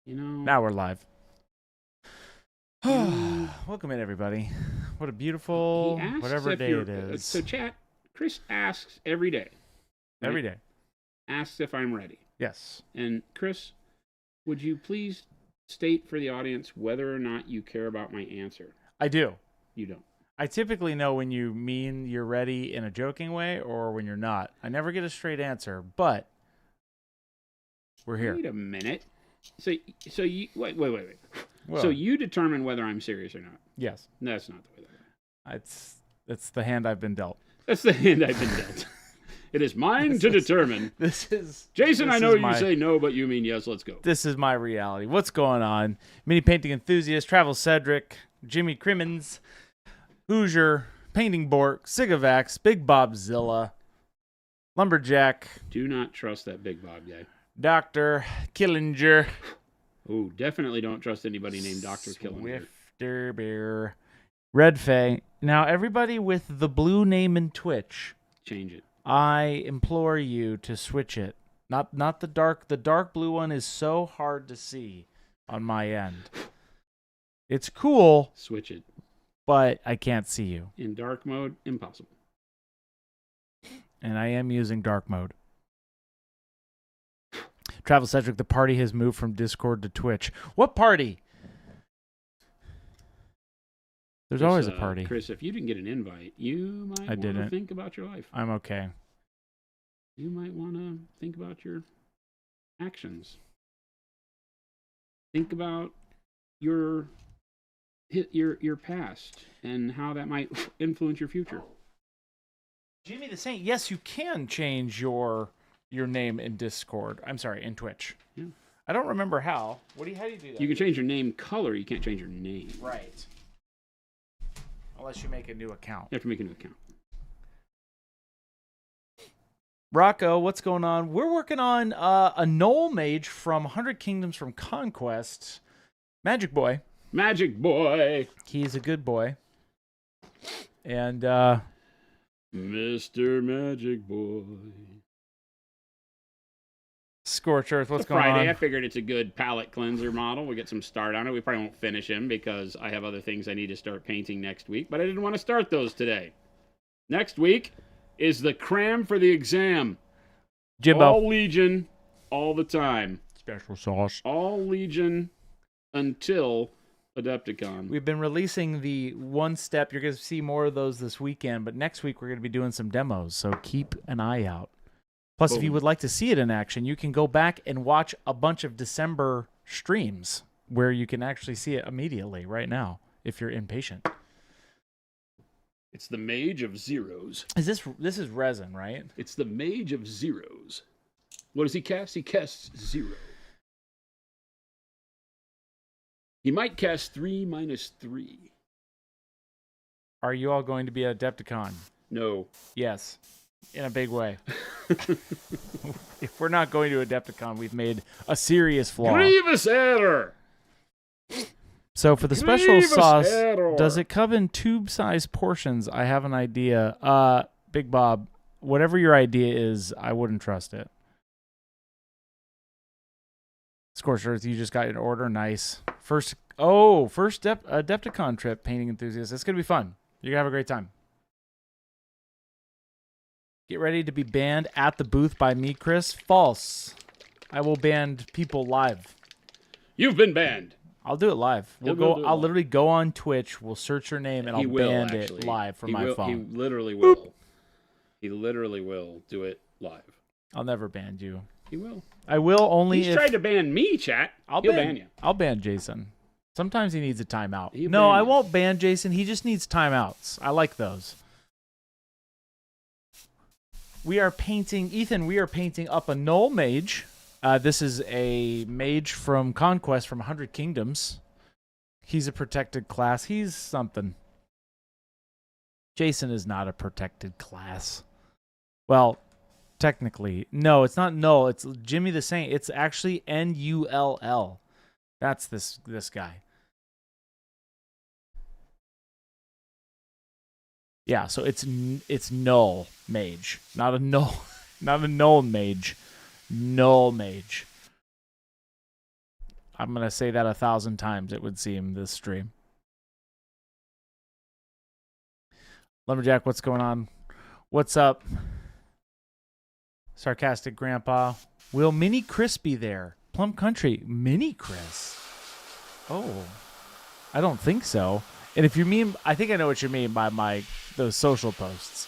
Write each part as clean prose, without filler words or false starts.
You know. Now we're live. Mm. Welcome in, everybody. What a beautiful, He asks whatever if day you're, it is. So, chat, Chris asks every day. Right? Every day. Asks if I'm ready. Yes. And, Chris, would you please state for the audience whether or not you care about my answer? I do. You don't. I typically know when you mean you're ready in a joking way or when you're not. I never get a straight answer, but we're here. Wait a minute. So you wait. Well, So you determine whether I'm serious or not. yes. That's not the way that works. It's the hand I've been dealt. That's the hand I've been dealt. It is mine to determine. Jason, I know you say no, but you mean yes. Let's go. This is my reality. What's going on? Mini painting enthusiast, Travel Cedric, Jimmy Crimmins, Hoosier, Painting Bork, Sigavax, Big Bobzilla, Lumberjack. Do not trust that Big Bob guy. Dr. Killinger. Oh, definitely don't trust anybody named Dr. Killinger. Swifter Bear. Red Fay. Now, everybody with the blue name in Twitch, Change it. I implore you to switch it. Not the dark. The dark blue one is so hard to see on my end. It's cool, Switch it. but I can't see you. In dark mode, impossible. And I am using dark mode. Travel Cedric, the party has moved from Discord to Twitch. What party? There's always a party. Chris, if you didn't get an invite, you might want to think about your life. I'm okay. You might want to think about your actions. Think about your past and how that might influence your future. Jimmy the Saint, yes, you can change your name in Discord. I'm sorry, in Twitch. Yeah. I don't remember how. How do you do that? You can change your name color. You can't change your name. Right. Unless you make a new account. You have to make a new account. Rocco, what's going on? We're working on a Null Mage from 100 Kingdoms from Conquest. Magic Boy. Magic Boy. He's a good boy. And, Mr. Magic Boy. Scorch Earth, what's it's going Friday. on? I figured it's a good palette cleanser model. We'll get some start on it. We probably won't finish him because I have other things I need to start painting next week, but I didn't want to start those today. Next week is the cram for the exam. Jimbo. All Legion, all the time. Special sauce. All Legion until Adepticon. We've been releasing the OneStep. You're going to see more of those this weekend, but next week we're going to be doing some demos, so keep an eye out. Plus, if you would like to see it in action, you can go back and watch a bunch of December streams where you can actually see it immediately right now if you're impatient. It's the Mage of Zeros. This is resin, right? It's the Mage of Zeros. What does he cast? He casts 0. He might cast 3-3. Are you all going to be at Adepticon? No. Yes. In a big way. If we're not going to Adepticon, we've made a serious flaw. Grievous error! So for the special sauce, does it come in tube-sized portions? I have an idea. Big Bob, whatever your idea is, I wouldn't trust it. Scorched Earth, you just got an order. Nice. First Adepticon trip, painting enthusiast. It's going to be fun. You're going to have a great time. Get ready to be banned at the booth by me, Chris. False. I will ban people live. You've been banned. I'll do it live. I'll literally go on Twitch. We'll search your name and I'll ban it live from my phone. He literally will. Boop. He literally will do it live. I'll never ban you. He will. I will only. He's tried to ban me, chat. He'll ban you. I'll ban Jason. Sometimes he needs a timeout. No, I won't ban Jason. He just needs timeouts. I like those. We are painting, Ethan, we are painting up a Null Mage. This is a mage from Conquest from 100 Kingdoms. He's a protected class. He's something. Jason is not a protected class. Well, technically. No, it's not Null. It's Jimmy the Saint. It's actually Null. That's this guy. Yeah, so it's Null Mage, not a Null Mage. Null Mage. I'm going to say that 1,000 times, it would seem, this stream. Lumberjack, what's going on? What's up? Sarcastic Grandpa. Will Mini Chris be there? Plum Country. Mini Chris? Oh, I don't think so. And if you mean, I think I know what you mean by those social posts.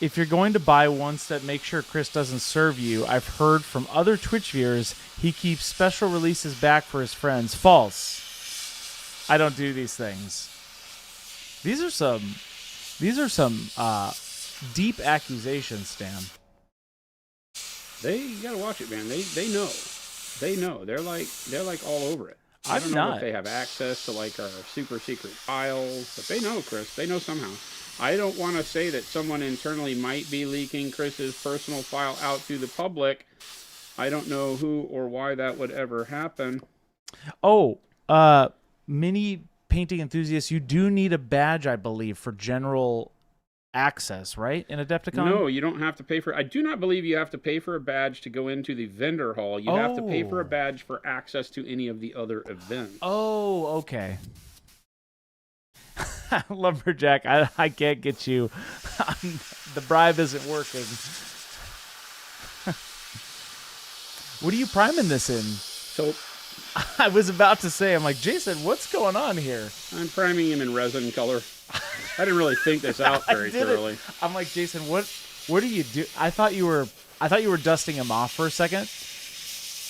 If you're going to buy OneStep, make sure Chris doesn't serve you. I've heard from other Twitch viewers he keeps special releases back for his friends. False. I don't do these things. These are some deep accusations, Stan. You gotta watch it, man. They know. They're like all over it. I don't know not. if they have access to like our super secret files, but they know, Chris. They know somehow. I don't want to say that someone internally might be leaking Chris's personal file out to the public. I don't know who or why that would ever happen. Oh, mini painting enthusiasts, you do need a badge, I believe, for general access, right? In Adepticon? No, you don't have to pay for. I do not believe you have to pay for a badge to go into the vendor hall. You have to pay for a badge for access to any of the other events. Oh, okay. Lumberjack, I can't get you. The bribe isn't working. What are you priming this in? So I was about to say, I'm like, Jason, what's going on here? I'm priming him in resin color. I didn't really think this out very thoroughly. I'm like, Jason, what do you do? I thought you were dusting him off for a second,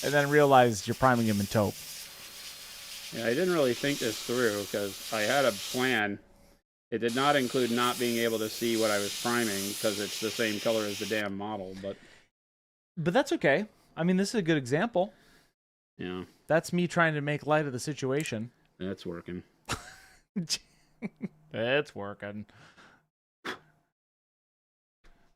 and then realized you're priming him in taupe. Yeah, I didn't really think this through because I had a plan. It did not include not being able to see what I was priming because it's the same color as the damn model. But that's okay. I mean, this is a good example. Yeah. That's me trying to make light of the situation. That's working. It's working.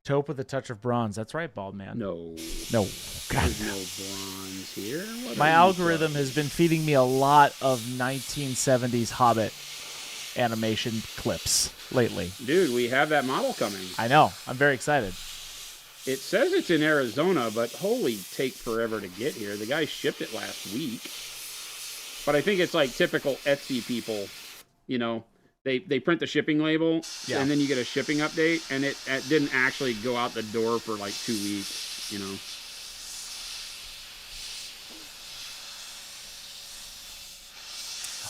Taupe with a touch of bronze. That's right, bald man. No. God. There's no bronze here. My algorithm has been feeding me a lot of 1970s Hobbit animation clips lately. Dude, we have that model coming. I know. I'm very excited. It says it's in Arizona, but holy, take forever to get here. The guy shipped it last week. But I think it's like typical Etsy people, you know, they print the shipping label, and then you get a shipping update, and it didn't actually go out the door for like 2 weeks, you know.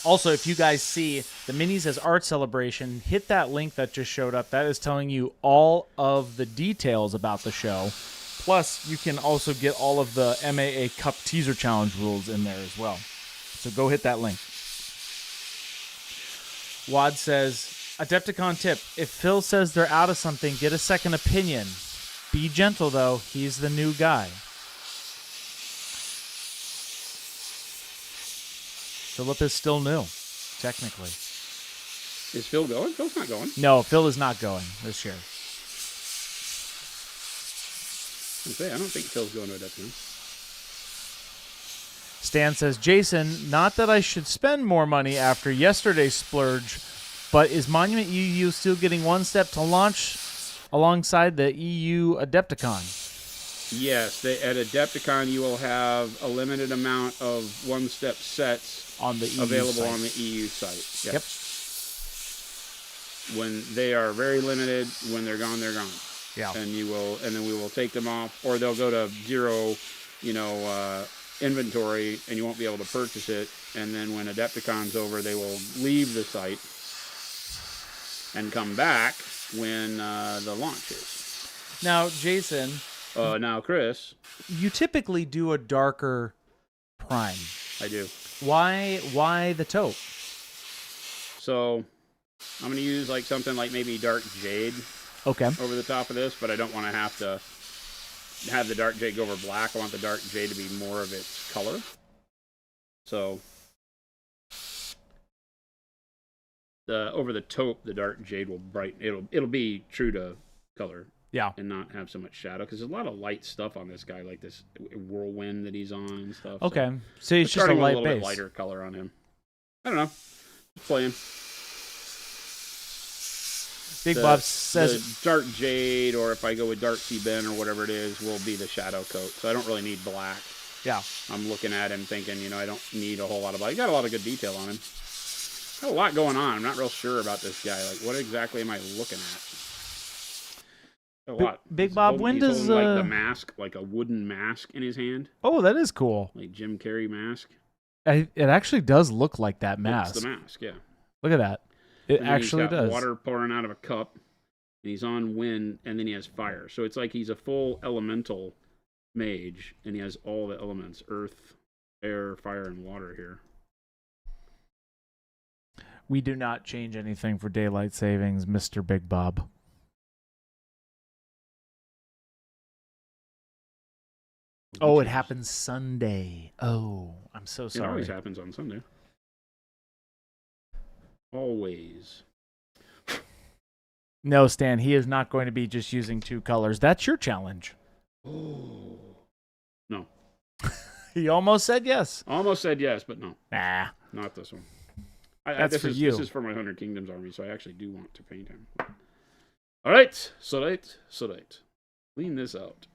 Also, if you guys see the Minis as art celebration, hit that link that just showed up. That is telling you all of the details about the show. Plus, you can also get all of the MAA Cup Teaser Challenge rules in there as well. So go hit that link. Wad says, Adepticon tip, if Phil says they're out of something, get a second opinion. Be gentle, though. He's the new guy. Philip is still new, technically. Is Phil going? Phil's not going. No, Phil is not going this year. I don't think Phil's going to Adepticon. Stan says, Jason, not that I should spend more money after yesterday's splurge, but is Monument EU still getting OneStep to launch alongside the EU Adepticon? Yes, at Adepticon you will have a limited amount of OneStep sets on the EU available site. On the EU site. Yep. When they are very limited, when they're gone, they're gone. Yeah. And then we will take them off, or they'll go to zero, inventory, and you won't be able to purchase it. And then when Adepticon's over, they will leave the site and come back when the launch is. Now, Jason. Now, Chris. You typically do a darker prime. I do. Why the taupe? So I'm going to use like something like maybe dark jade. Okay. Over the top of this, but I don't want to have the dark jade go over black. I want the dark jade to be more of its color. So over the taupe, the dark jade will brighten. It'll be true to color. Yeah. And not have so much shadow, because there's a lot of light stuff on this guy, like this whirlwind that he's on and stuff. Okay. So it's just a light base. Bit lighter color on him. I don't know. Just playing. Big Bob says the dark jade, or if I go with dark sea ben or whatever it is, will be the shadow coat. So I don't really need black. Yeah. I'm looking at him thinking, I don't need a whole lot of black. He got a lot of good detail on him. Got a lot going on. I'm not real sure about this guy. Like, what exactly am I looking at? A lot. Big Bob, when does he's holding, like, the mask, like a wooden mask in his hand, Oh, that is cool. like Jim Carrey mask. It actually does look like that mask. It's the mask, yeah. Look at that. It And then actually he's got does. water pouring out of a cup, and he's on wind, and then he has fire. So it's like he's a full elemental mage, and he has all the elements: earth, air, fire, and water here. We do not change anything for daylight savings, Mr. Big Bob. Oh, it happens Sunday. Oh, I'm so sorry. It always happens on Sunday. Always. No, Stan, he is not going to be just using 2 colors. That's your challenge. Oh. No. He almost said yes. Almost said yes, but no. Nah. Not this one. That's for you. This is for my 100 Kingdoms army, so I actually do want to paint him. All right. So right. Clean this out.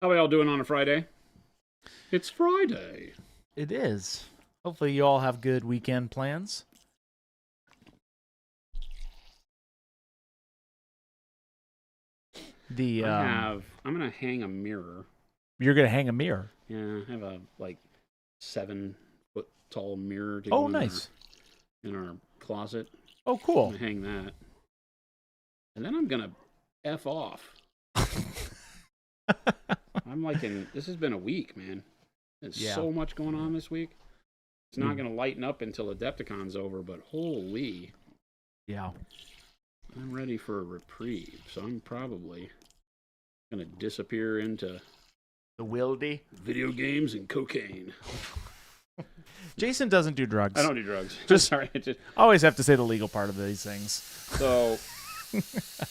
How are y'all doing on a Friday? It's Friday. It is. Hopefully you all have good weekend plans. I'm gonna hang a mirror. You're gonna hang a mirror. Yeah, I have a 7-foot tall mirror to Oh, go nice. in our closet. Oh, I'm cool. gonna hang that. And then I'm gonna F off. This has been a week, man. There's so much going on this week. It's not going to lighten up until Adepticon's over, but holy. Yeah. I'm ready for a reprieve, so I'm probably going to disappear into The wildy. video games and cocaine. Jason doesn't do drugs. I don't do drugs. Sorry. Always have to say the legal part of these things. So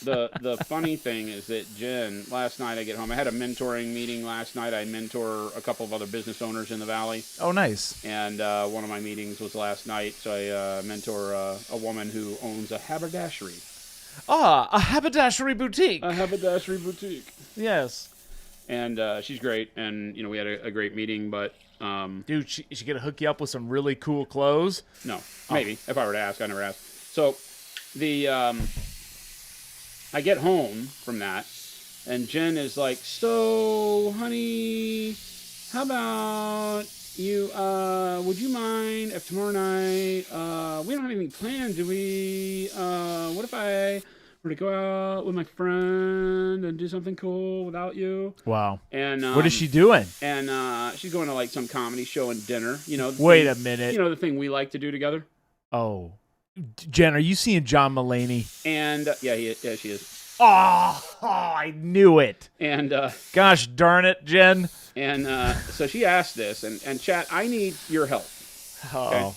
the funny thing is that Jen, last night I get home. I had a mentoring meeting last night. I mentor a couple of other business owners in the Valley. Oh, nice. And one of my meetings was last night. So I mentor a woman who owns a haberdashery. Ah, a haberdashery boutique. A haberdashery boutique. Yes. And she's great. And, we had a great meeting, but... Dude, she gonna hook you up with some really cool clothes? No, maybe. If I were to ask, I never asked. So I get home from that, and Jen is like, "So, honey, how about you? Would you mind if tomorrow night? We don't have anything planned, do we? What if I were to go out with my friend and do something cool without you?" Wow. And what is she doing? And she's going to some comedy show and dinner. Wait a minute. The thing we like to do together. Oh. Jen, are you seeing John Mulaney? And yeah, she is. Oh, I knew it. And gosh darn it, Jen. And so she asked this, and chat, I need your help. Okay?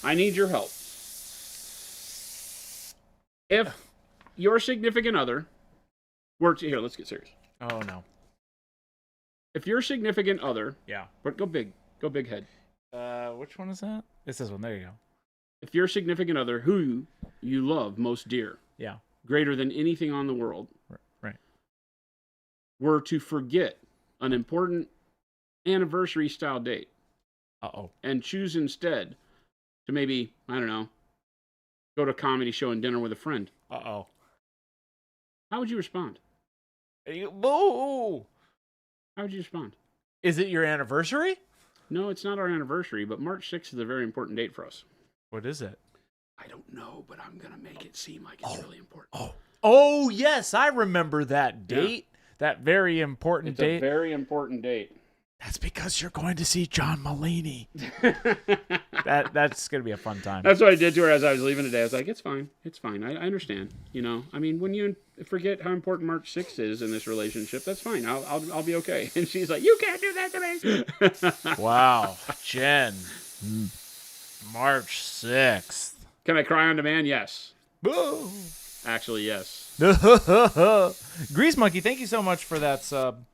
I need your help. If your significant other were to, here, let's get serious. Oh no. If your significant other, Yeah. but go big head. Which one is that? It's this one. There you go. If your significant other, who you love most dear, Yeah. greater than anything on the world, Right. were to forget an important anniversary style date and choose instead to maybe, I don't know, go to a comedy show and dinner with a friend, how would you respond? Boo! How would you respond? Is it your anniversary? No, it's not our anniversary, but March 6th is a very important date for us. What is it? I don't know, but I'm going to make it seem like it's really important. Oh, yes, I remember that date. Yeah. That very important date. It's a very important date. That's because you're going to see John Mulaney. That's going to be a fun time. That's what I did to her as I was leaving today. I was like, it's fine. It's fine. I understand. I mean, when you forget how important March 6th is in this relationship, that's fine. I'll be okay. And she's like, you can't do that to me. Wow. Jen. March 6th. Can I cry on demand? Yes. Boo. Actually, yes. Grease Monkey, thank you so much for that sub.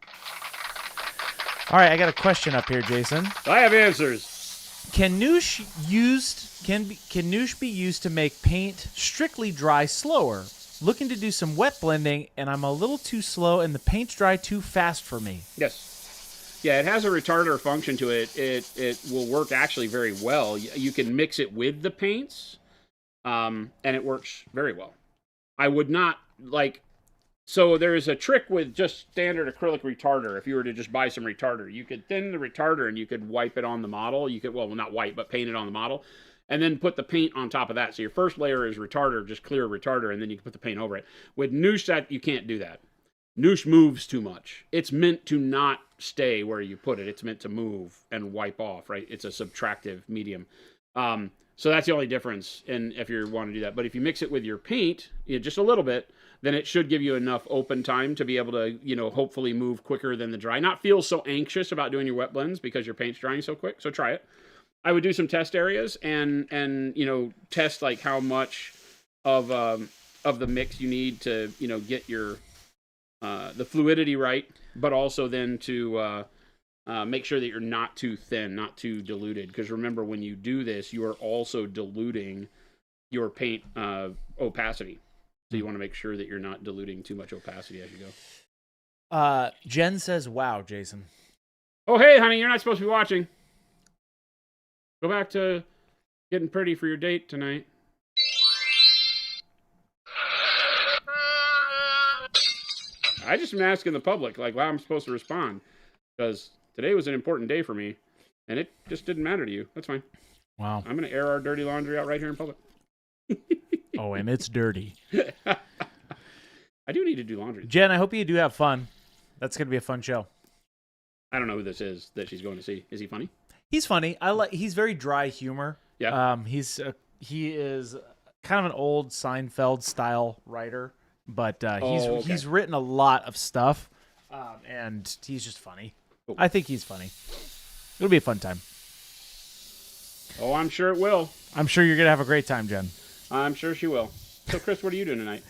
All right, I got a question up here, Jason. I have answers. Can noosh be used to make paint strictly dry slower? Looking to do some wet blending, and I'm a little too slow, and the paint's dry too fast for me. Yes. Yeah, it has a retarder function to it. It will work actually very well. You can mix it with the paints, and it works very well. I would not, like... So there is a trick with just standard acrylic retarder. If you were to just buy some retarder, you could thin the retarder and you could wipe it on the model. You could, well, not wipe, but paint it on the model. And then put the paint on top of that. So your first layer is retarder, just clear retarder, and then you can put the paint over it. With Noosh, you can't do that. Noosh moves too much. It's meant to not stay where you put it. It's meant to move and wipe off, right? It's a subtractive medium. So that's the only difference if you want to do that. But if you mix it with your paint, just a little bit, then it should give you enough open time to be able to, hopefully move quicker than the dry. Not feel so anxious about doing your wet blends because your paint's drying so quick. So try it. I would do some test areas and test like how much of the mix you need to get your the fluidity right, but also then to make sure that you're not too thin, not too diluted. Because remember, when you do this, you are also diluting your paint opacity. So you want to make sure that you're not diluting too much opacity as you go. Jen says, "Wow, Jason." Oh, hey, honey, you're not supposed to be watching. Go back to getting pretty for your date tonight. I just been asking the public, like, wow, I'm supposed to respond. Because today was an important day for me, and it just didn't matter to you. That's fine. Wow. I'm going to air our dirty laundry out right here in public. Oh, and it's dirty. I do need to do laundry. Jen, I hope you do have fun. That's going to be a fun show. I don't know who this is that she's going to see. Is he funny? He's funny. He's very dry humor. Yeah. He is kind of an old Seinfeld style writer, but he's written a lot of stuff, and he's just funny. Cool. I think he's funny. It'll be a fun time. Oh, I'm sure it will. I'm sure you're gonna have a great time, Jen. I'm sure she will. So, Chris, what are you doing tonight?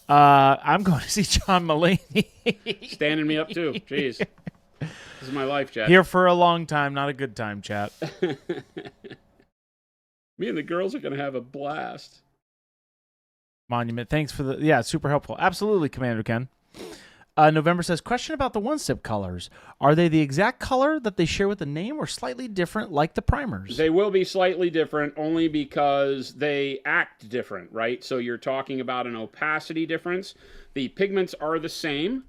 I'm going to see John Mulaney. Standing me up too. Jeez. This is my life, chat. Here for a long time, not a good time, chat. Me and the girls are going to have a blast. Monument, thanks for the... super helpful. Absolutely, Commander Ken. November says, question about the OneStep colors. Are they the exact color that they share with the name or slightly different like the primers? They will be slightly different only because they act different, right? So you're talking about an opacity difference. The pigments are the same.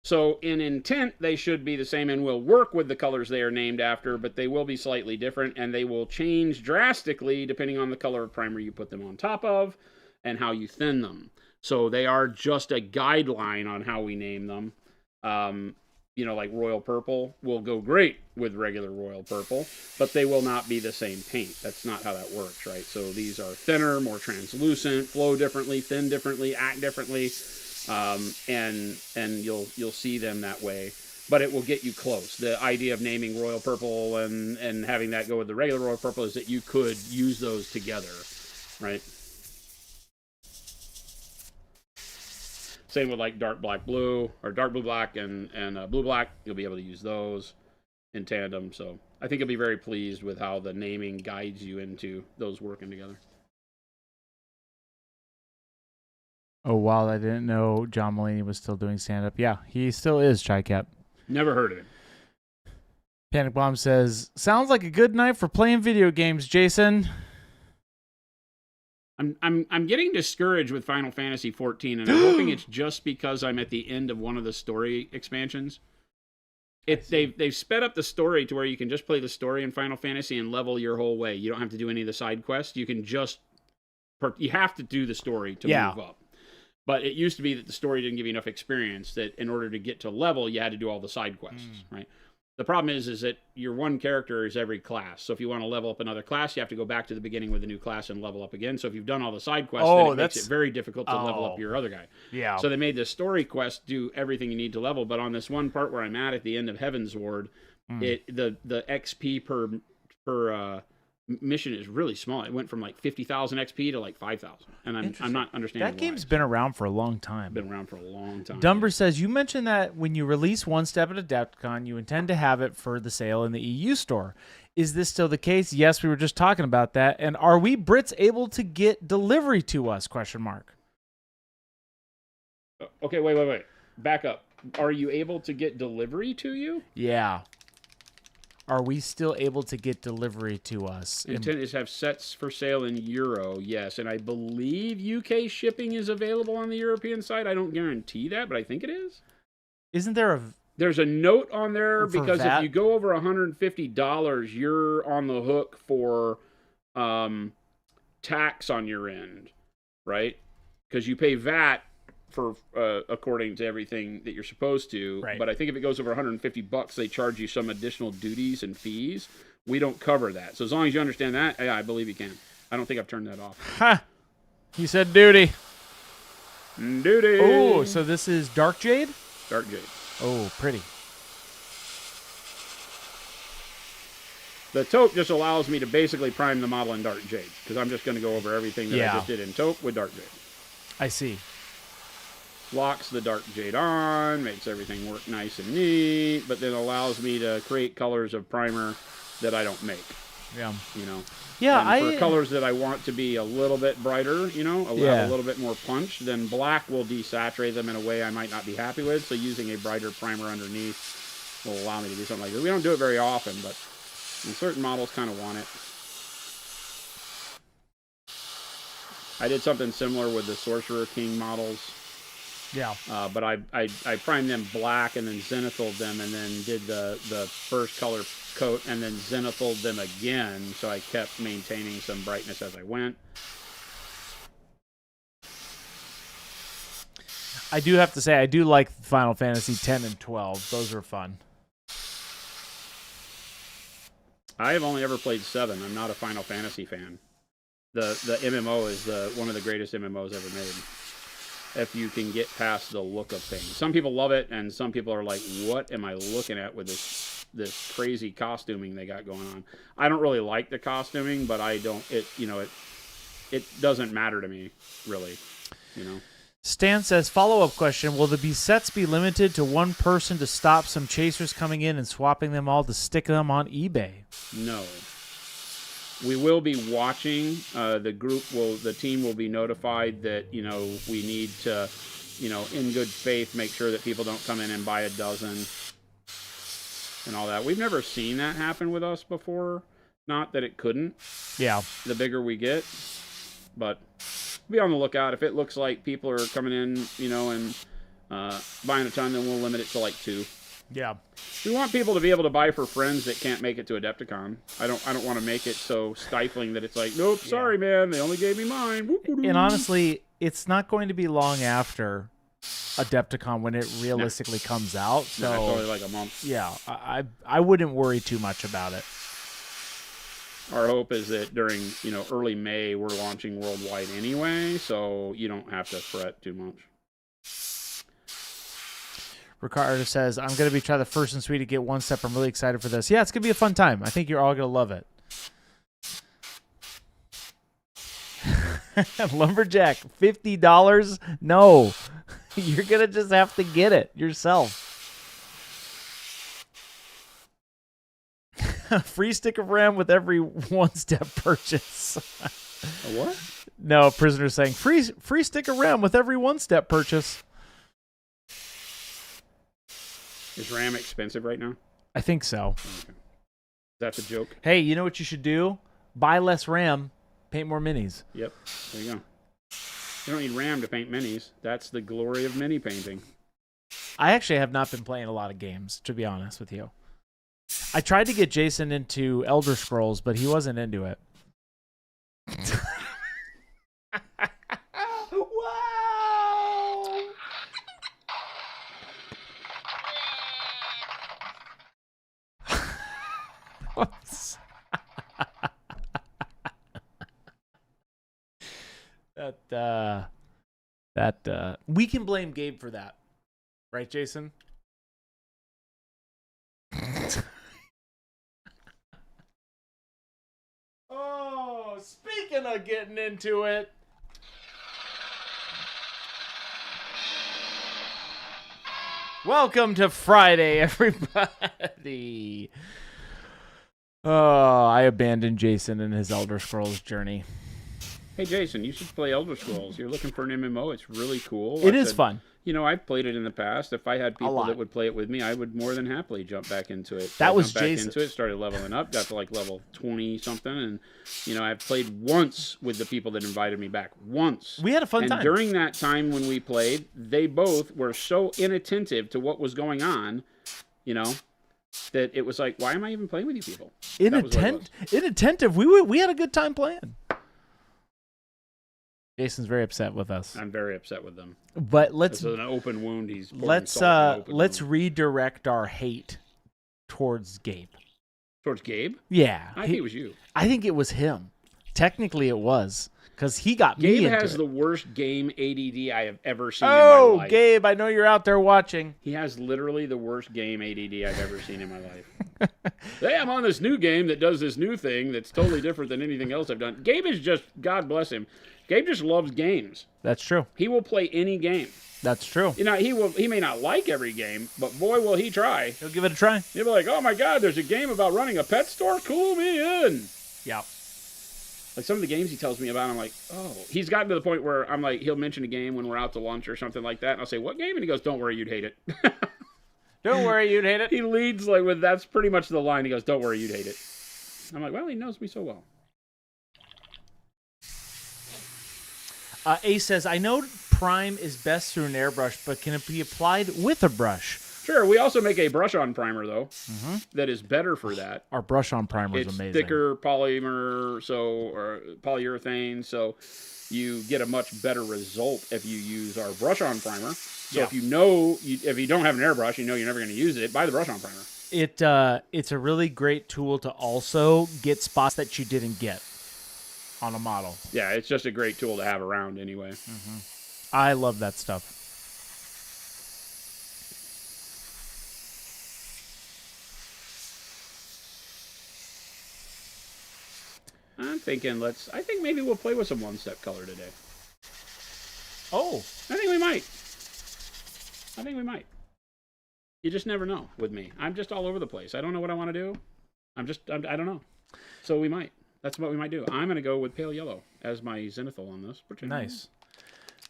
So in intent, they should be the same and will work with the colors they are named after, but they will be slightly different, and they will change drastically depending on the color of primer you put them on top of and how you thin them. So they are just a guideline on how we name them. Like Royal Purple will go great with regular Royal Purple, but they will not be the same paint. That's not how that works, right? So these are thinner, more translucent, flow differently, thin differently, act differently. And you'll see them that way, but it will get you close. The idea of naming Royal Purple and having that go with the regular Royal Purple is that you could use those together, right? Same with like dark black blue or dark blue black and blue black. You'll be able to use those in tandem. So I think you'll be very pleased with how the naming guides you into those working together. Oh, wow, I didn't know John Mulaney was still doing stand-up. Yeah, he still is, Chi-Cap. Never heard of him. Panic Bomb says, sounds like a good night for playing video games, Jason. I'm getting discouraged with Final Fantasy 14, and I'm hoping it's just because I'm at the end of one of the story expansions. They've sped up the story to where you can just play the story in Final Fantasy and level your whole way. You don't have to do any of the side quests. You can just... You have to do the story to move up. But it used to be that the story didn't give you enough experience, that in order to get to level, you had to do all the side quests, right? The problem is that your one character is every class. So if you want to level up another class, you have to go back to the beginning with a new class and level up again. So if you've done all the side quests, then it makes it very difficult to level up your other guy. Yeah. So they made the story quest do everything you need to level. But on this one part where I'm at the end of Heaven's Ward, the XP per mission is really small. It went from like 50,000 XP to like 5,000, and I'm not understanding That game's why. been around for a long time. Been around for a long time. Dumber says, you mentioned that when you release OneStep at Adepticon, you intend to have it for the sale in the EU store. Is this still the case? Yes, we were just talking about that. And are we Brits able to get delivery to us? Question mark. Okay, wait. Back up. Are you able to get delivery to you? Yeah. Are we still able to get delivery to us? Intent is have sets for sale in Euro, yes. And I believe UK shipping is available on the European side. I don't guarantee that, but I think it is. Isn't there a... There's a note on there For because VAT? if you go over $150, you're on the hook for tax on your end, right? Because you pay VAT for according to everything that you're supposed to. Right. But I think if it goes over $150, they charge you some additional duties and fees. We don't cover that. So as long as you understand that, yeah, I believe you can. I don't think I've turned that off. Ha! He said duty. Duty. Oh, so this is Dark Jade? Dark Jade. Oh, pretty. The taupe just allows me to basically prime the model in Dark Jade because I'm just going to go over everything that I just did in taupe with Dark Jade. I see. Locks the Dark Jade on, makes everything work nice and neat, but then allows me to create colors of primer that I don't make. Yeah. You know? Yeah, and for colors that I want to be a little bit brighter, you know, have a little bit more punch, then black will desaturate them in a way I might not be happy with, so using a brighter primer underneath will allow me to do something like this. We don't do it very often, but certain models kind of want it. I did something similar with the Sorcerer King models. Yeah. But I primed them black and then zenithal them and then did the first color coat and then zenithal them again, so I kept maintaining some brightness as I went. I do have to say, I do like Final Fantasy 10 and 12. Those are fun. I have only ever played 7. I'm not a Final Fantasy fan. The MMO is one of the greatest MMOs ever made. If you can get past the look of things. Some people love it, and some people are like, what am I looking at with this crazy costuming they got going on? I don't really like the costuming, but it doesn't matter to me, really, you know. Stan says, follow-up question, will the sets be limited to one person to stop some chasers coming in and swapping them all to stick them on eBay? No. We will be watching. The team will be notified that, you know, we need to, you know, in good faith, make sure that people don't come in and buy a dozen and all that. We've never seen that happen with us before. Not that it couldn't. Yeah. The bigger we get. But be on the lookout. If it looks like people are coming in, you know, and buying a ton, then we'll limit it to like 2. Yeah. We want people to be able to buy for friends that can't make it to Adepticon. I don't want to make it so stifling that it's like, nope, sorry, man, they only gave me mine. Woo-hoo-doo. And honestly, it's not going to be long after Adepticon when it realistically comes out. So it's only like a month. Yeah, I wouldn't worry too much about it. Our hope is that during, you know, early May, we're launching worldwide anyway, so you don't have to fret too much. Ricardo says, I'm going to be trying the first and sweet to get OneStep. I'm really excited for this. Yeah, it's going to be a fun time. I think you're all going to love it. Lumberjack, $50? No. You're going to just have to get it yourself. Free stick of RAM with every OneStep purchase. A what? No, prisoner saying, free stick of RAM with every OneStep purchase. Is RAM expensive right now? I think so. Okay. That's a joke. Hey, you know what you should do? Buy less RAM, paint more minis. Yep. There you go. You don't need RAM to paint minis. That's the glory of mini painting. I actually have not been playing a lot of games, to be honest with you. I tried to get Jason into Elder Scrolls, but he wasn't into it. Wow! We can blame Gabe for that. Right, Jason? Getting into it. Welcome to Friday, everybody. Oh, I abandoned Jason in his Elder Scrolls journey. Hey, Jason, you should play Elder Scrolls. You're looking for an MMO. It's really cool. It is fun. You know, I've played it in the past. If I had people lot. that would play it with me, I would more than happily jump back into it. That I was jumped back Jason. into it, started leveling up, got to like level 20-something, and, you know, I've played once with the people that invited me back. Once. We had a fun and time. During that time when we played, they both were so inattentive to what was going on, you know, that it was like, why am I even playing with you people? Inattentive. We had a good time playing. Jason's very upset with us. I'm very upset with them. But It's an open wound. He's pouring salt in an open let's wound. redirect our hate towards Gabe. Towards Gabe? Yeah, I think it was you. I think it was him. Technically, it was because he got me Gabe into has it. the worst game ADD I have ever seen in my life. Gabe, I know you're out there watching. He has literally the worst game ADD I've ever seen in my life. Hey, I'm on this new game that does this new thing that's totally different than anything else I've done. Gabe is just, God bless him, Gabe just loves games. That's true. He will play any game. That's true. You know, he may not like every game, but boy, will he try. He'll give it a try. He'll be like, oh my God, there's a game about running a pet store? Cool me in. Yeah. Like some of the games he tells me about, I'm like, oh. He's gotten to the point where I'm like, he'll mention a game when we're out to lunch or something like that, and I'll say, what game? And he goes, don't worry, you'd hate it. Don't worry, you'd hate it. He leads like with, that's pretty much the line. He goes, don't worry, you'd hate it. I'm like, well, he knows me so well. Ace says, I know Prime is best through an airbrush, but can it be applied with a brush? Sure, we also make a brush-on primer, though, that is better for that. Our brush-on primer is It's amazing. thicker polymer, or polyurethane, so you get a much better result if you use our brush-on primer. So if you know, if you don't have an airbrush, you know you're never going to use it, buy the brush-on primer. It's a really great tool to also get spots that you didn't get on a model. Yeah, it's just a great tool to have around anyway. I love that stuff. I'm thinking I think maybe we'll play with some one-step color today. Oh. I think we might. You just never know with me. I'm just all over the place. I don't know what I want to do. I don't know. So we might. That's what we might do. I'm going to go with pale yellow as my zenithal on this. Nice.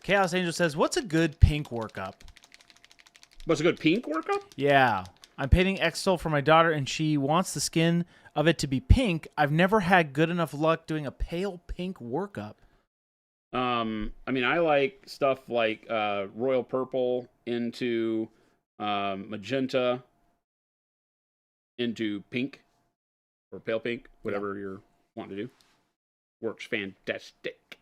Chaos Angel says, what's a good pink workup? What's a good pink workup? Yeah. I'm painting Extol for my daughter, and she wants the skin of it to be pink. I've never had good enough luck doing a pale pink workup. I mean, I like stuff like royal purple into magenta into pink or pale pink, whatever you're wanting to do. Works fantastic.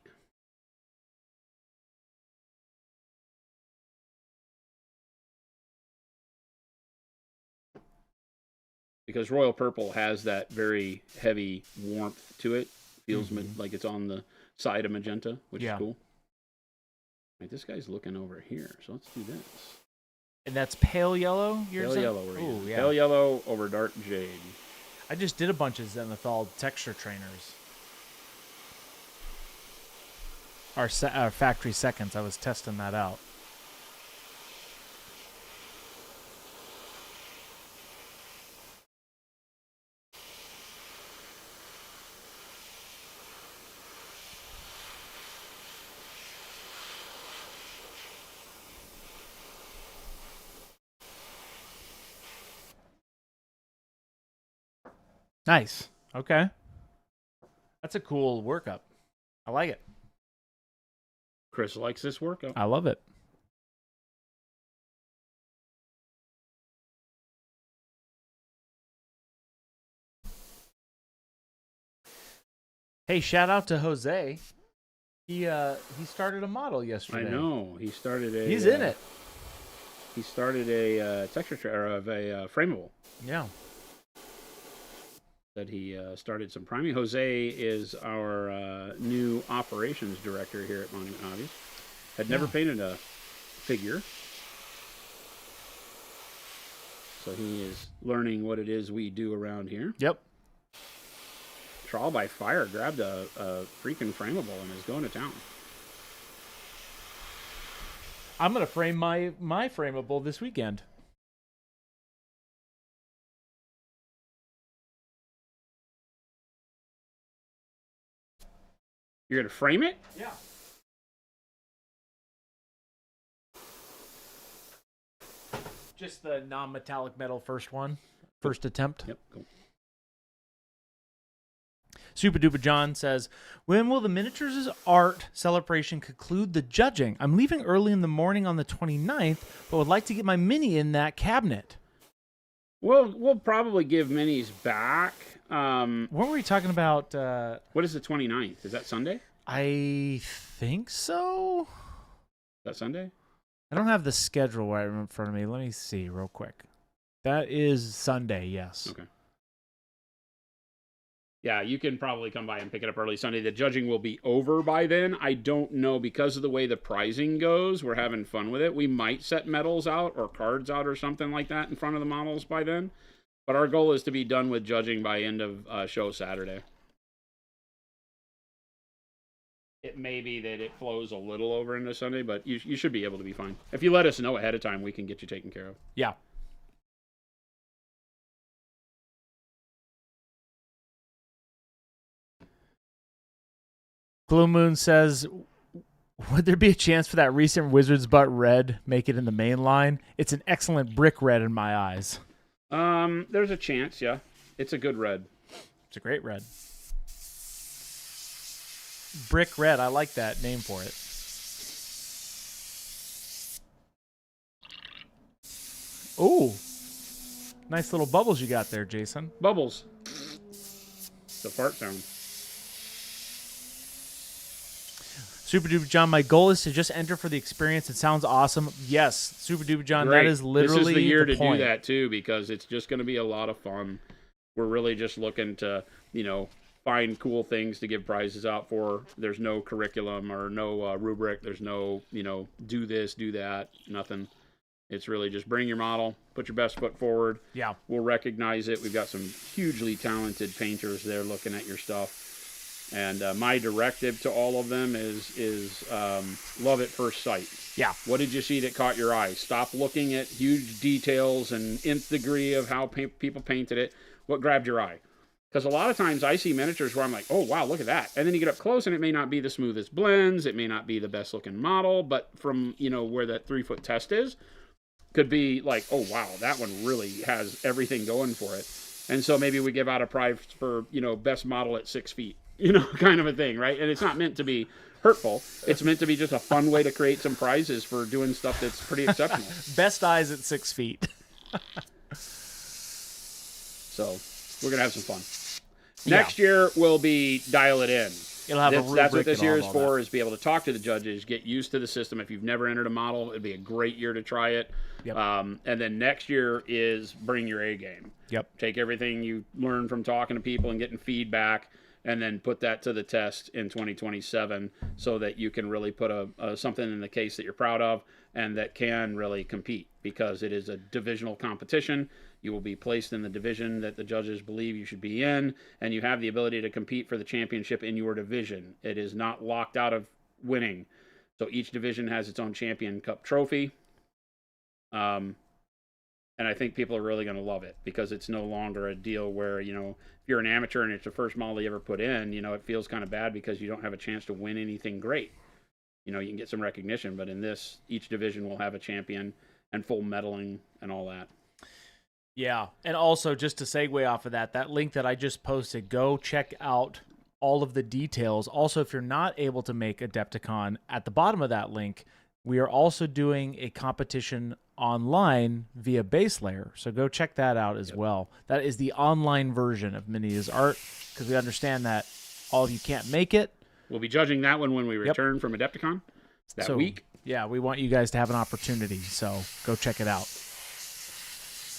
Because royal purple has that very heavy warmth to it. Feels like it's on the side of magenta, which is cool. Right, this guy's looking over here, so let's do this. And that's pale yellow? Pale yellow. Ooh, yeah. Pale yellow over dark jade. I just did a bunch of Zenithal texture trainers. Our factory seconds, I was testing that out. Nice. Okay. That's a cool workup. I like it. Chris likes this workup. I love it. Hey, shout out to Jose. He started a model yesterday. I know. He started a... He's in it. He started a texture of a frameable. Yeah. That he started some priming. Jose is our new operations director here at Monument Hobbies. Had never painted a figure. So he is learning what it is we do around here. Yep. Trial by Fire grabbed a freaking frameable and is going to town. I'm gonna frame my frameable this weekend. You're going to frame it? Yeah. Just the non-metallic metal first attempt. Yep, cool. Super Duper John says, when will the miniatures art celebration conclude the judging? I'm leaving early in the morning on the 29th, but would like to get my mini in that cabinet. We'll probably give minis back. What were we talking about? What is the 29th? Is that Sunday? I think so. Is that Sunday? I don't have the schedule right in front of me. Let me see real quick. That is Sunday, yes. Okay. Yeah, you can probably come by and pick it up early Sunday. The judging will be over by then. I don't know, because of the way the pricing goes, we're having fun with it. We might set medals out or cards out or something like that in front of the models by then. But our goal is to be done with judging by end of show Saturday. It may be that it flows a little over into Sunday, but you should be able to be fine. If you let us know ahead of time, we can get you taken care of. Yeah. Blue Moon says, would there be a chance for that recent Wizard's Butt red make it in the main line? It's an excellent brick red in my eyes. There's a chance, yeah. It's a good red. It's a great red. Brick red, I like that name for it. Ooh. Nice little bubbles you got there, Jason. Bubbles. The fart sound. Super Duper John, my goal is to just enter for the experience. It sounds awesome. Yes, Super Duper John, Great. that is literally this is the year to point. do that too, because it's just going to be a lot of fun. We're really just looking to, find cool things to give prizes out for. There's no curriculum or no rubric. There's no, do this, do that, nothing. It's really just bring your model, put your best foot forward. Yeah. We'll recognize it. We've got some hugely talented painters there looking at your stuff. And my directive to all of them is love at first sight. Yeah. What did you see that caught your eye? Stop looking at huge details and nth degree of how people painted it. What grabbed your eye? Because a lot of times I see miniatures where I'm like, oh, wow, look at that. And then you get up close and it may not be the smoothest blends. It may not be the best looking model. But from, where that 3-foot test is, could be like, oh, wow, that one really has everything going for it. And so maybe we give out a prize for, best model at 6 feet. Kind of a thing, right? And it's not meant to be hurtful. It's meant to be just a fun way to create some prizes for doing stuff that's pretty exceptional. Best eyes at 6 feet. So we're going to have some fun. Next year will be dial it in. It'll have a rubric. That's what this and year all is of for, that. is be able to talk to the judges, get used to the system. If you've never entered a model, it'd be a great year to try it. Yep. And then next year is bring your A game. Yep. Take everything you learn from talking to people and getting feedback, and then put that to the test in 2027 so that you can really put something in the case that you're proud of and that can really compete, because it is a divisional competition. You will be placed in the division that the judges believe you should be in, and you have the ability to compete for the championship in your division. It is not locked out of winning. So each division has its own Champion Cup trophy. And I think people are really going to love it, because it's no longer a deal where, if you're an amateur and it's the first model you ever put in, it feels kind of bad because you don't have a chance to win anything great. You can get some recognition, but in this, each division will have a champion and full medaling and all that. Yeah. And also, just to segue off of that link that I just posted, go check out all of the details. Also, if you're not able to make Adepticon, at the bottom of that link, we are also doing a competition online via Base Layer. So go check that out as well. That is the online version of Minia's art, because we understand that all of you can't make it. We'll be judging that one when we return from Adepticon that week. Yeah, we want you guys to have an opportunity, so go check it out.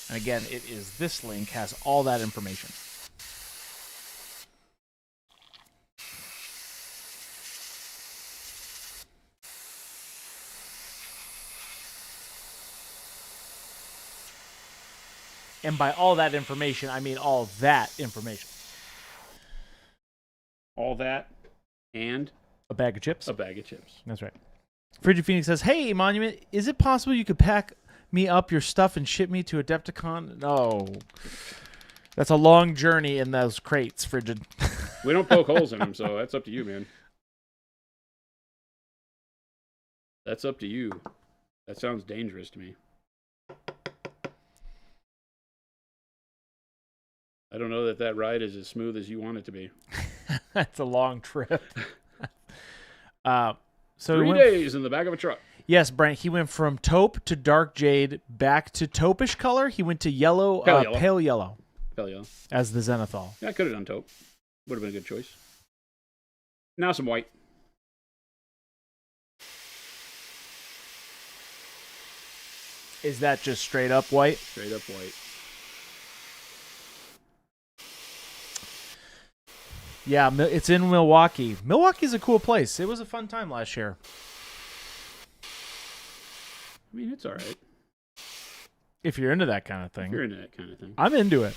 And again, it is this link, has all that information. And by all that information, I mean all that information. all that and A bag of chips. a bag of chips. That's right. Frigid Phoenix says, "Hey, Monument, is it possible you could pack me up your stuff and ship me to Adepticon?" No. That's a long journey in those crates, Frigid. We don't poke holes in them, so that's up to you, man. That's up to you. That sounds dangerous to me. I don't know that ride is as smooth as you want it to be. That's a long trip. So 3 days in the back of a truck. Yes, Brent. He went from taupe to dark jade, back to taupish color. He went to yellow, Pale yellow. pale yellow, Hell yeah. as the Zenithal. Yeah, I could have done taupe. Would have been a good choice. Now some white. Is that just straight up white? Straight up white. Yeah, it's in Milwaukee. Milwaukee's a cool place. It was a fun time last year. I mean, it's all right. If you're into that kind of thing. If you're into that kind of thing. I'm into it.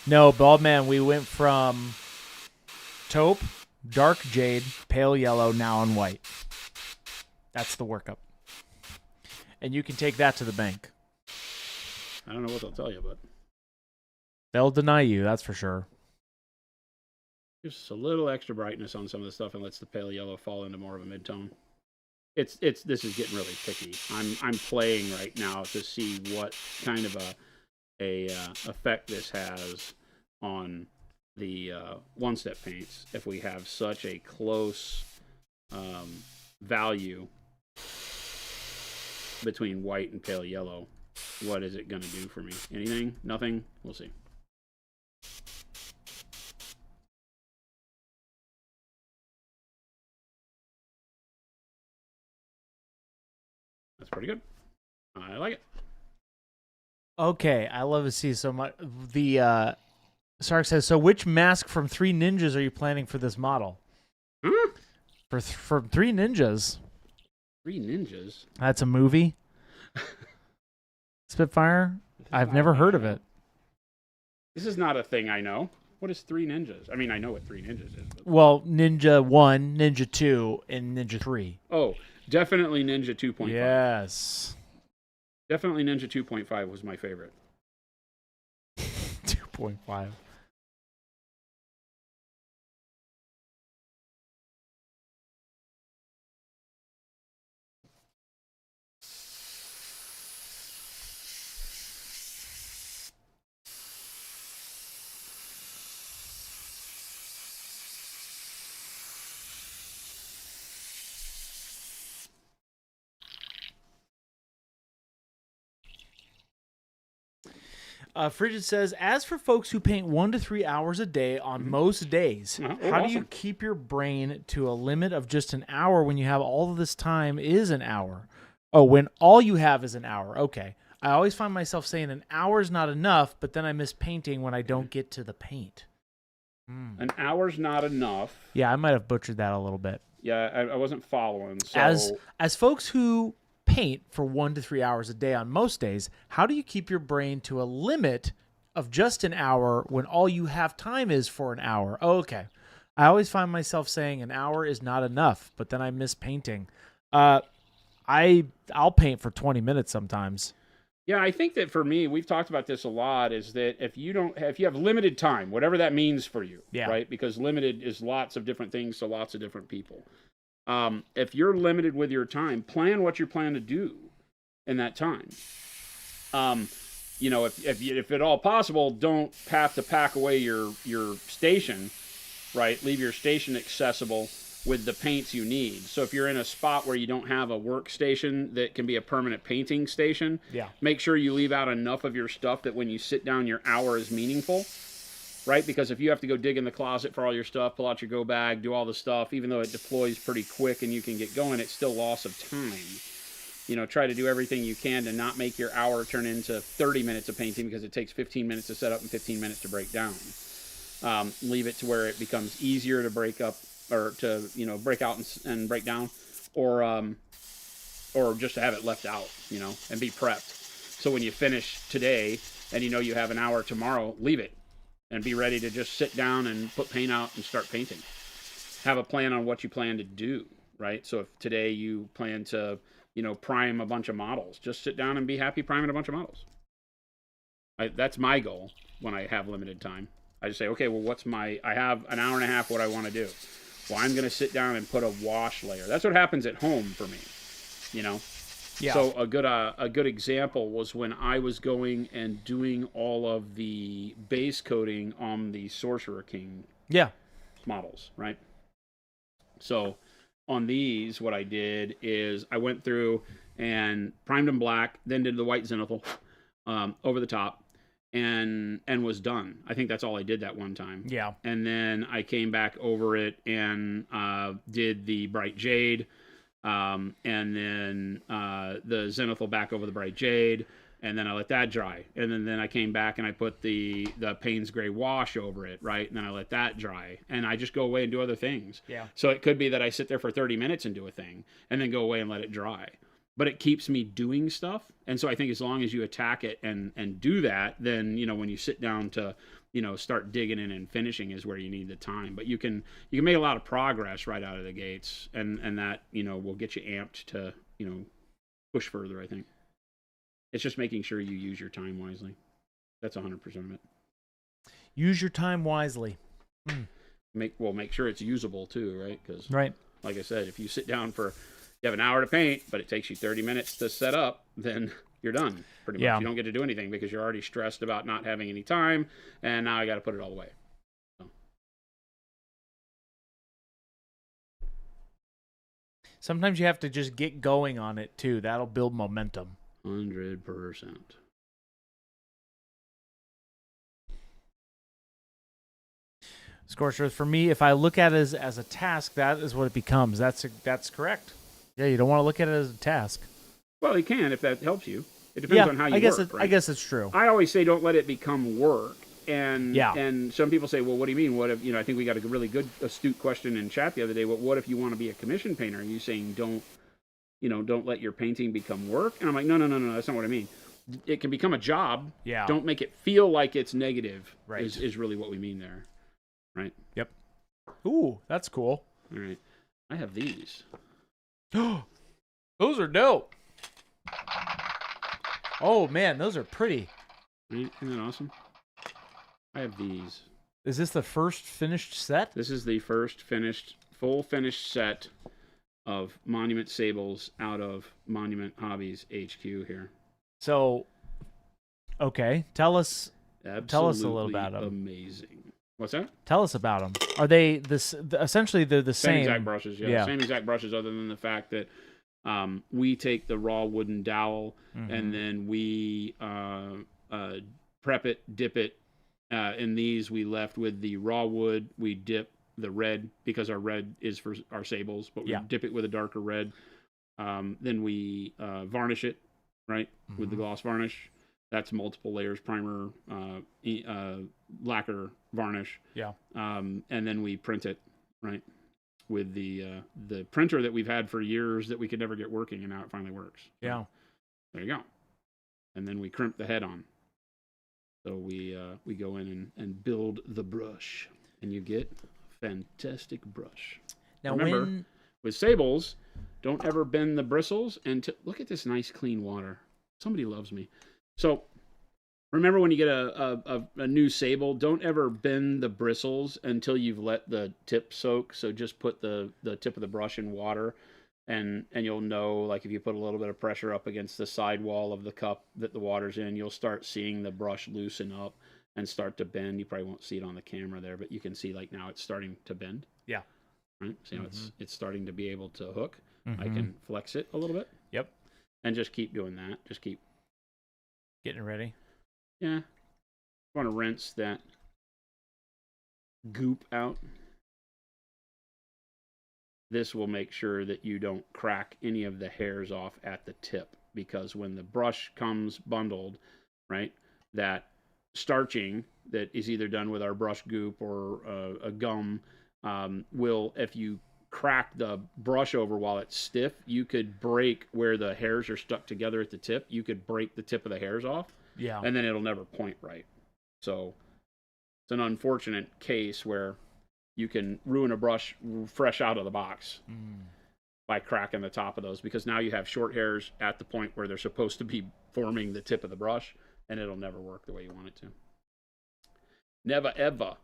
No, Baldman, we went from taupe, dark jade, pale yellow, now on white. That's the workup. And you can take that to the bank. I don't know what they'll tell you, but They'll deny you, that's for sure. just a little extra brightness on some of the stuff and lets the pale yellow fall into more of a mid-tone. This is getting really picky. I'm playing right now to see what kind of a effect this has on the OneStep paints if we have such a close value between white and pale yellow. What is it going to do for me? Anything? Nothing? We'll see. That's pretty good. I like it. Okay, I love to see so much. The Sark says, so which mask from Three Ninjas are you planning for this model? Huh? From Three Ninjas. Three Ninjas? That's a movie? Spitfire? I've never heard of it. This is not a thing I know. What is Three Ninjas? I mean, I know what Three Ninjas is. But... Well, Ninja 1, Ninja 2, and Ninja 3. Oh, definitely Ninja 2.5. Yes. Definitely Ninja 2.5 was my favorite. 2.5. Frigid says, as for folks who paint 1 to 3 hours a day on most days, how do you keep your brain to a limit of just an hour when you have all of this time is an hour? Oh, when all you have is an hour. Okay. I always find myself saying an hour is not enough, but then I miss painting when I don't get to the paint. An hour's not enough. Yeah, I might have butchered that a little bit. Yeah, I wasn't following. So... As folks who paint for 1 to 3 hours a day on most days, how do you keep your brain to a limit of just an hour when all you have time is for an hour? Oh, okay. I always find myself saying an hour is not enough, but then I miss painting. I'll paint for 20 minutes sometimes. Yeah, I think that for me, we've talked about this a lot, is that if you have limited time, whatever that means for you, right? Because limited is lots of different things to lots of different people. If you're limited with your time, plan what you plan to do in that time. If at all possible, don't have to pack away your station, right? Leave your station accessible with the paints you need. So if you're in a spot where you don't have a workstation that can be a permanent painting station, make sure you leave out enough of your stuff that when you sit down, your hour is meaningful. Right? Because if you have to go dig in the closet for all your stuff, pull out your go bag, do all the stuff, even though it deploys pretty quick and you can get going, it's still loss of time. Try to do everything you can to not make your hour turn into 30 minutes of painting because it takes 15 minutes to set up and 15 minutes to break down. leave it to where it becomes easier to break up or to break out and break down, or just to have it left out, and be prepped. So when you finish today and you have an hour tomorrow, leave it and be ready to just sit down and put paint out and start painting. Have a plan on what you plan to do, right? So if today you plan to, prime a bunch of models, just sit down and be happy priming a bunch of models. That's my goal when I have limited time. I just say, okay, well, I have an hour and a half, what I want to do. Well, I'm going to sit down and put a wash layer. That's what happens at home for me, Yeah. So a good example was when I was going and doing all of the base coating on the Sorcerer King models, right? So on these, what I did is I went through and primed them black, then did the white zenithal over the top, and was done. I think that's all I did that one time. Yeah. And then I came back over it and did the bright jade. And then the zenithal back over the bright jade, and then I let that dry, and then I came back and I put the Payne's Gray wash over it, right, and then I let that dry, and I just go away and do other things. Yeah. So it could be that I sit there for 30 minutes and do a thing, and then go away and let it dry, but it keeps me doing stuff. And so I think as long as you attack it and do that, then when you sit down to start digging in and finishing is where you need the time. But you can make a lot of progress right out of the gates, and that will get you amped to push further. I think it's just making sure you use your time wisely. That's 100% of it. Use your time wisely. Make sure it's usable too, right? Because right, like I said, if you sit down you have an hour to paint, but it takes you 30 minutes to set up, then you're done pretty much. You don't get to do anything because you're already stressed about not having any time, and now I got to put it all away. So. Sometimes you have to just get going on it too. That'll build momentum. 100%. Scorcher, for me, if I look at it as a task, that is what it becomes. That's correct. Yeah, you don't want to look at it as a task. Well, you can if that helps you. It depends on how you work. I guess it's true. I always say don't let it become work. And some people say, well, what do you mean? What if I think we got a really good astute question in chat the other day. What if you want to be a commission painter? Are you saying don't let your painting become work? And I'm like, no, that's not what I mean. It can become a job. Yeah. Don't make it feel like it's negative. Right. Is really what we mean there. Right. Yep. Ooh, that's cool. All right. I have these. Those are dope. Oh man, those are pretty. Right? Isn't that awesome? I have these. Is this the first finished set? This is the first full finished set of Monument Sables out of Monument Hobbies HQ here. So, okay, tell us a little about them. Amazing. What's that? Tell us about them. Are they essentially they're the same exact brushes? Yeah, same exact brushes, other than the fact that we take the raw wooden dowel and then we prep it, dip it. In these, we left with the raw wood. We dip the red because our red is for our sables, but we dip it with a darker red. Then we varnish it, right, with the gloss varnish. That's multiple layers, primer, lacquer, varnish. Yeah. And then we print it, right, with the printer that we've had for years that we could never get working, and now it finally works. Yeah. There you go. And then we crimp the head on. So we go in and build the brush, and you get a fantastic brush. Now, remember, with sables, don't ever bend the bristles. And look at this nice clean water. Somebody loves me. So remember, when you get a new sable, don't ever bend the bristles until you've let the tip soak. So just put the tip of the brush in water, and you'll know, like, if you put a little bit of pressure up against the side wall of the cup that the water's in, you'll start seeing the brush loosen up and start to bend. You probably won't see it on the camera there, but you can see, like, now it's starting to bend. Yeah. Right? See how it's starting to be able to hook. I can flex it a little bit. Yep. And just keep doing that. Just keep getting it ready. Yeah. I want to rinse that goop out. This will make sure that you don't crack any of the hairs off at the tip, because when the brush comes bundled, right, that starching that is either done with our brush goop or a gum will, if you crack the brush over while it's stiff, you could break where the hairs are stuck together at the tip. You could break the tip of the hairs off. Yeah. And then it'll never point right. So it's an unfortunate case where you can ruin a brush fresh out of the box by cracking the top of those, because now you have short hairs at the point where they're supposed to be forming the tip of the brush, and it'll never work the way you want it to. Never ever.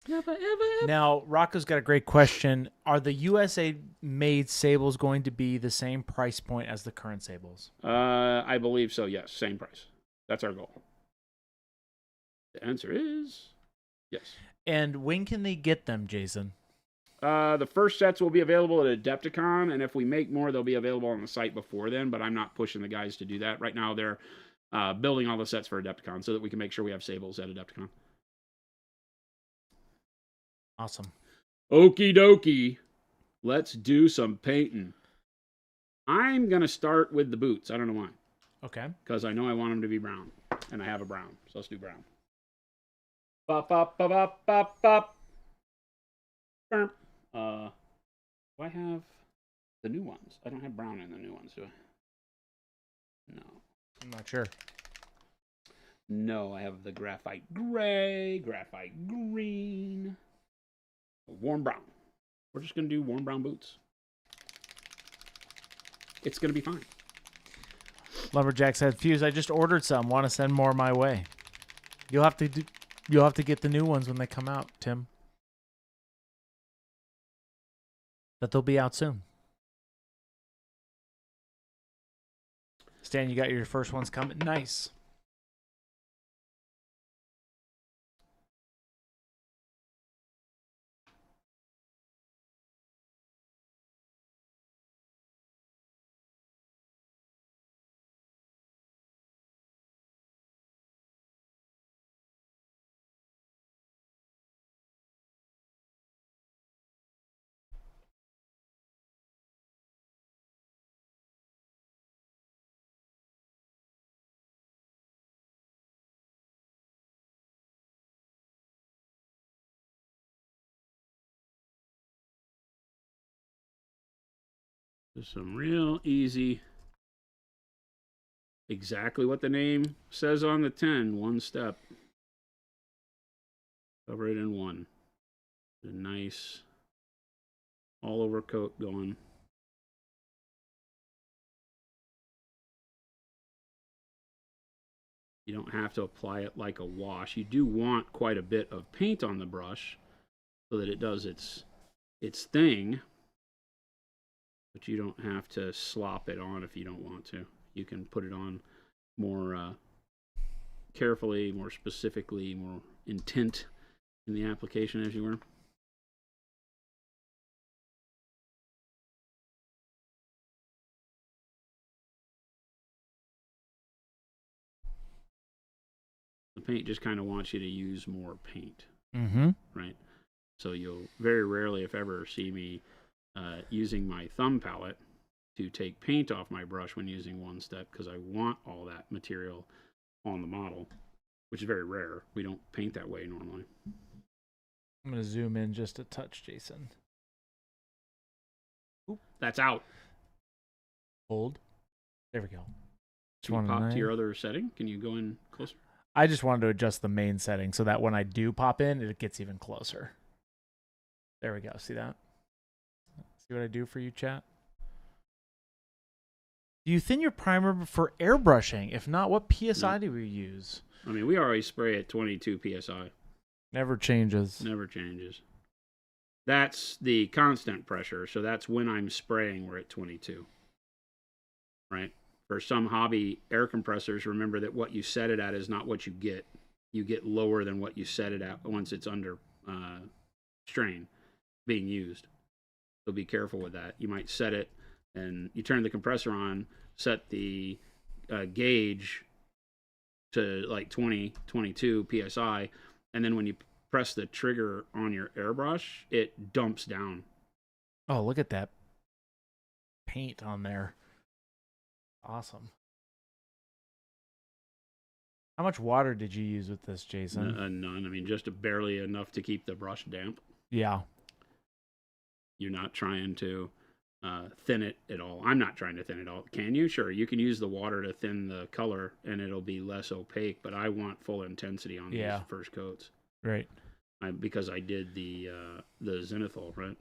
Never ever. Now, Rocco's got a great question. Are the USA made sables going to be the same price point as the current sables? I believe so, yes. Same price. That's our goal. The answer is yes. And when can they get them, Jason? The first sets will be available at Adepticon, and if we make more, they'll be available on the site before then, but I'm not pushing the guys to do that. Right now, they're building all the sets for Adepticon so that we can make sure we have sables at Adepticon. Awesome. Okie dokie. Let's do some painting. I'm going to start with the boots. I don't know why. Okay. Because I know I want them to be brown, and I have a brown, so let's do brown. Bop, bop, bop, bop, bop, bop. Do I have the new ones? I don't have brown in the new ones, do I? No. I'm not sure. No, I have the graphite gray, graphite green, warm brown. We're just going to do warm brown boots. It's going to be fine. Lumberjack said, Fuse, I just ordered some. Want to send more my way. You'll have to get the new ones when they come out, Tim. But they'll be out soon. Stan, you got your first ones coming. Nice. There's some real easy, exactly what the name says on the 10, one step. Cover it in one. A nice all over coat going. You don't have to apply it like a wash. You do want quite a bit of paint on the brush so that it does its thing. But you don't have to slop it on if you don't want to. You can put it on more carefully, more specifically, more intent in the application, as you were. The paint just kind of wants you to use more paint. Mm-hmm. Right? So you'll very rarely, if ever, see me using my thumb palette to take paint off my brush when using OneStep, because I want all that material on the model, which is very rare. We don't paint that way normally. I'm going to zoom in just a touch, Jason. Oop, that's out. Hold. There we go. Can you pop to your other setting? Can you go in closer? I just wanted to adjust the main setting so that when I do pop in, it gets even closer. There we go. See that? See what I do for you, chat? Do you thin your primer for airbrushing? If not, what PSI do we use? I mean, we always spray at 22 PSI. Never changes. Never changes. That's the constant pressure, so that's when I'm spraying, we're at 22. Right? For some hobby air compressors, remember that what you set it at is not what you get. You get lower than what you set it at once it's under strain being used. So be careful with that. You might set it and you turn the compressor on, set the gauge to like 20, 22 PSI, and then when you press the trigger on your airbrush, it dumps down. Oh, look at that paint on there. Awesome. How much water did you use with this, Jason? None. I mean, just barely enough to keep the brush damp. Yeah. You're not trying to thin it at all. I'm not trying to thin it all. Can you? Sure. You can use the water to thin the color, and it'll be less opaque. But I want full intensity on these first coats. Right. Because I did the zenithal, right?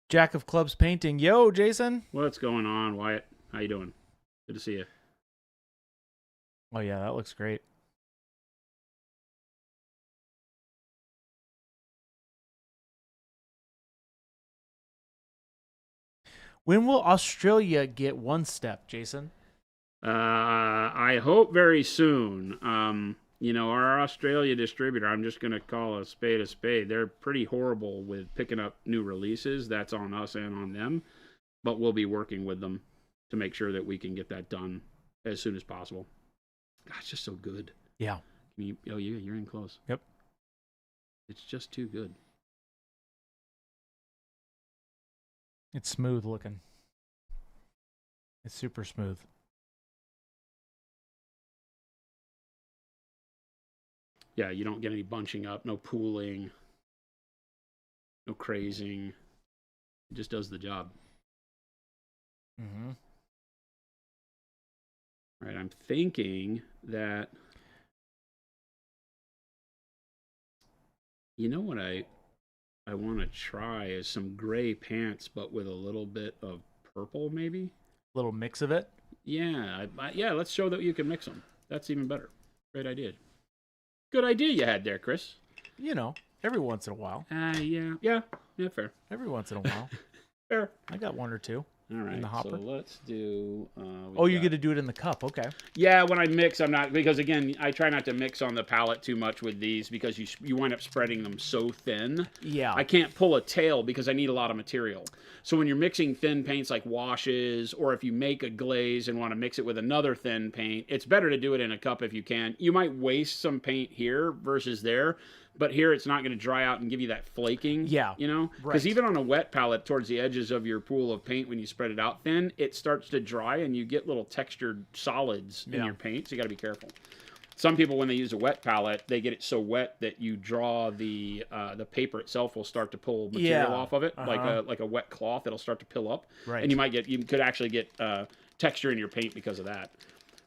Jack of Clubs painting. Yo, Jason. What's going on, Wyatt? How you doing? Good to see you. Oh yeah, that looks great. When will Australia get OneStep, Jason? I hope very soon. Our Australia distributor, I'm just going to call a spade. They're pretty horrible with picking up new releases. That's on us and on them. But we'll be working with them to make sure that we can get that done as soon as possible. God, it's just so good. Yeah. You're in close. Yep. It's just too good. It's smooth looking. It's super smooth. Yeah, you don't get any bunching up, no pooling, no crazing. It just does the job. Mm-hmm. All right, I'm thinking that, what I want to try is some gray pants, but with a little bit of purple, maybe. Little mix of it. Yeah, let's show that you can mix them. That's even better. Great idea. Good idea you had there, Chris. Every once in a while. Yeah, fair. Every once in a while. Fair. I got one or two. All right, in the hopper. So let's do. You're going to do it in the cup. Okay. Yeah, when I mix, I'm not, because again, I try not to mix on the palette too much with these because you wind up spreading them so thin. Yeah. I can't pull a tail because I need a lot of material. So when you're mixing thin paints like washes, or if you make a glaze and want to mix it with another thin paint, it's better to do it in a cup if you can. You might waste some paint here versus there. But here it's not going to dry out and give you that flaking. Yeah. Because even on a wet palette, towards the edges of your pool of paint, when you spread it out thin, it starts to dry and you get little textured solids in your paint. So you got to be careful. Some people, when they use a wet palette, they get it so wet that you draw the paper itself will start to pull material off of it, like a wet cloth. It'll start to pill up, right. And you could actually get texture in your paint because of that.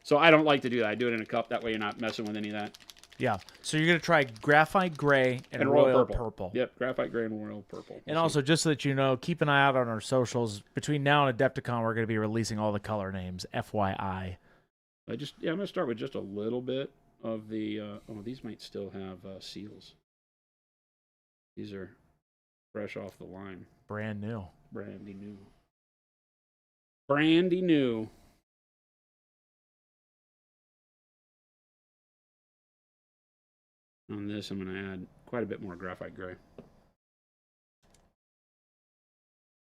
So I don't like to do that. I do it in a cup. That way you're not messing with any of that. Yeah. So you're going to try graphite gray and royal purple. Yep, graphite gray and royal purple. And also, just so that you know, keep an eye out on our socials. Between now and Adepticon, we're going to be releasing all the color names. FYI. I'm going to start with just a little bit of the. These might still have seals. These are fresh off the line. Brand new. Brandy new. On this, I'm going to add quite a bit more graphite gray.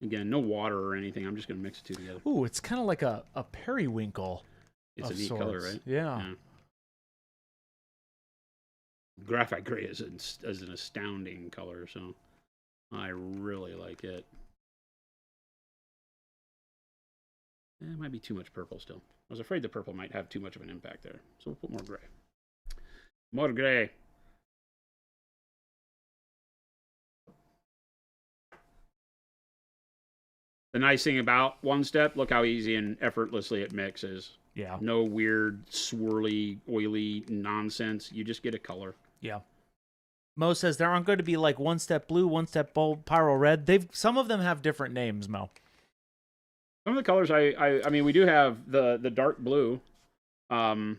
Again, no water or anything. I'm just going to mix the two together. Ooh, it's kind of like a periwinkle. It's a neat color, right? Yeah. Graphite gray is an astounding color, so I really like it. It might be too much purple still. I was afraid the purple might have too much of an impact there, so we'll put more gray. More gray. The nice thing about OneStep, look how easy and effortlessly it mixes. Yeah. No weird, swirly, oily nonsense. You just get a color. Yeah. Mo says there aren't going to be like OneStep blue, OneStep bold, pyro red. Some of them have different names, Mo. Some of the colors I mean, we do have the dark blue. Or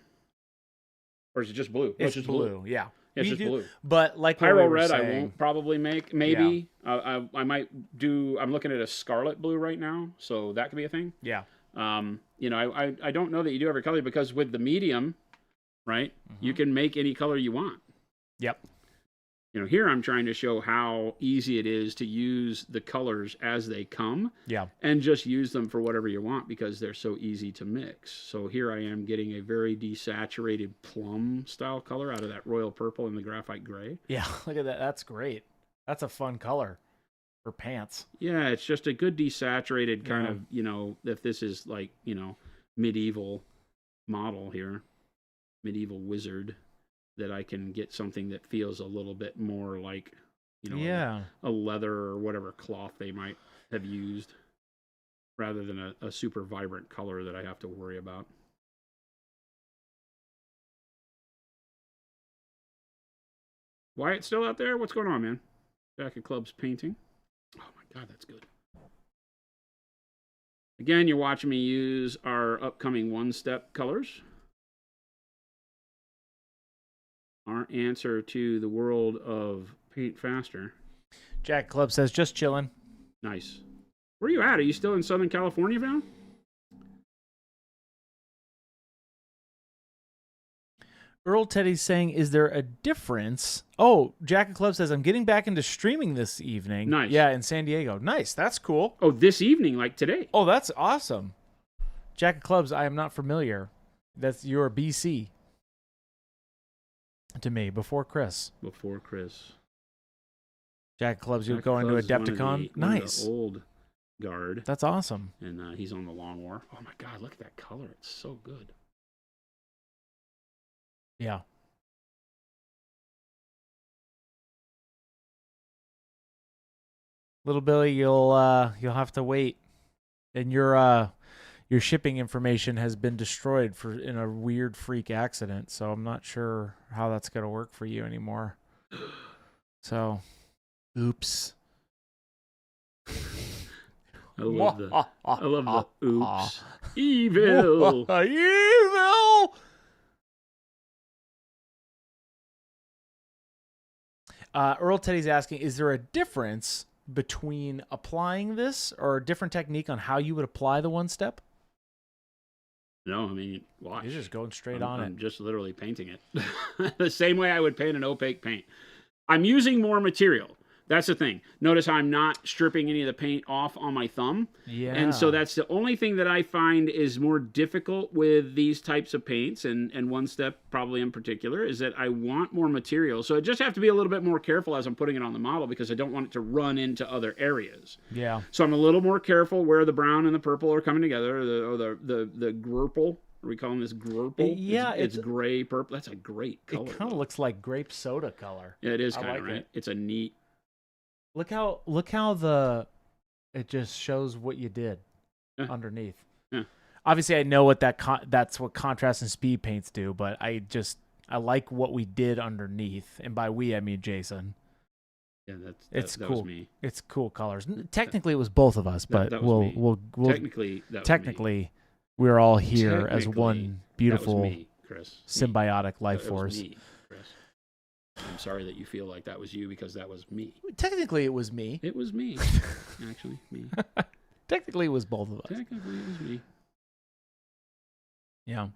is it just blue? It's just blue. Yeah. It's just blue. But like pyro red, I won't probably make. Maybe I might do. I'm looking at a scarlet blue right now, so that could be a thing. Yeah. I don't know that you do every color because with the medium, right, you can make any color you want. Yep. Here I'm trying to show how easy it is to use the colors as they come. Yeah. And just use them for whatever you want because they're so easy to mix. So here I am getting a very desaturated plum style color out of that royal purple and the graphite gray. Yeah, look at that. That's great. That's a fun color for pants. Yeah, it's just a good desaturated kind of, if this is like, medieval model here. medieval wizard that I can get something that feels a little bit more like, Yeah. a leather or whatever cloth they might have used, rather than a super vibrant color that I have to worry about. Wyatt still out there? What's going on, man? Jack of Clubs painting. Oh my God, that's good. Again, you're watching me use our upcoming OneStep colors. Our answer to the world of paint faster. Jack Club says, just chilling. Nice. Where are you at? Are you still in Southern California, Val? Earl Teddy's saying, is there a difference? Oh, Jack of Club says, I'm getting back into streaming this evening. Nice. Yeah, in San Diego. Nice. That's cool. Oh, this evening, like today. Oh, that's awesome. Jack of Clubs, I am not familiar. That's your BC to me, before Chris. Before Chris. Jack of Clubs, you'll Jack go into Clubs is one of Adepticon. the- one of Nice. the old guard. That's awesome. And he's on the Long War. Oh my God, look at that color. It's so good. Yeah. Little Billy, you'll have to wait. And your shipping information has been destroyed in a weird freak accident, so I'm not sure how that's going to work for you anymore. So, oops. I love the oops. Evil. Evil. Earl Teddy's asking, is there a difference between applying this or a different technique on how you would apply the OneStep? No, I mean, watch. You're just going straight on I'm it. just literally painting it. The same way I would paint an opaque paint. I'm using more material. That's the thing. Notice how I'm not stripping any of the paint off on my thumb. Yeah. And so that's the only thing that I find is more difficult with these types of paints, and OneStep probably in particular, is that I want more material. So I just have to be a little bit more careful as I'm putting it on the model, because I don't want it to run into other areas. Yeah. So I'm a little more careful where the brown and the purple are coming together, or the grurple. Are we calling this grurple? Yeah, it's gray purple. That's a great color. It kind of looks like grape soda color. Yeah, it is I kind of like right. it. It's a neat. Look how it just shows what you did underneath. Yeah. Obviously, I know what that's what contrast and speed paints do, but I like what we did underneath, and by we I mean Jason. Yeah, It's that cool. was me. It's cool colors. Technically, it was both of us, but that was me. we'll Technically, that was me. technically we're all here as one Technically, beautiful that was me, Chris. symbiotic life That was force. me, Chris. I'm sorry that you feel like that was you, because that was me. Technically, it was me. It was me. Actually, me. Technically, it was both of us. Technically, it was me. Yeah.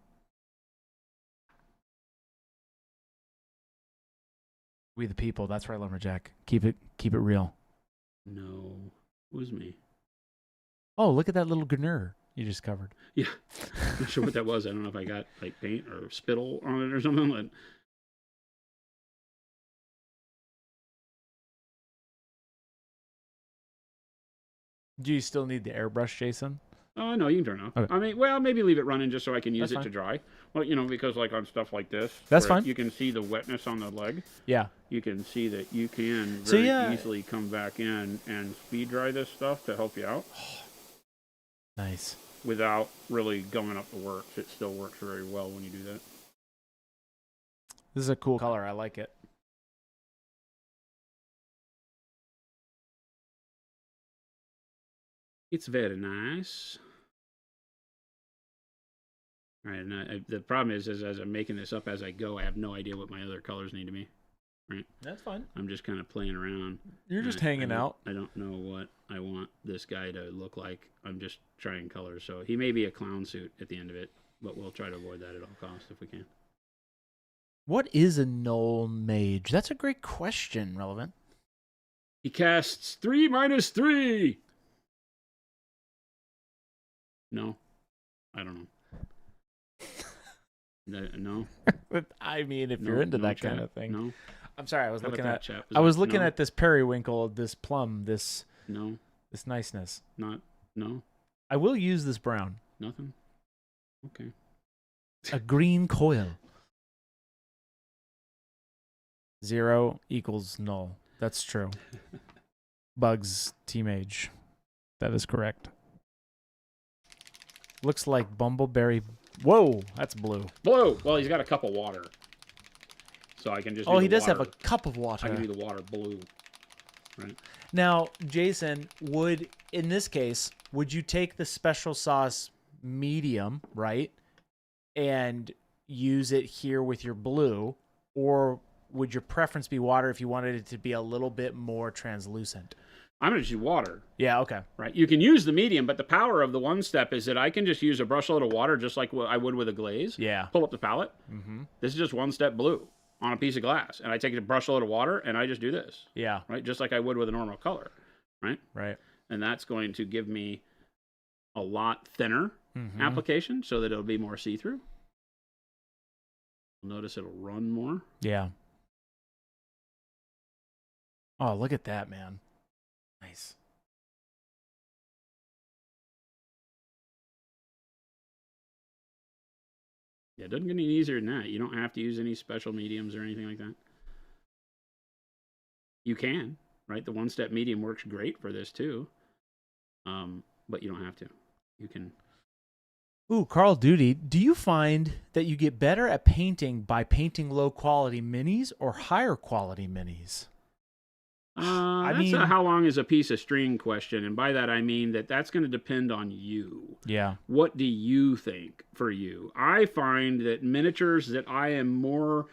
We the people. That's right, Lumberjack. Keep it real. No, it was me. Oh, look at that little gnur you just covered. Yeah, I'm not sure what that was. I don't know if I got like paint or spittle on it or something. But... Do you still need the airbrush, Jason? Oh, no, you can turn it off. Okay. I mean, well, maybe leave it running just so I can use That's it fine. to dry. Well, because like on stuff like this, That's where fine. You can see the wetness on the leg. Yeah. You can see that you can So, very easily come back in and speed dry this stuff to help you out Nice. without really going up the works. It still works very well when you do that. This is a cool color. I like it. It's very nice. All right, and the problem is as I'm making this up as I go, I have no idea what my other colors need to be. Right? That's fine. I'm just kind of playing around. You're just hanging out. I don't know what I want this guy to look like. I'm just trying colors. So he may be a clown suit at the end of it, but we'll try to avoid that at all costs if we can. What is a Null Mage? That's a great question, Relevant. He casts 3/3. No, I don't know. No. I mean, if No, you're into no that chat. kind of thing. No. I'm sorry. I was How looking about at. that, chap? I was No. looking at this periwinkle, this plum, this No, niceness. no, I will use this brown. nothing. Okay. A green coil. 0 equals null. That's true. Bugs Mage. That is correct. Looks like Bumbleberry. Whoa, that's blue. Blue. Well, he's got a cup of water. So I can just Oh, do he the does have water. a cup of water. I can do the water blue. Right. Now, Jason, in this case, would you take the special sauce medium, right, and use it here with your blue, or would your preference be water if you wanted it to be a little bit more translucent? I'm going to do water. Yeah, okay. Right. You can use the medium, but the power of the OneStep is that I can just use a brushload of water just like what I would with a glaze. Yeah. Pull up the palette. Mm-hmm. This is just OneStep blue on a piece of glass. And I take a brushload of water and I just do this. Yeah. Right. Just like I would with a normal color. Right. Right. And that's going to give me a lot thinner application so that it'll be more see-through. Notice it'll run more. Yeah. Oh, look at that, man. Nice. Yeah, it doesn't get any easier than that. You don't have to use any special mediums or anything like that. You can, right? The OneStep medium works great for this too. But you don't have to. You can. Ooh, Carl Duty, do you find that you get better at painting by painting low quality minis or higher quality minis? That's a how long is a piece of string question. And by that, I mean that's going to depend on you. Yeah. What do you think for you? I find that miniatures that I am more,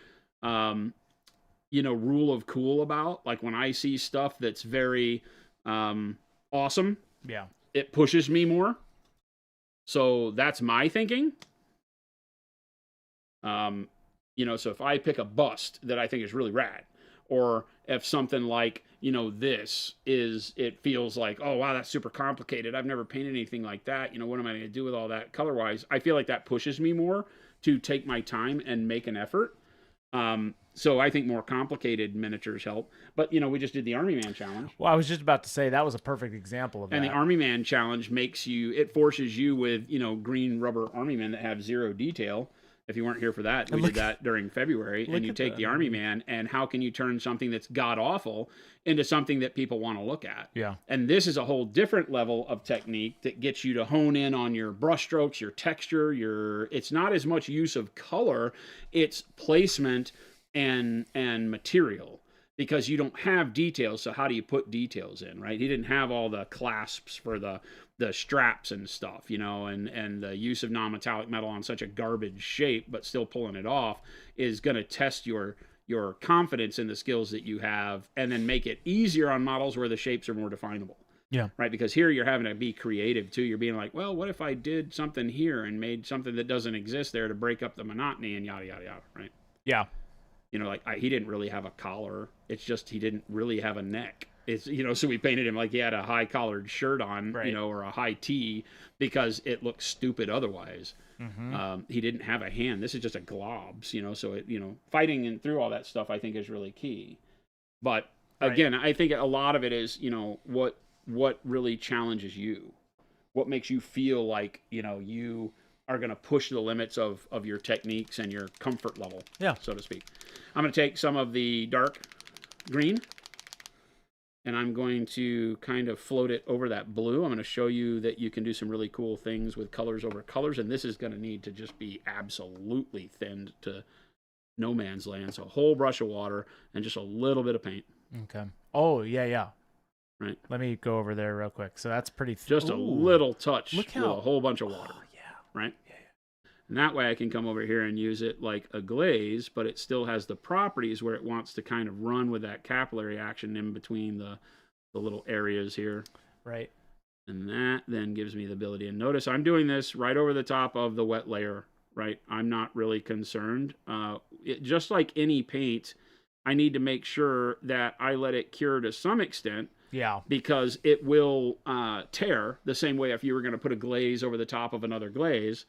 rule of cool about, like when I see stuff that's very awesome, Yeah. it pushes me more. So that's my thinking. So if I pick a bust that I think is really rad, or if something like, it feels like, oh, wow, that's super complicated. I've never painted anything like that. What am I going to do with all that color-wise? I feel like that pushes me more to take my time and make an effort. So I think more complicated miniatures help. But, we just did the Army Man challenge. Well, I was just about to say that was a perfect example of that. And the Army Man challenge forces you with, green rubber Army Men that have zero detail. If you weren't here for that, we did that during February. And you take the Army Man, and how can you turn something that's god-awful into something that people want to look at? Yeah. And this is a whole different level of technique that gets you to hone in on your brushstrokes, your texture, it's not as much use of color, it's placement and material. Because you don't have details, so how do you put details in, right? He didn't have all the clasps for the straps and stuff, and the use of non-metallic metal on such a garbage shape, but still pulling it off is going to test your confidence in the skills that you have, and then make it easier on models where the shapes are more definable. Yeah. Right, because here you're having to be creative too. You're being like, well, what if I did something here and made something that doesn't exist there to break up the monotony and yada, yada, yada, right? Yeah. He didn't really have a collar. It's just he didn't really have a neck. It's so we painted him like he had a high collared shirt on, right, or a high tee because it looks stupid otherwise. Mm-hmm. He didn't have a hand. This is just a globs, so it, fighting and through all that stuff I think is really key. But again, I think a lot of it is, what really challenges you, what makes you feel like, you are going to push the limits of your techniques and your comfort level, so to speak. I'm going to take some of the dark green, and I'm going to kind of float it over that blue. I'm going to show you that you can do some really cool things with colors over colors, and this is going to need to just be absolutely thinned to no man's land. So a whole brush of water and just a little bit of paint. Okay. Oh, yeah. Right. Let me go over there real quick. So that's pretty just a little touch with a whole bunch of water. Oh, yeah. Right? Yeah. And that way I can come over here and use it like a glaze, but it still has the properties where it wants to kind of run with that capillary action in between the little areas here. Right. And that then gives me the ability. And notice I'm doing this right over the top of the wet layer, right? I'm not really concerned. Just like any paint, I need to make sure that I let it cure to some extent. Yeah. Because it will tear the same way if you were going to put a glaze over the top of another glaze.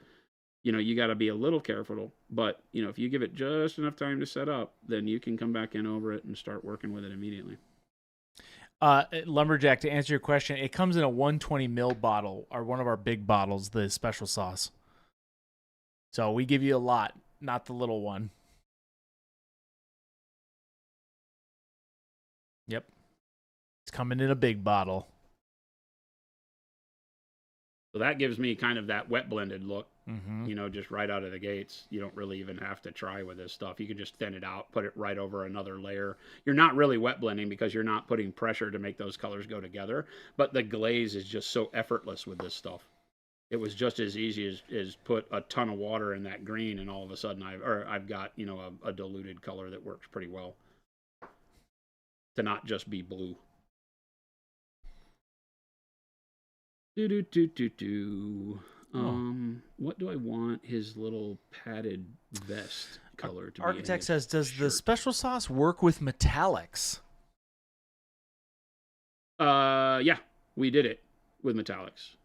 You got to be a little careful, but if you give it just enough time to set up, then you can come back in over it and start working with it immediately. Lumberjack, to answer your question, it comes in a 120 ml bottle, or one of our big bottles, the special sauce. So we give you a lot, not the little one. Yep. It's coming in a big bottle. So that gives me kind of that wet blended look, Mm-hmm. just right out of the gates. You don't really even have to try with this stuff. You can just thin it out, put it right over another layer. You're not really wet blending because you're not putting pressure to make those colors go together, but the glaze is just so effortless with this stuff. It was just as easy as put a ton of water in that green, and all of a sudden I've got a diluted color that works pretty well to not just be blue. What do I want his little padded vest color to be? Architect says, does the special sauce work with metallics? Yeah, we did it with metallics.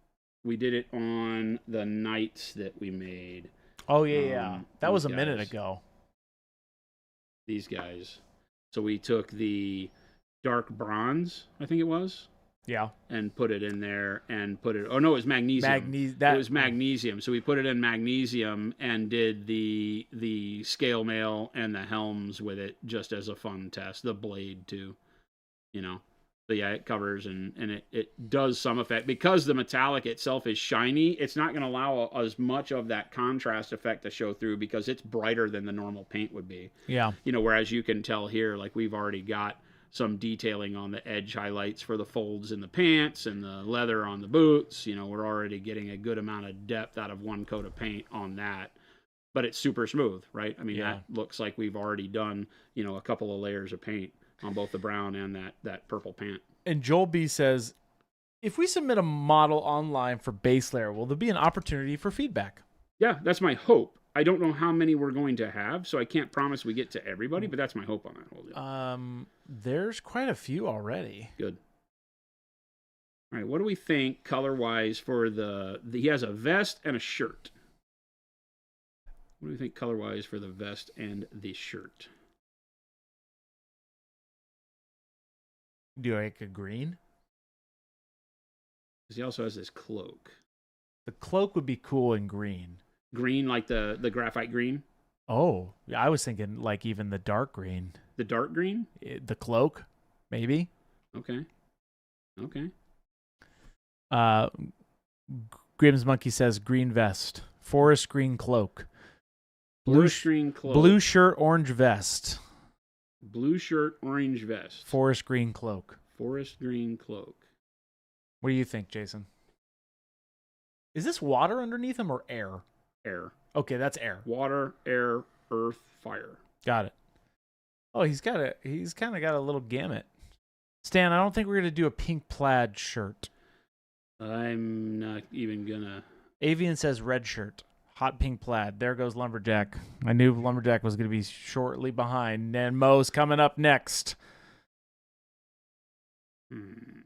We did it on the knights that we made. Oh, yeah. That was a minute guys. ago. These guys. So we took the dark bronze, I think it was. Yeah. And put it in there and put it. Oh, no, it was magnesium. It was magnesium. So we put it in magnesium and did the scale mail and the helms with it just as a fun test. The blade, too. So yeah, it covers and it does some effect. Because the metallic itself is shiny, it's not going to allow as much of that contrast effect to show through because it's brighter than the normal paint would be. Yeah. Whereas you can tell here, like we've already got some detailing on the edge highlights for the folds in the pants and the leather on the boots. We're already getting a good amount of depth out of one coat of paint on that. But it's super smooth, right? I mean, that looks like we've already done, a couple of layers of paint on both the brown and that purple pant. And Joel B says, if we submit a model online for base layer, will there be an opportunity for feedback? Yeah, that's my hope. I don't know how many we're going to have, so I can't promise we get to everybody, but that's my hope on that whole deal. There's quite a few already. Good. All right, what do we think color-wise for he has a vest and a shirt. What do we think color-wise for the vest and the shirt? Do you like a green? Because he also has this cloak. The cloak would be cool in green. Green, like the graphite green? Oh, I was thinking like even the dark green. The dark green? The cloak, maybe. Okay. Grimm's Monkey says green vest. Forest green cloak. Forest green cloak. Blue shirt, orange vest. Blue shirt, orange vest. Forest green cloak. Forest green cloak. What do you think, Jason? Is this water underneath him or air? Air. Okay, that's air. Water, air, earth, fire. Got it. Oh, he's kind of got a little gamut. Stan, I don't think we're gonna do a pink plaid shirt. I'm not even gonna. Avian says red shirt. Hot pink plaid. There goes Lumberjack. I knew Lumberjack was going to be shortly behind. And Mo's coming up next. I'm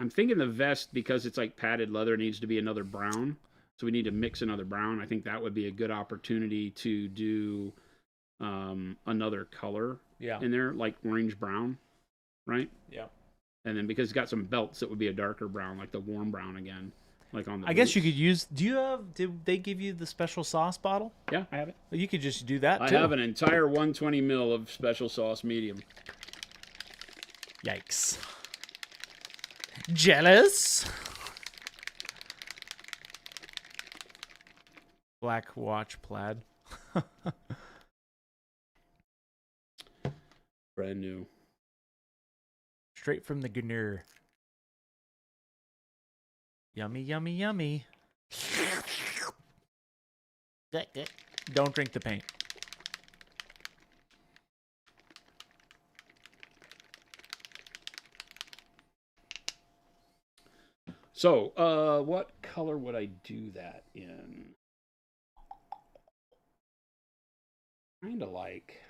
thinking the vest, because it's like padded leather, needs to be another brown. So we need to mix another brown. I think that would be a good opportunity to do another color in there, like orange brown, right? Yeah. And then because it's got some belts, it would be a darker brown, like the warm brown again. Like on the I guess you could use. Did they give you the special sauce bottle? Yeah, I have it. Well, you could just do that too. I have an entire 120 ml of special sauce medium. Yikes. Jealous. Black watch plaid. Brand new. Straight from the Gunner. Yummy, yummy, yummy. Don't drink the paint. So, what color would I do that in? Kind of like...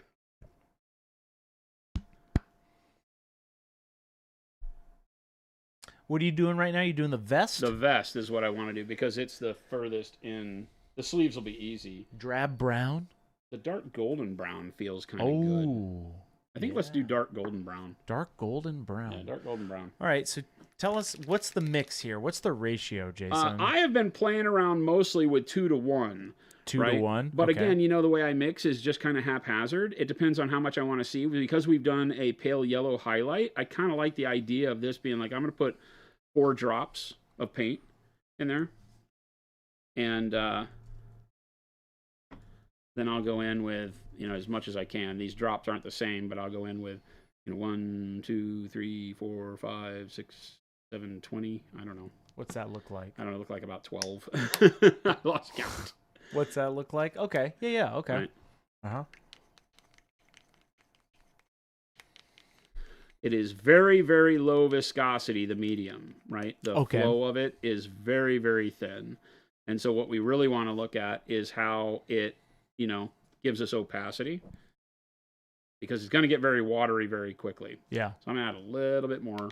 What are you doing right now? You doing the vest? The vest is what I want to do because it's the furthest in. The sleeves will be easy. Drab brown? The dark golden brown feels kind of good. I think let's do dark golden brown. Dark golden brown. Yeah, dark golden brown. All right, so tell us what's the mix here. What's the ratio, Jason? I have been playing around mostly with 2 to 1. 2 to 1. But okay. again, the way I mix is just kind of haphazard. It depends on how much I want to see. Because we've done a pale yellow highlight, I kind of like the idea of this being like, I'm going to put 4 drops of paint in there. And then I'll go in with, as much as I can. These drops aren't the same, but I'll go in with, 1, 2, 3, 4, 5, 6, 7, 20. I don't know. What's that look like? I don't know. Look like about 12. I lost count. What's that look like? Okay. Yeah. Okay. Right. Uh-huh. It is very, very low viscosity, the medium, right? The Okay. flow of it is very, very thin. And so what we really want to look at is how it, gives us opacity. Because it's going to get very watery very quickly. Yeah. So I'm going to add a little bit more.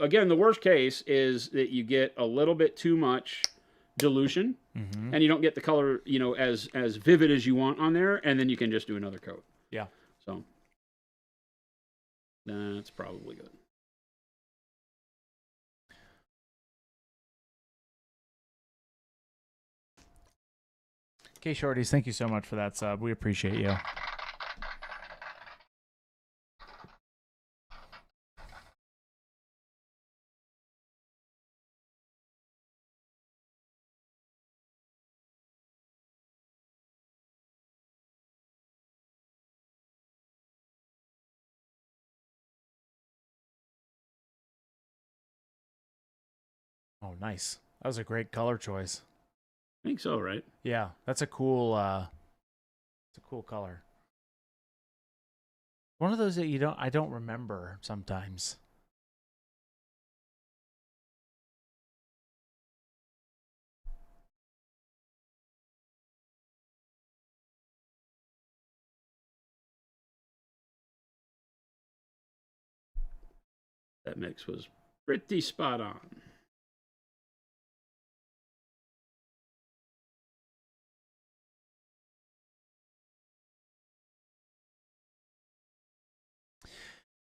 Again, the worst case is that you get a little bit too much dilution, and you don't get the color, as vivid as you want on there, and then you can just do another coat. Yeah. So that's probably good. Okay, Shorties, thank you so much for that sub. We appreciate you. Oh, nice. That was a great color choice. I think so, right? Yeah, that's a cool it's a cool color. One of those that I don't remember sometimes. That mix was pretty spot on.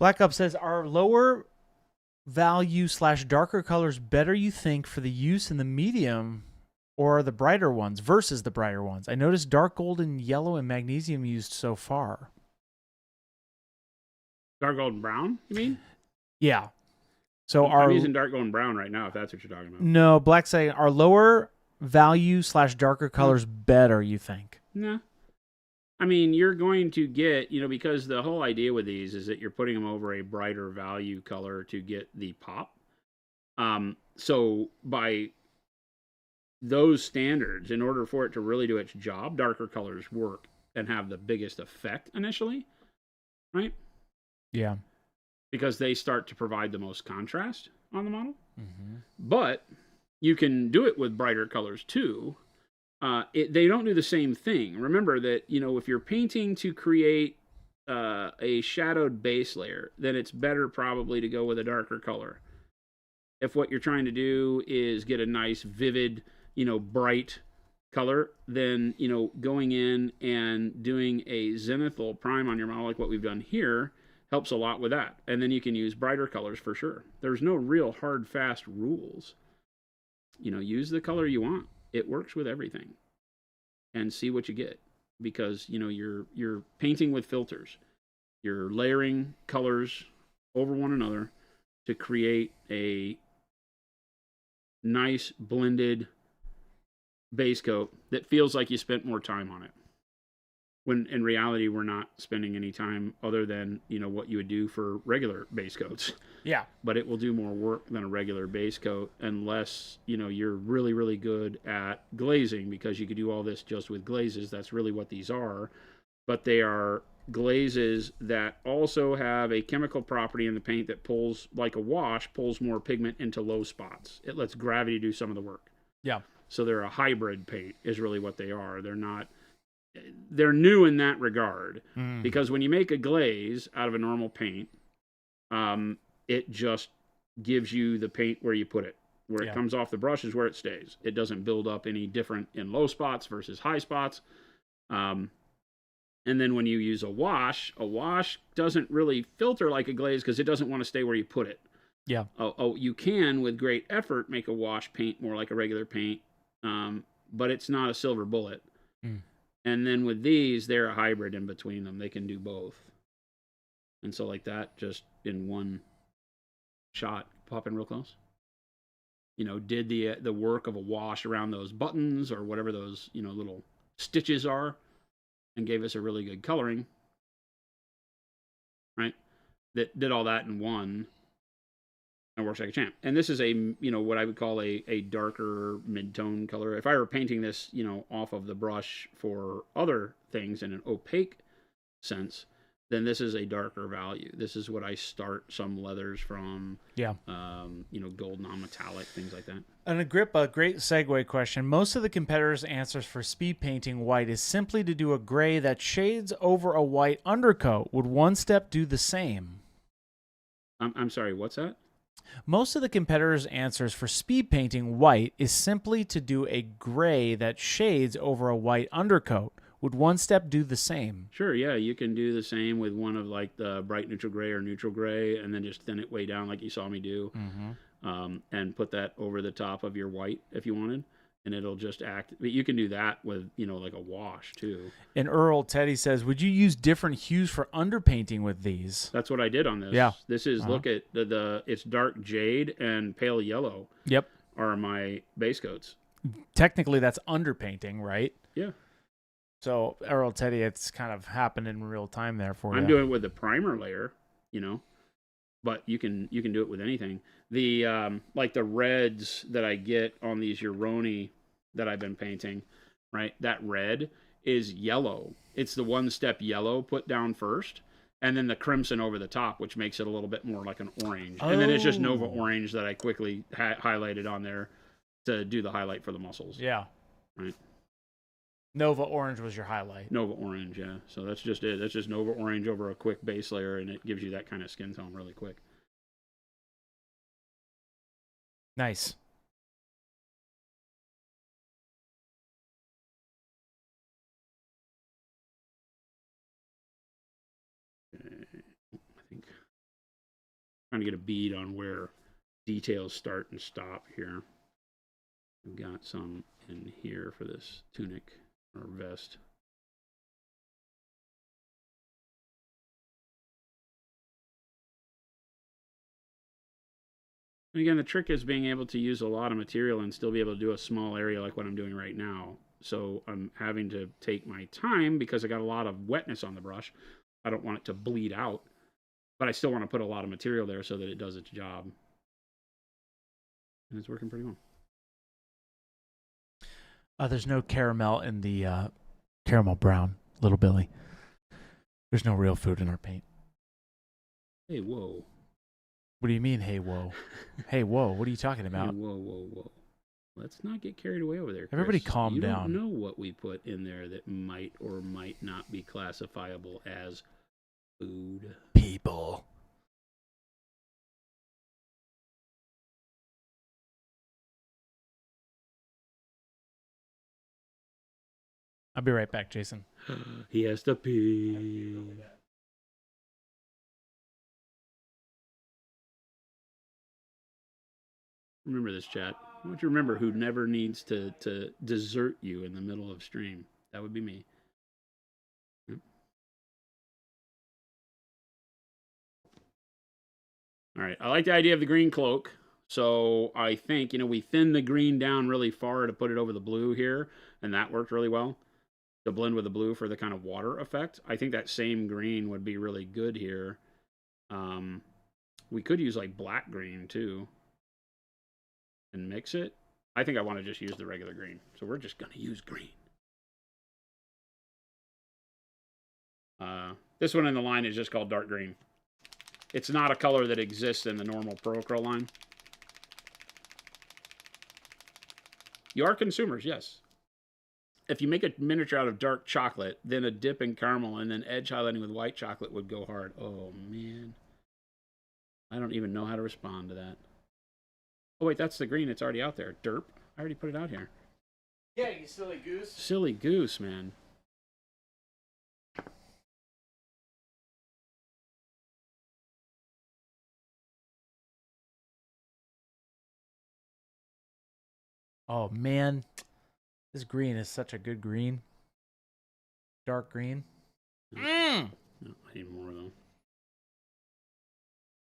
Black Up says, are lower value / darker colors better, you think, for the use in the medium, or are the brighter ones versus the brighter ones? I noticed dark golden, yellow, and magnesium used so far. Dark golden brown, you mean? Yeah. So I'm using dark golden brown right now, if that's what you're talking about. No, Black saying, are lower value / darker colors better, you think? Nah. I mean, you're going to get, because the whole idea with these is that you're putting them over a brighter value color to get the pop. So by those standards, in order for it to really do its job, darker colors work and have the biggest effect initially, right? Yeah. Because they start to provide the most contrast on the model. But you can do it with brighter colors too. They don't do the same thing. Remember that, if you're painting to create a shadowed base layer, then it's better probably to go with a darker color. If what you're trying to do is get a nice, vivid, bright color, then, going in and doing a zenithal prime on your model, like what we've done here, helps a lot with that. And then you can use brighter colors for sure. There's no real hard, fast rules. Use the color you want. It works with everything, and see what you get, because you're painting with filters. You're layering colors over one another to create a nice blended base coat that feels like you spent more time on it. When in reality, we're not spending any time other than, what you would do for regular base coats. Yeah. But it will do more work than a regular base coat unless, you're really, really good at glazing, because you could do all this just with glazes. That's really what these are. But they are glazes that also have a chemical property in the paint that pulls, like a wash, pulls more pigment into low spots. It lets gravity do some of the work. Yeah. So they're a hybrid paint is really what they are. They're new in that regard, because when you make a glaze out of a normal paint, it just gives you the paint where you put it. Where it comes off the brush is where it stays. It doesn't build up any different in low spots versus high spots. And then when you use a wash doesn't really filter like a glaze, because it doesn't want to stay where you put it. Yeah. Oh, you can with great effort make a wash paint more like a regular paint, but it's not a silver bullet. Mm. And then with these, they're a hybrid in between them. They can do both. And so like that, just in one shot, pop in real close. Did the work of a wash around those buttons or whatever those little stitches are, and gave us a really good coloring. Right, that did all that in one. And works like a champ. And this is a what I would call a darker mid-tone color. If I were painting this off of the brush for other things in an opaque sense, then this is a darker value. This is what I start some leathers from. Yeah. Gold non-metallic, things like that. And Agrippa, great segue question. Most of the competitors' answers for speed painting white is simply to do a gray that shades over a white undercoat. Would OneStep do the same? I'm sorry, what's that? Most of the competitors' answers for speed painting white is simply to do a gray that shades over a white undercoat. Would OneStep do the same? Sure, yeah. You can do the same with one of like the bright neutral gray or neutral gray, and then just thin it way down like you saw me do. Mm-hmm. And put that over the top of your white if you wanted. And it'll just act. But you can do that with, like a wash too. And Earl Teddy says, would you use different hues for underpainting with these? That's what I did on this. Yeah. This is, look at it's dark jade and pale yellow. Yep. Are my base coats. Technically, that's underpainting, right? Yeah. So, Earl Teddy, it's kind of happened in real time there for you. I'm doing it with the primer layer, but you can do it with anything. The like the reds that I get on these Uroni that I've been painting, right? That red is yellow. It's the OneStep yellow put down first, and then the crimson over the top, which makes it a little bit more like an orange. And then it's just Nova Orange that I quickly highlighted on there to do the highlight for the muscles. Yeah. Right. Nova Orange was your highlight. Nova Orange, yeah. So that's just it. That's just Nova Orange over a quick base layer, and it gives you that kind of skin tone really quick. Nice. Okay. I think trying to get a bead on where details start and stop here. We've got some in here for this tunic or vest. And again, the trick is being able to use a lot of material and still be able to do a small area like what I'm doing right now. So I'm having to take my time because I got a lot of wetness on the brush. I don't want it to bleed out, but I still want to put a lot of material there so that it does its job. And it's working pretty well. There's no caramel in the caramel brown, Little Billy. There's no real food in our paint. Hey, whoa. What do you mean, hey, whoa? Hey, whoa, what are you talking about? Hey, whoa. Let's not get carried away over there, Chris. Everybody calm down. You don't know what we put in there that might or might not be classifiable as food. People. I'll be right back, Jason. He has to pee. Remember this, chat. I want you to remember who never needs to desert you in the middle of stream. That would be me. Yep. All right. I like the idea of the green cloak. So I think, we thinned the green down really far to put it over the blue here, and that worked really well to blend with the blue for the kind of water effect. I think that same green would be really good here. We could use like black green too and mix it. I think I want to just use the regular green. So we're just going to use green. This one in the line is just called dark green. It's not a color that exists in the normal Procro line. You are consumers, yes. If you make a miniature out of dark chocolate, then a dip in caramel, and then edge highlighting with white chocolate would go hard. Oh, man. I don't even know how to respond to that. Oh, wait, that's the green. It's already out there. Derp. I already put it out here. Yeah, you silly goose. Silly goose, man. Oh man, this green is such a good green. Dark green. No, I need more though.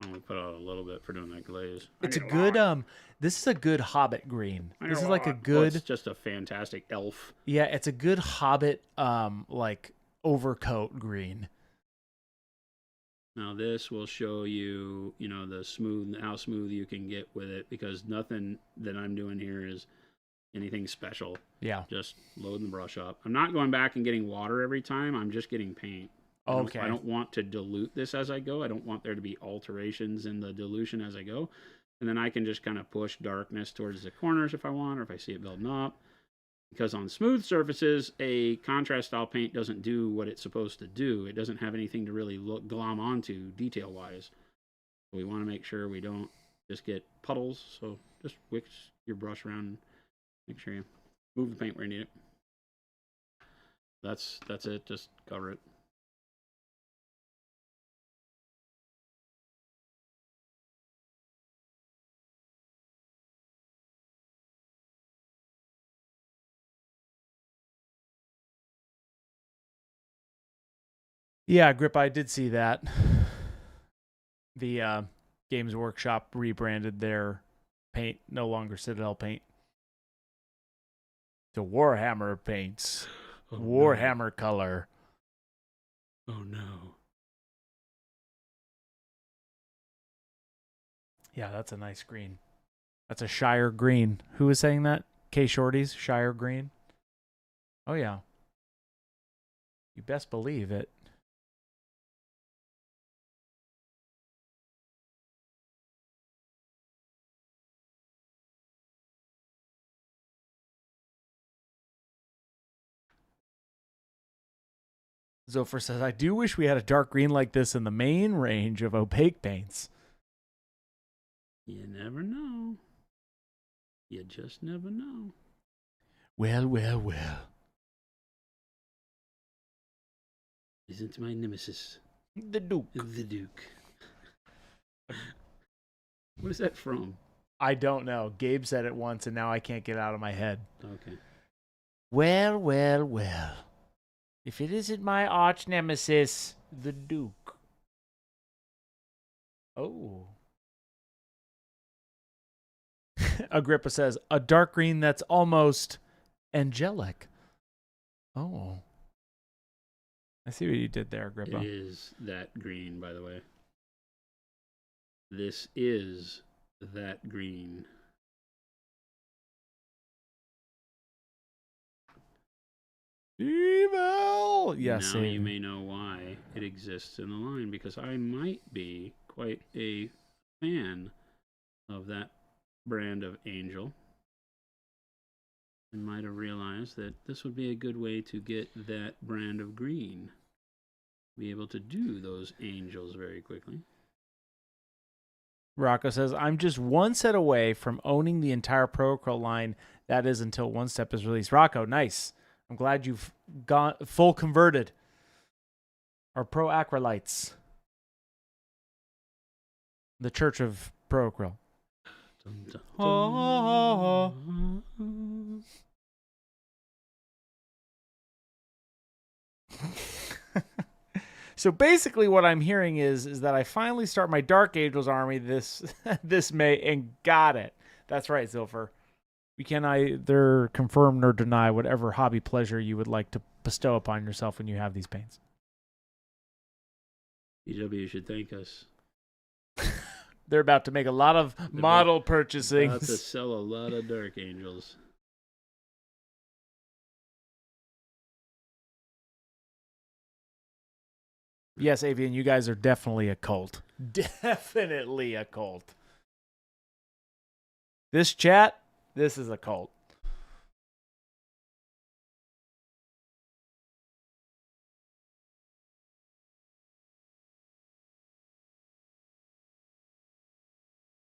I'm gonna put out a little bit for doing that glaze. It's a good this is a good Hobbit green. This is like a Well, good it's just a fantastic elf. yeah, it's a good Hobbit like overcoat green. Now this will show you, how smooth you can get with it, because nothing that I'm doing here is anything special. Yeah. Just loading the brush up. I'm not going back and getting water every time. I'm just getting paint. Okay. I don't want to dilute this as I go. I don't want there to be alterations in the dilution as I go. And then I can just kind of push darkness towards the corners if I want, or if I see it building up. Because on smooth surfaces, a contrast style paint doesn't do what it's supposed to do. It doesn't have anything to really glom onto detail-wise. We want to make sure we don't just get puddles. So just whisk your brush around and make sure you move the paint where you need it. That's it. Just cover it. Yeah, Grip, I did see that. The Games Workshop rebranded their paint, no longer Citadel paint, to Warhammer paints. Oh, Warhammer color. Oh no. Yeah, that's a nice green. That's a Shire green. Who was saying that? K Shorties, Shire green. Oh yeah. You best believe it. Zophyr says, I do wish we had a dark green like this in the main range of opaque paints. You never know. You just never know. Well, well, well. Isn't my nemesis The Duke. the Duke? What is that from? I don't know. Gabe said it once, and now I can't get it out of my head. Okay. Well, well, well. If it isn't my arch nemesis, the Duke. Oh. Agrippa says, a dark green that's almost angelic. Oh. I see what you did there, Agrippa. It is that green, by the way. This is that green. Evil! Yes, now you may know why it exists in the line, because I might be quite a fan of that brand of angel, and might have realized that this would be a good way to get that brand of green. Be able to do those angels very quickly. Rocco says, I'm just one set away from owning the entire Pro Acryl line. That is until OneStep is released. Rocco, nice. I'm glad you've gone full converted. Our Pro Acrylites. The Church of Pro Acryl. Dun, dun, dun. Oh. So basically what I'm hearing is that I finally start my Dark Angels army this this May and got it. That's right, Zilfer. We can either confirm nor deny whatever hobby pleasure you would like to bestow upon yourself when you have these paints. EW should thank us. They're about to make a lot of model purchasing. About to sell a lot of Dark Angels. Yes, Avian, you guys are definitely a cult. Definitely a cult. This chat, this is a cult.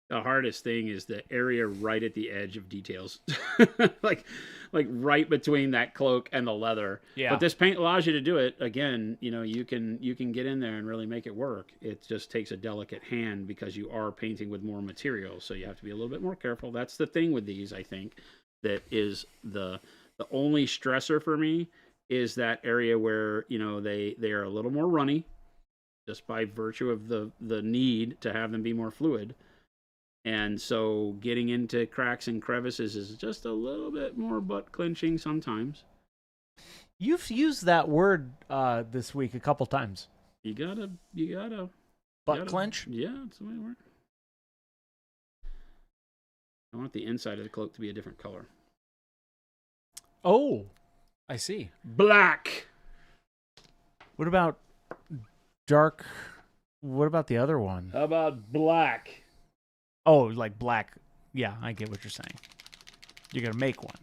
The hardest thing is the area right at the edge of details. like right between that cloak and the leather. Yeah. But this paint allows you to do it. Again, you can get in there and really make it work. It just takes a delicate hand because you are painting with more material, so you have to be a little bit more careful. That's the thing with these, I think. that is the only stressor for me is that area where, you know, they are a little more runny just by virtue of the need to have them be more fluid. And so getting into cracks and crevices is just a little bit more butt clenching sometimes. You've used that word this week a couple times. You gotta Clench? Yeah, that's the way it works. I want the inside of the cloak to be a different color. Oh, I see. Black. What about dark? What about the other one? How about black? Oh, like black. Yeah, I get what you're saying. You're going to make one.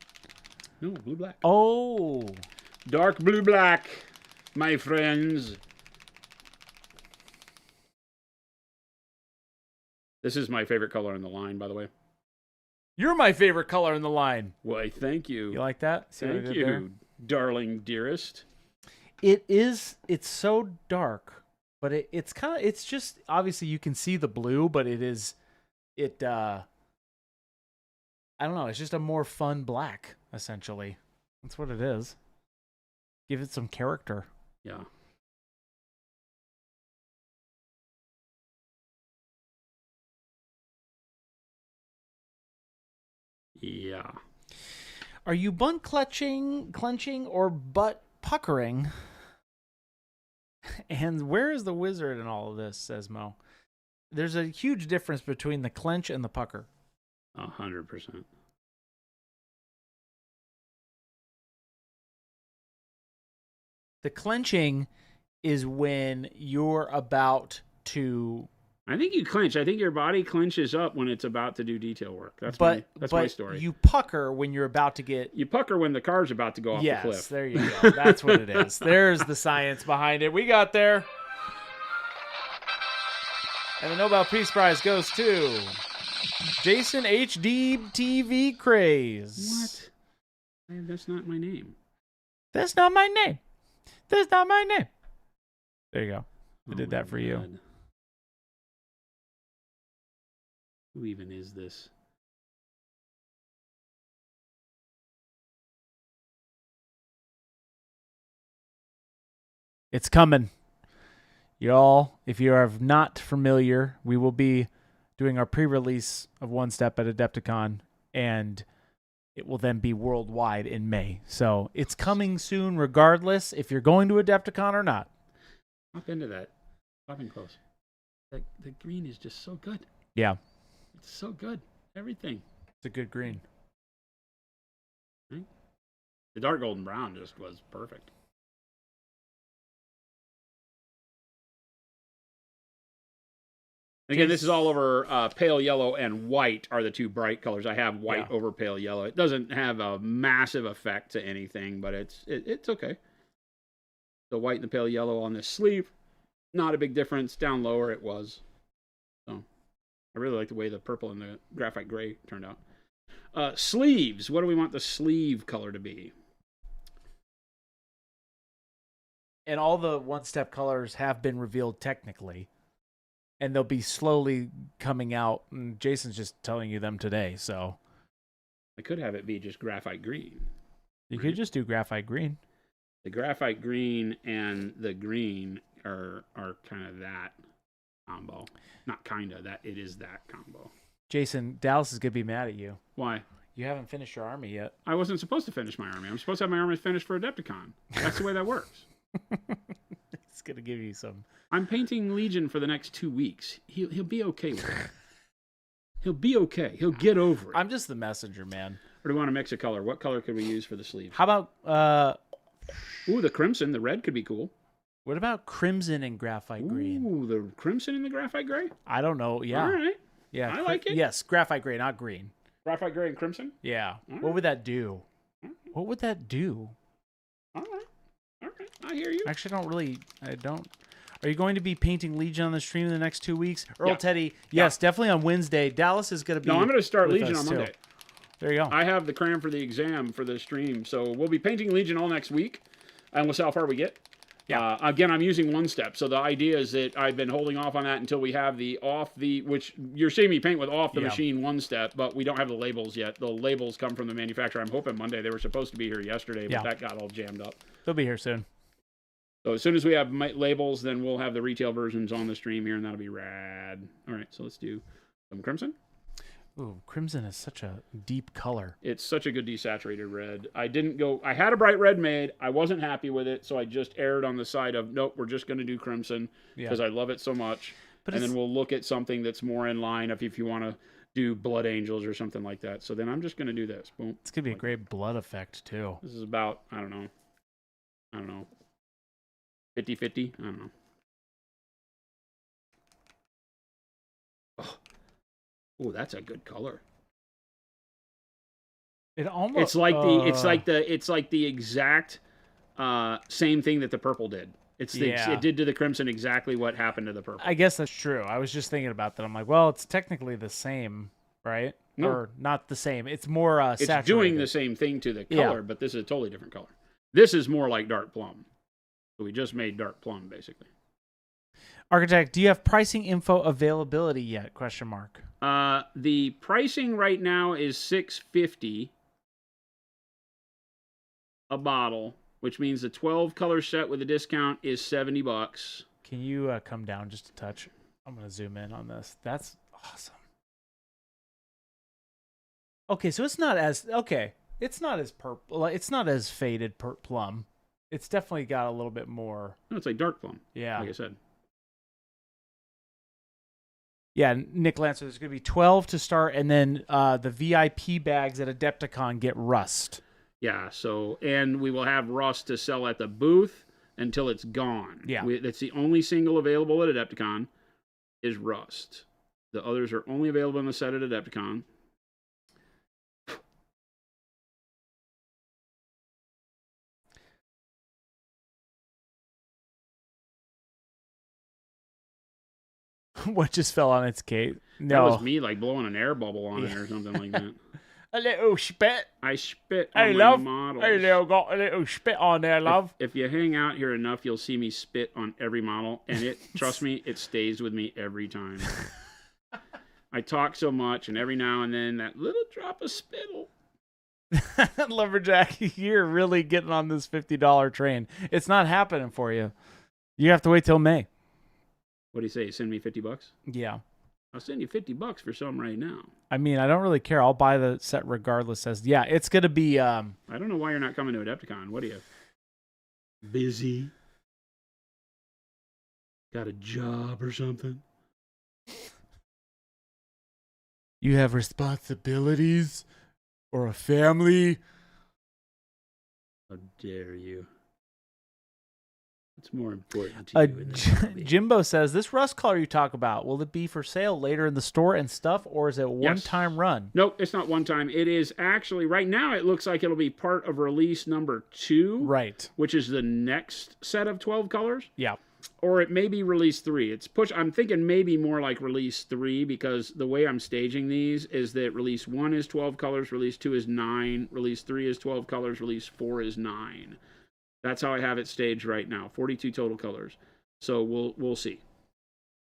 No, blue black. Oh. Dark blue black, my friends. This is my favorite color in the line, by the way. You're my favorite color in the line. Why, thank you. You like that? See what I Thank did you, there? darling dearest. It's so dark, but it's just, obviously you can see the blue, but I don't know, it's just a more fun black, essentially. That's what it is. Give it some character. Yeah. Yeah. Are you bun clenching, or butt puckering? And where is the wizard in all of this, says Mo. There's a huge difference between the clench and the pucker. 100%. The clenching is when you're about to... I think you clench. I think your body clenches up when it's about to do detail work. That's my story. You pucker when you're about to get... You pucker when the car's about to go off the cliff. Yes, there you go. That's what it is. There's the science behind it. We got there. And the Nobel Peace Prize goes to Jason HD TV Craze. What? That's not my name. That's not my name. That's not my name. There you go. I did that for you. God. Who even is this? It's coming. Y'all, if you are not familiar, we will be doing our pre-release of OneStep at Adepticon, and it will then be worldwide in May. So it's coming soon regardless if you're going to Adepticon or not. Hop into that. Hop in close. The green is just so good. Yeah. It's so good. Everything. It's a good green. Right? The dark golden brown just was perfect. Again, this is all over pale yellow and white are the two bright colors. I have white over pale yellow. It doesn't have a massive effect to anything, but it's okay. The white and the pale yellow on this sleeve, not a big difference. Down lower it was. So I really like the way the purple and the graphite gray turned out. Sleeves. What do we want the sleeve color to be? And all the OneStep colors have been revealed technically. And they'll be slowly coming out. And Jason's just telling you them today, so. I could have it be just graphite green. You could just do graphite green. The graphite green and the green are kind of that combo. Not kind of, that it is that combo. Jason, Dallas is going to be mad at you. Why? You haven't finished your army yet. I wasn't supposed to finish my army. I'm supposed to have my army finished for Adepticon. That's the way that works. It's going to give you some... I'm painting Legion for the next 2 weeks. He'll be okay with it. He'll be okay. He'll get over it. I'm just the messenger, man. Or do we want to mix a color? What color could we use for the sleeve? How about... Ooh, the crimson. The red could be cool. What about crimson and graphite green? Ooh, the crimson and the graphite gray? I don't know. Yeah. All right. Yeah. I like it. Yes, graphite gray, not green. Graphite gray and crimson? Yeah. All What right. would that do? All right. What would that do? All right. All right. I hear you. Actually, I don't. Are you going to be painting Legion on the stream in the next 2 weeks? Earl Yeah. Teddy, yes, definitely on Wednesday. Dallas is going to be. No, I'm going to start with Legion us, on too. Monday. There you go. I have the cram for the exam for the stream, so we'll be painting Legion all next week, and we'll see how far we get. Yeah. Again, I'm using OneStep, so the idea is that I've been holding off on that until we have which you're seeing me paint with off the machine OneStep, but we don't have the labels yet. The labels come from the manufacturer. I'm hoping Monday. They were supposed to be here yesterday, but that got all jammed up. They'll be here soon. So as soon as we have labels, then we'll have the retail versions on the stream here, and that'll be rad. All right, so let's do some crimson. Ooh, crimson is such a deep color. It's such a good desaturated red. I had a bright red made. I wasn't happy with it, so I just erred on the side of, nope, we're just going to do crimson because I love it so much. And then we'll look at something that's more in line if you want to do Blood Angels or something like that. So then I'm just going to do this. Boom. It's going to be a great blood effect, too. This is about, I don't know, 50-50? I don't know. Oh, that's a good color. It almost it's like the exact same thing that the purple did. It did to the crimson exactly what happened to the purple. I guess that's true. I was just thinking about that. I'm like, well, it's technically the same, right? No. Or not the same. It's more it's saturated. Doing the same thing to the color, but this is a totally different color. This is more like dark plum. So we just made dark plum, basically. Architect, do you have pricing info availability yet? Question mark. The pricing right now is $6.50 a bottle, which means the 12 color set with a discount is $70. Can you come down just a touch? I'm going to zoom in on this. That's awesome. Okay, so it's not as purple. It's not as faded plum. It's definitely got a little bit more. No, it's like dark plum. Yeah. Like I said. Yeah, Nick Lancer, there's going to be 12 to start, and then the VIP bags at Adepticon get rust. Yeah, and we will have rust to sell at the booth until it's gone. Yeah. That's the only single available at Adepticon is rust. The others are only available in the set at Adepticon. What just fell on its case? No. That was me like blowing an air bubble on it or something like that. A little spit. I spit on Hey, my love. models. Hey, Lil, got a little spit on there, love. If you hang out here enough, you'll see me spit on every model, and trust me, it stays with me every time. I talk so much, and every now and then that little drop of spittle. Lumberjack, you're really getting on this $50 train. It's not happening for you. You have to wait till May. What do you say? Send me $50? Yeah. I'll send you $50 for some right now. I mean, I don't really care. I'll buy the set regardless. It's going to be... I don't know why you're not coming to Adepticon. What are you? Busy? Got a job or something? You have responsibilities or a family? How dare you? What's more important to you in this hobby? Jimbo says, this rust color you talk about, will it be for sale later in the store and stuff, or is it a one-time run? Nope, it's not one time. It is actually, right now, it looks like it'll be part of release number 2. Right. Which is the next set of 12 colors. Yeah. Or it may be release 3. I'm thinking maybe more like release 3 because the way I'm staging these is that release 1 is 12 colors, release 2 is 9, release 3 is 12 colors, release 4 is 9. That's how I have it staged right now. 42 total colors. So we'll see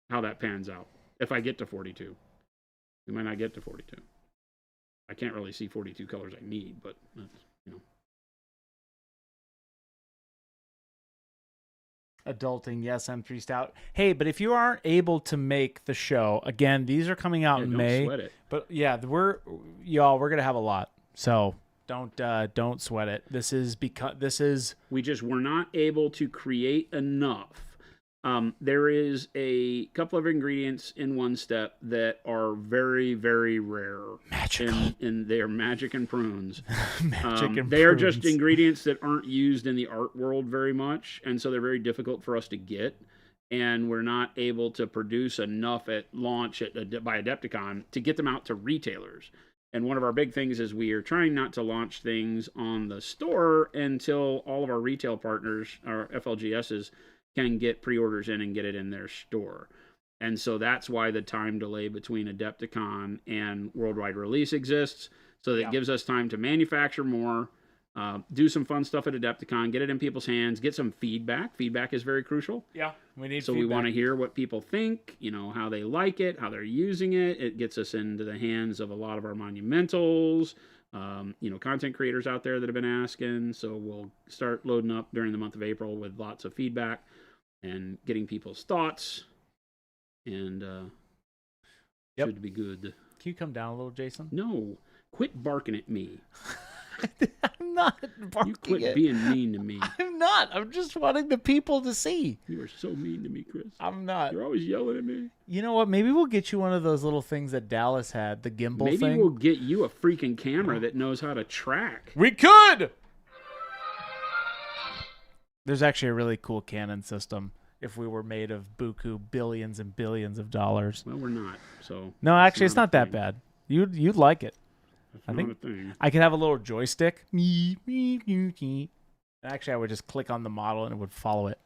how that pans out. If I get to 42. We might not get to 42. I can't really see 42 colors I need, but that's, Adulting, yes, M3 Stout. Hey, but if you aren't able to make the show, again, these are coming out in May. Don't sweat it. But yeah, we're gonna have a lot. So don't sweat it. We just were not able to create enough. There is a couple of ingredients in OneStep that are very, very rare. Magical. And they are magic and prunes. Magic and they are prunes. just ingredients that aren't used in the art world very much, and so they're very difficult for us to get. And we're not able to produce enough at launch by Adepticon to get them out to retailers. And one of our big things is we are trying not to launch things on the store until all of our retail partners, our FLGSs, can get pre-orders in and get it in their store. And so that's why the time delay between Adepticon and worldwide release exists. So that gives us time to manufacture more, do some fun stuff at Adepticon, get it in people's hands, get some feedback. Feedback is very crucial. Yeah, we need So feedback. we want to hear what people think, how they like it, how they're using it. It gets us into the hands of a lot of our monumentals, content creators out there that have been asking. So we'll start loading up during the month of April with lots of feedback and getting people's thoughts. And should be good. Can you come down a little, Jason? No, quit barking at me. I'm not barking. You quit being mean to me. I'm not. I'm just wanting the people to see. You are so mean to me, Chris. I'm not. You're always yelling at me. You know what? Maybe we'll get you one of those little things that Dallas had, the gimbal thing. Maybe we'll get you a freaking camera that knows how to track. We could! There's actually a really cool Canon system if we were made of buku billions and billions of dollars. Well, we're not, so... No, actually, it's not that bad. You'd like it. That's I not think a thing. I could have a little joystick. Actually, I would just click on the model and it would follow it.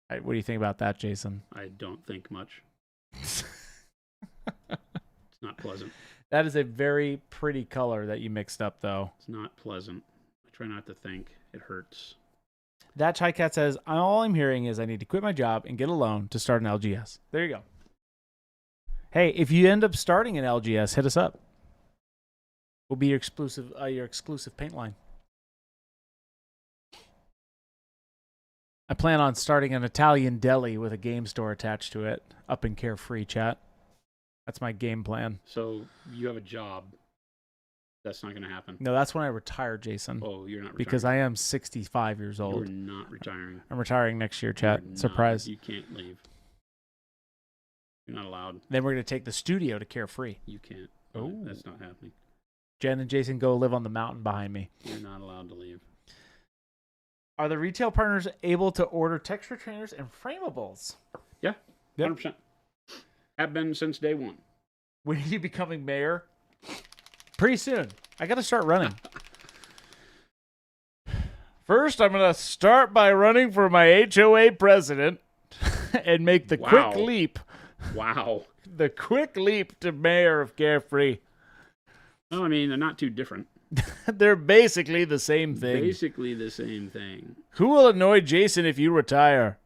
What do you think about that, Jason? I don't think much. It's not pleasant. That is a very pretty color that you mixed up, though. It's not pleasant. I try not to think. It hurts. That Chai Cat says, all I'm hearing is I need to quit my job and get a loan to start an LGS. There you go. Hey, if you end up starting an LGS, hit us up. We'll be your exclusive paint line. I plan on starting an Italian deli with a game store attached to it, up in Carefree, chat. That's my game plan. So you have a job. That's not going to happen. No, that's when I retire, Jason. Oh, you're not retiring. Because I am 65 years old. You're not retiring. I'm retiring next year, chat. You're Surprise. Not. You can't leave. You're not allowed. Then we're going to take the studio to Carefree. You can't. Oh. That's not happening. Jen and Jason go live on the mountain behind me. You're not allowed to leave. Are the retail partners able to order texture trainers and framables? Yeah, Yep. 100%. Have been since day one. When are you becoming mayor? Pretty soon. I got to start running. First, I'm going to start by running for my HOA president and make the quick leap. Wow. The quick leap to mayor of Carefree. Well, I mean, they're not too different. They're basically the same thing. Basically the same thing. Who will annoy Jason if you retire?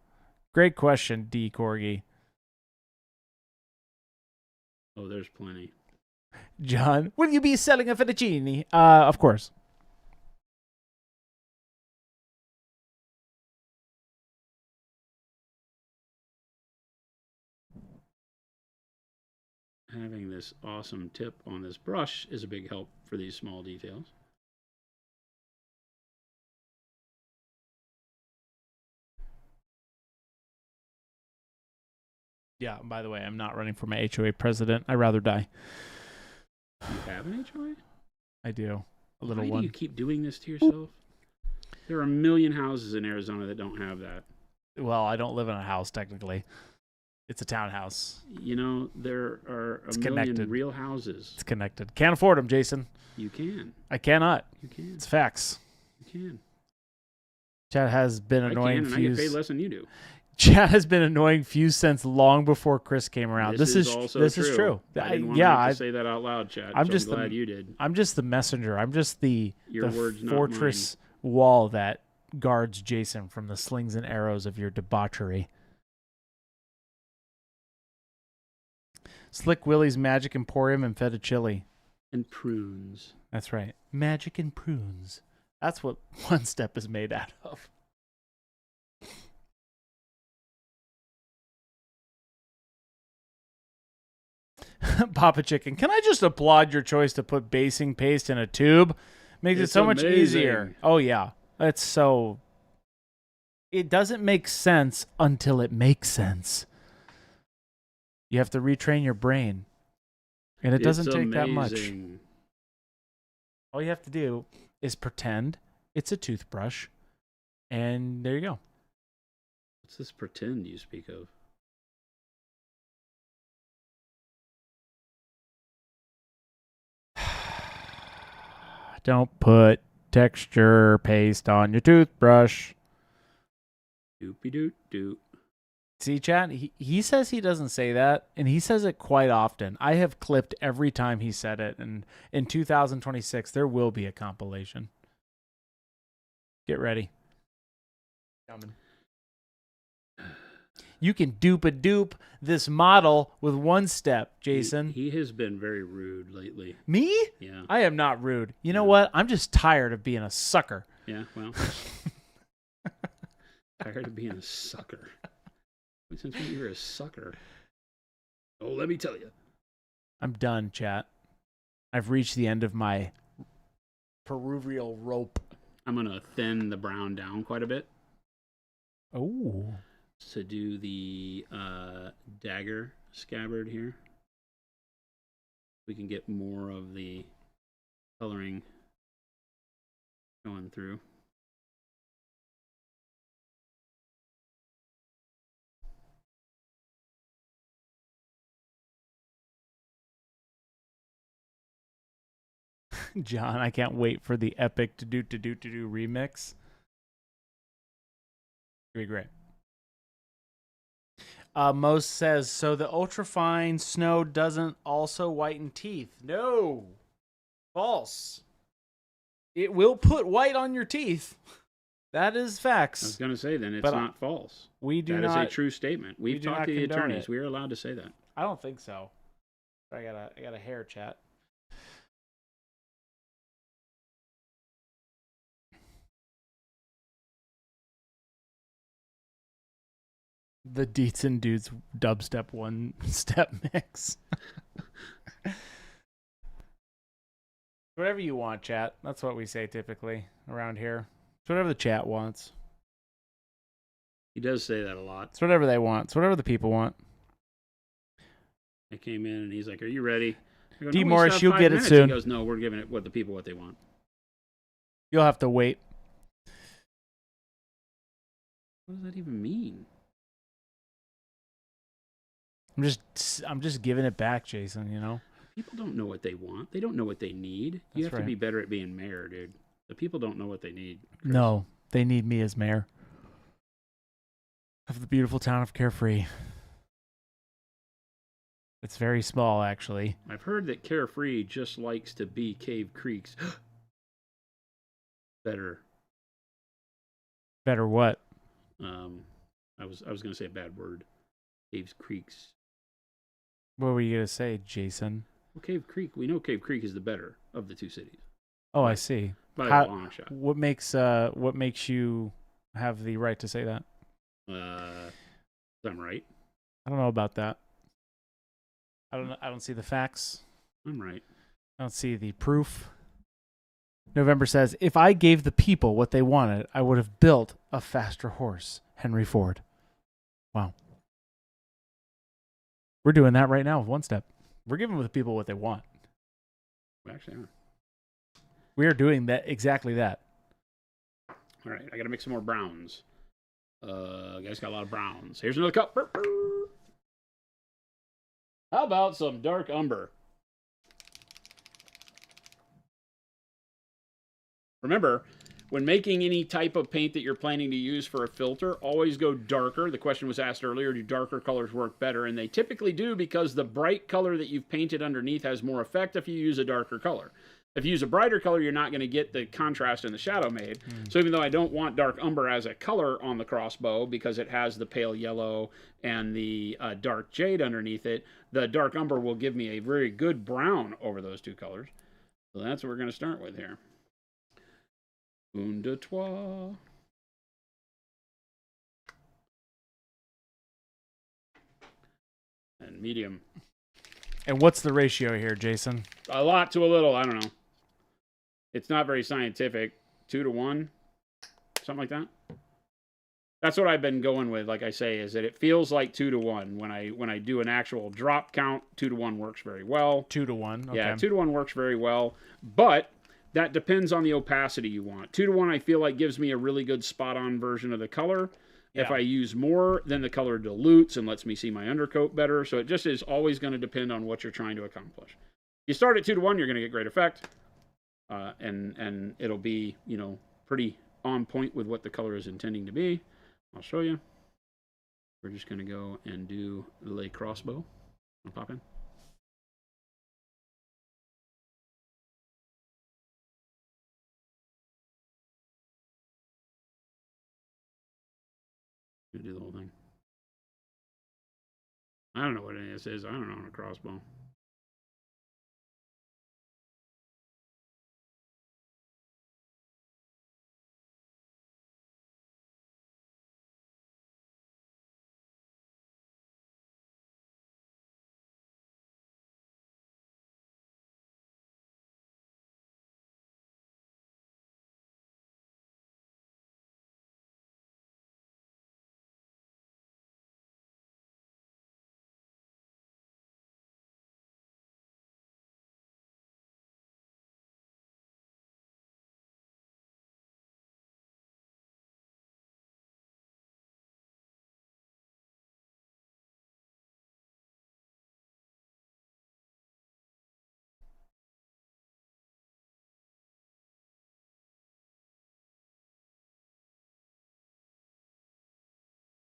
Great question, D. Corgi. Oh, there's plenty. John, will you be selling a fettuccine? Of course. Having this awesome tip on this brush is a big help for these small details. Yeah, by the way, I'm not running for my HOA president. I'd rather die. You have an HOA? I do. A little Why one. do you keep doing this to yourself? There are a million houses in Arizona that don't have that. Well, I don't live in a house, technically. It's a townhouse. There are a million connected. real houses. It's connected. Can't afford them, Jason. You can. I cannot. You can. It's facts. You can. Chat has been annoying I can, and I get paid Fuse. less than you do. Chat has been annoying Fuse since long before Chris came around. This is true. I didn't want to have to say that out loud, Chad. I'm just glad you did. I'm just the messenger. I'm just the words, not fortress wall that guards Jason from the slings and arrows of your debauchery. Slick Willie's Magic Emporium and Feta Chili. And prunes. That's right. Magic and prunes. That's what OneStep is made out of. Papa Chicken, can I just applaud your choice to put basing paste in a tube? Makes it so much easier. Oh, yeah. It's so... It doesn't make sense until it makes sense. You have to retrain your brain. And it doesn't take that much. All you have to do is pretend it's a toothbrush. And there you go. What's this pretend you speak of? Don't put texture paste on your toothbrush. Doopy doot doot. See, chat, he says he doesn't say that, and he says it quite often. I have clipped every time he said it, and in 2026, there will be a compilation. Get ready. Coming. You can dupe this model with OneStep, Jason. He has been very rude lately. Me? Yeah. I am not rude. You know what? I'm just tired of being a sucker. Yeah, well. Tired of being a sucker. Since when you were a sucker? Oh, let me tell you. I'm done, chat. I've reached the end of my peruvial rope. I'm going to thin the brown down quite a bit. Oh. To do the dagger scabbard here. We can get more of the coloring going through. John, I can't wait for the epic to do remix. It'll be great. Most says, so the ultrafine snow doesn't also whiten teeth. No. False. It will put white on your teeth. That is facts. I was going to say, then it's But not false. We do that not. That is a true statement. We've talked to the attorneys. We are allowed to say that. I don't think so. I got a hair chat. The Deets and Dudes dubstep one-step mix. Whatever you want, chat. That's what we say typically around here. It's whatever the chat wants. He does say that a lot. It's whatever they want. It's whatever the people want. I came in and he's like, "Are you ready?" I go, D. no, Morris, you'll get minutes. it soon. He goes, "No, we're giving it what the people what they want." You'll have to wait. What does that even mean? I'm just giving it back, Jason, you know? People don't know what they want. They don't know what they need. You have to be better at being mayor, dude. The people don't know what they need. Chris. No, they need me as mayor of the beautiful town of Carefree. It's very small, actually. I've heard that Carefree just likes to be Cave Creek's better. Better what? I was going to say a bad word. Cave Creek's. What were you going to say, Jason? Well, Cave Creek. We know Cave Creek is the better of the two cities. Oh, I see. By a long shot. What makes you have the right to say that? I'm right. I don't know about that. I don't see the facts. I'm right. I don't see the proof. November says, if I gave the people what they wanted, I would have built a faster horse. Henry Ford. Wow. We're doing that right now with OneStep. We're giving the people what they want. We actually are. We are doing that exactly that. All right, I got to make some more browns. Guys got a lot of browns. Here's another cup. Burr, burr. How about some dark umber? Remember, when making any type of paint that you're planning to use for a filter, always go darker. The question was asked earlier, do darker colors work better? And they typically do because the bright color that you've painted underneath has more effect if you use a darker color. If you use a brighter color, you're not going to get the contrast and the shadow made. So even though I don't want dark umber as a color on the crossbow because it has the pale yellow and the dark jade underneath it, the dark umber will give me a very good brown over those two colors. So that's what we're going to start with here. Un, deux, trois. And medium. And what's the ratio here, Jason? A lot to a little. I don't know. It's not very scientific. 2 to 1. Something like that. That's what I've been going with. Like I say, is that it feels like 2 to 1. When I do an actual drop count, 2 to 1 works very well. 2 to 1. Okay. Yeah, 2 to 1 works very well. But that depends on the opacity you want. 2 to 1, I feel like gives me a really good spot-on version of the color. Yeah. If I use more, then the color dilutes and lets me see my undercoat better. So it just is always going to depend on what you're trying to accomplish. You start at 2 to 1, you're going to get great effect. And it'll be, pretty on point with what the color is intending to be. I'll show you. We're just going to go and do the lay crossbow. I'll pop in. Do the whole thing. I don't know what any of this is. I don't know on a crossbow.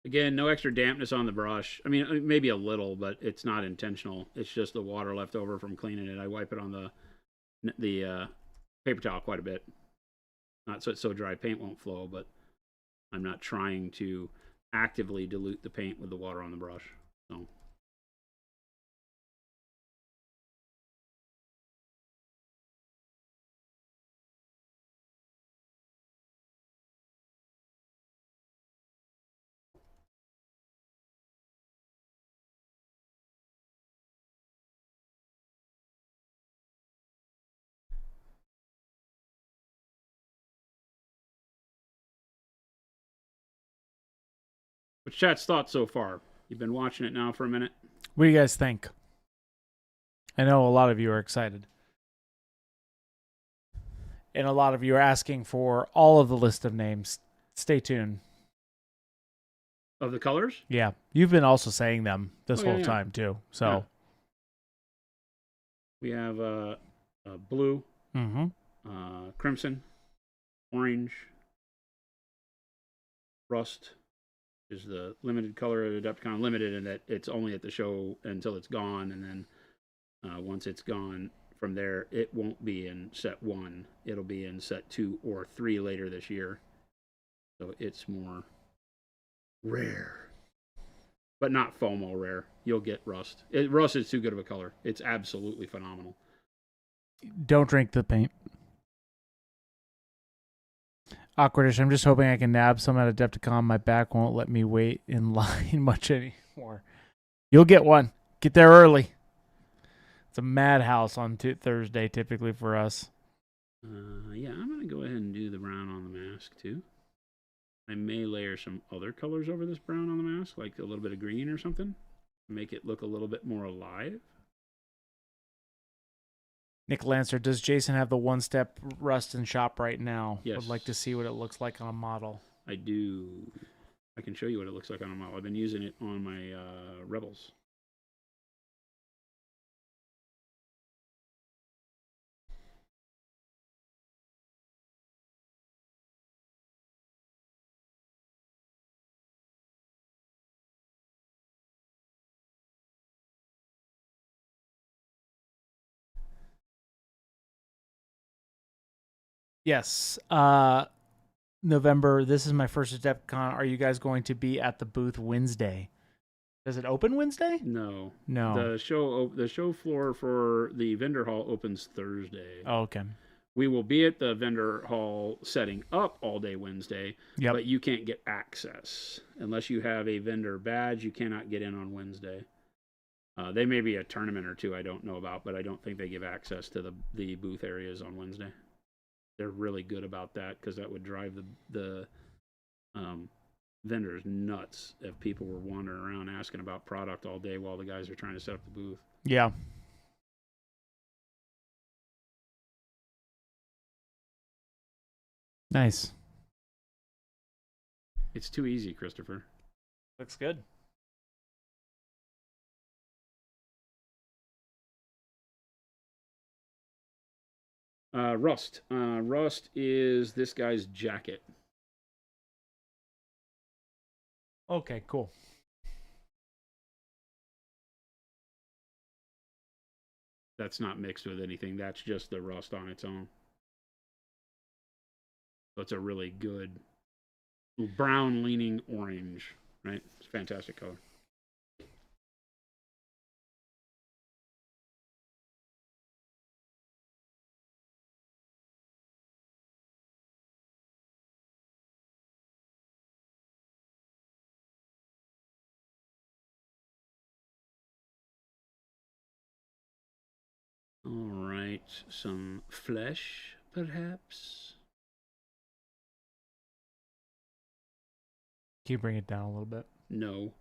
Again, no extra dampness on the brush. I mean, maybe a little, but it's not intentional. It's just the water left over from cleaning it. I wipe it on the paper towel quite a bit. Not so it's so dry paint won't flow, but I'm not trying to actively dilute the paint with the water on the brush. So. What's chat's thoughts so far? You've been watching it now for a minute. What do you guys think? I know a lot of you are excited. And a lot of you are asking for all of the list of names. Stay tuned. Of the colors? Yeah. You've been also saying them this whole time, too. So. Yeah. We have blue, crimson, orange, rust, is the limited color of Adepticon. Limited in that it's only at the show until it's gone, and then once it's gone from there, it won't be in set 1. It'll be in set 2 or 3 later this year. So it's more rare, but not FOMO rare. You'll get rust. Rust is too good of a color. It's absolutely phenomenal. Don't drink the paint. Awkwardish, I'm just hoping I can nab some at Adepticon. My back won't let me wait in line much anymore. You'll get one. Get there early. It's a madhouse on Thursday typically for us. Yeah, I'm going to go ahead and do the brown on the mask too. I may layer some other colors over this brown on the mask, like a little bit of green or something. Make it look a little bit more alive. Nick Lancer, does Jason have the OneStep rust in shop right now? Yes. Would like to see what it looks like on a model. I do. I can show you what it looks like on a model. I've been using it on my Rebels. Yes. November. This is my first Adepticon. Are you guys going to be at the booth Wednesday? Does it open Wednesday? No. No. The show floor for the vendor hall opens Thursday. Oh, okay. We will be at the vendor hall setting up all day Wednesday, but you can't get access. Unless you have a vendor badge, you cannot get in on Wednesday. They may be a tournament or two I don't know about, but I don't think they give access to the booth areas on Wednesday. They're really good about that because that would drive the vendors nuts if people were wandering around asking about product all day while the guys are trying to set up the booth. Yeah. Nice. It's too easy, Christopher. Looks good. Rust. Rust is this guy's jacket. Okay, cool. That's not mixed with anything. That's just the rust on its own. So it's a really good brown leaning orange, right? It's a fantastic color. All right, some flesh, perhaps. Can you bring it down a little bit? No.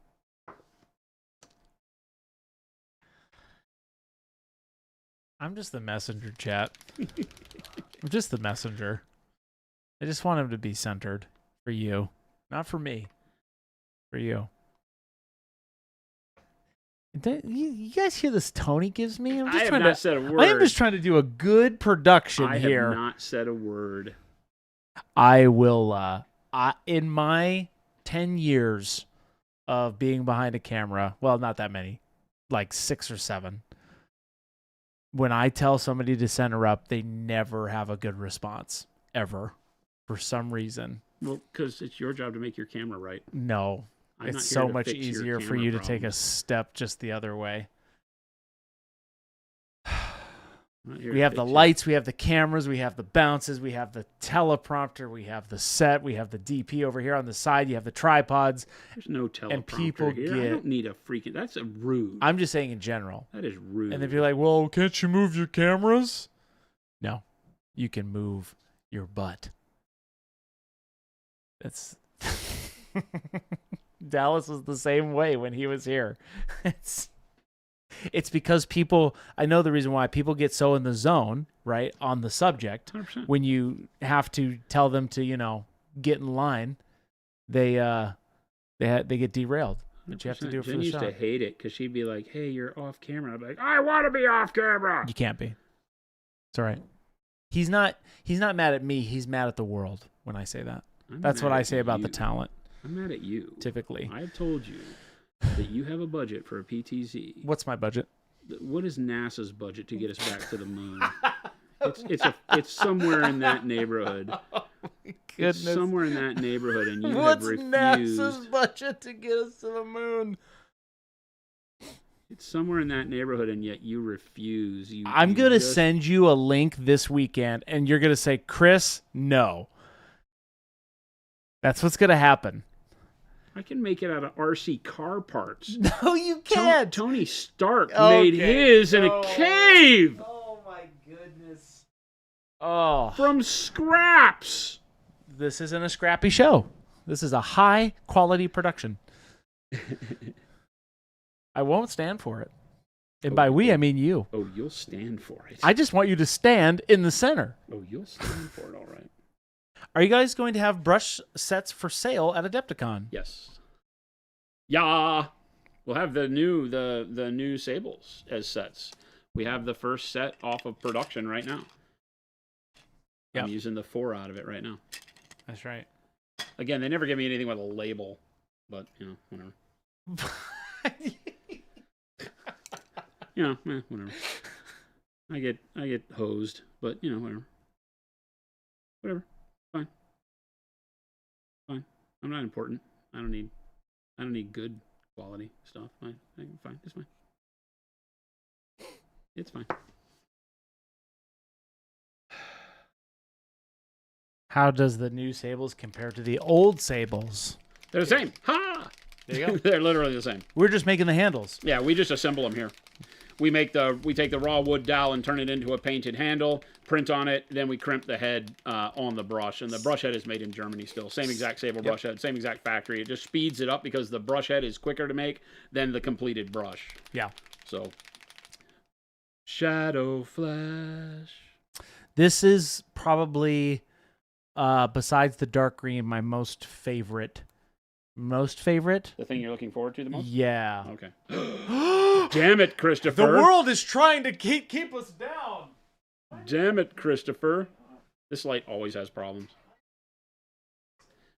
I'm just the messenger, chat. I'm just the messenger. I just want him to be centered for you, not for me. For you. You guys hear this tone he gives me? I'm just I have trying not to, said a word. I am just trying to do a good production here. I have not said a word. I will, in my 10 years of being behind a camera, well, not that many, like 6 or 7, when I tell somebody to center up, they never have a good response, ever, for some reason. Well, because it's your job to make your camera right. No. I'm It's not so here to much fix your easier for camera you to take a problems. step just the other way. I'm not here We to have the fix it. lights, we have the cameras, we have the bounces, we have the teleprompter, we have the set, we have the DP over here on the side, you have the tripods. There's no teleprompter And people here. I get- don't need a freaking... That's a rude. I'm just saying in general. That is rude. And if you're like, well, can't you move your cameras? No, you can move your butt. That's... Dallas was the same way when he was here. It's because people, I know the reason why people get so in the zone, right, on the subject. 100%. When you have to tell them to, get in line, they get derailed. But you have to do it for Jen the used shot. to hate it because she'd be like, hey, you're off camera. I'd be like, I want to be off camera. You can't be. It's all right. He's not mad at me. He's mad at the world when I say that. That's what I say about the talent. I'm mad at you. Typically. I told you that you have a budget for a PTZ. What's my budget? What is NASA's budget to get us back to the moon? It's somewhere in that neighborhood. Oh my It's goodness. somewhere in that neighborhood, and you What's have refused. NASA's budget to get us to the moon? It's somewhere in that neighborhood, and yet you refuse. I'm you going to just- send you a link this weekend, and you're going to say, Chris, no. That's what's going to happen. I can make it out of RC car parts. No, you can't. Tony Stark Okay, made his in no. a cave Oh, my goodness. Oh. from scraps. This isn't a scrappy show. This is a high-quality production. I won't stand for it. And by we, I mean you. Oh, you'll stand for it. I just want you to stand in the center. Oh, you'll stand for it, all right. Are you guys going to have brush sets for sale at Adepticon? Yes. Yeah. We'll have the new sables as sets. We have the first set off of production right now. Yep. I'm using the 4 out of it right now. That's right. Again, they never give me anything with a label, but whatever. Whatever. I get hosed, but whatever. Whatever. Fine. I'm not important. I don't need good quality stuff. Fine. It's fine. It's fine. How does the new sables compare to the old sables? They're the same. Ha! There you go. They're literally the same. We're just making the handles. Yeah, we just assemble them here. We take the raw wood dowel and turn it into a painted handle, print on it, then we crimp the head on the brush. And the brush head is made in Germany still. Same exact sable brush head, same exact factory. It just speeds it up because the brush head is quicker to make than the completed brush. Yeah. So, Shadow Flash. This is probably, besides the dark green, my most favorite. Most favorite? The thing you're looking forward to the most? Yeah. Okay. Damn it, Christopher. The world is trying to keep us down. Damn it, Christopher. This light always has problems.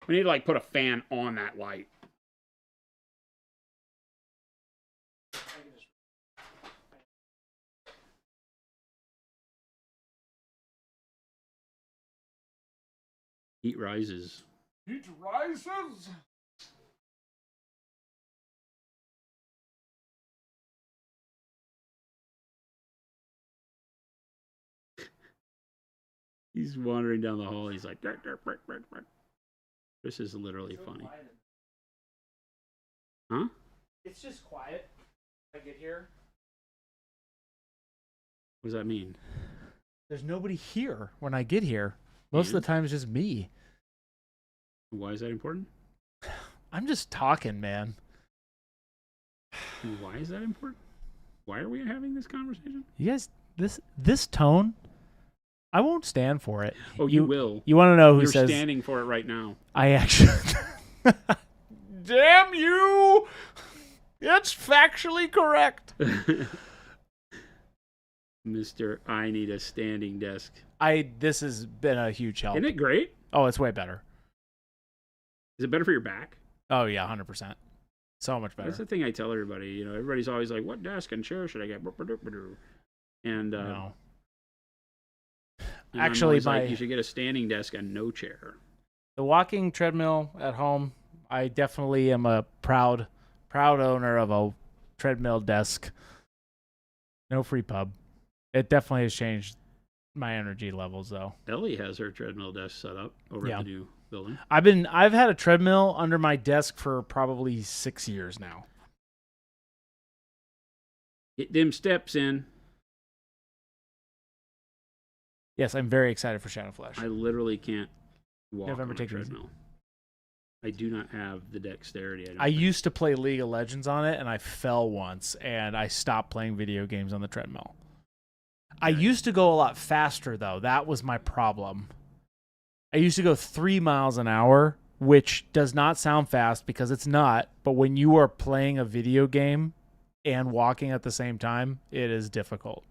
We need to put a fan on that light. Heat rises. Heat rises. He's wandering down the hall. He's like, "Dirt, dirt, dirt, dirt, dirt." This is literally funny. Huh? It's just quiet. I get here. What does that mean? There's nobody here when I get here. Most of the time, it's just me. Why is that important? I'm just talking, man. Why is that important? Why are we having this conversation? You guys, this tone, I won't stand for it. Oh, you will. You want to know who You're says... standing for it right now. I actually... Damn you! It's factually correct. Mr. I need a standing desk. This has been a huge help. Isn't it great? Oh, it's way better. Is it better for your back? Oh, yeah, 100%. So much better. That's the thing I tell everybody. You know, everybody's always like, what desk and chair should I get? And, No. and Actually, like, you should get a standing desk and no chair. The walking treadmill at home, I definitely am a proud owner of a treadmill desk. No free pub. It definitely has changed my energy levels, though. Ellie has her treadmill desk set up over at the new building. I've had a treadmill under my desk for probably 6 years now. Get them steps in. Yes, I'm very excited for Shadow Flash. I literally can't walk November, on a take it easy. treadmill. I do not have the dexterity. I used to play League of Legends on it, and I fell once, and I stopped playing video games on the treadmill. I used to go a lot faster, though. That was my problem. I used to go 3 miles an hour, which does not sound fast because it's not. But when you are playing a video game and walking at the same time, it is difficult.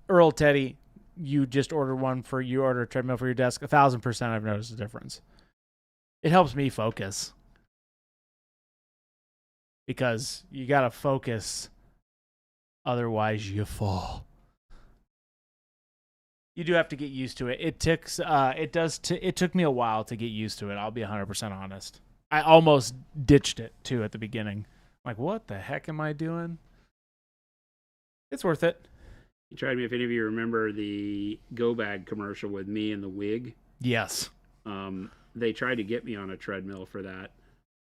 Earl Teddy, you just ordered a treadmill for your desk. 1,000% I've noticed a difference. It helps me focus. Because you got to focus. Otherwise, you fall. You do have to get used to it. It took me a while to get used to it. I'll be 100% honest. I almost ditched it too at the beginning. I'm like, what the heck am I doing? It's worth it. You tried me. If any of you remember the Go Bag commercial with me and the wig. Yes. They tried to get me on a treadmill for that,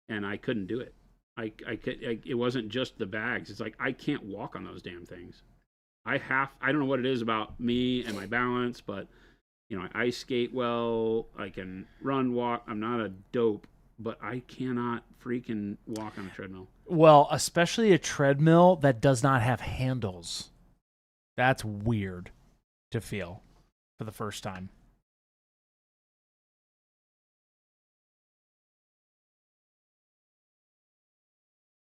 and I couldn't do it. It wasn't just the bags. It's like I can't walk on those damn things. I don't know what it is about me and my balance, but you know, I ice skate well. I can run, walk. I'm not a dope, but I cannot freaking walk on a treadmill. Well, especially a treadmill that does not have handles. That's weird to feel for the first time.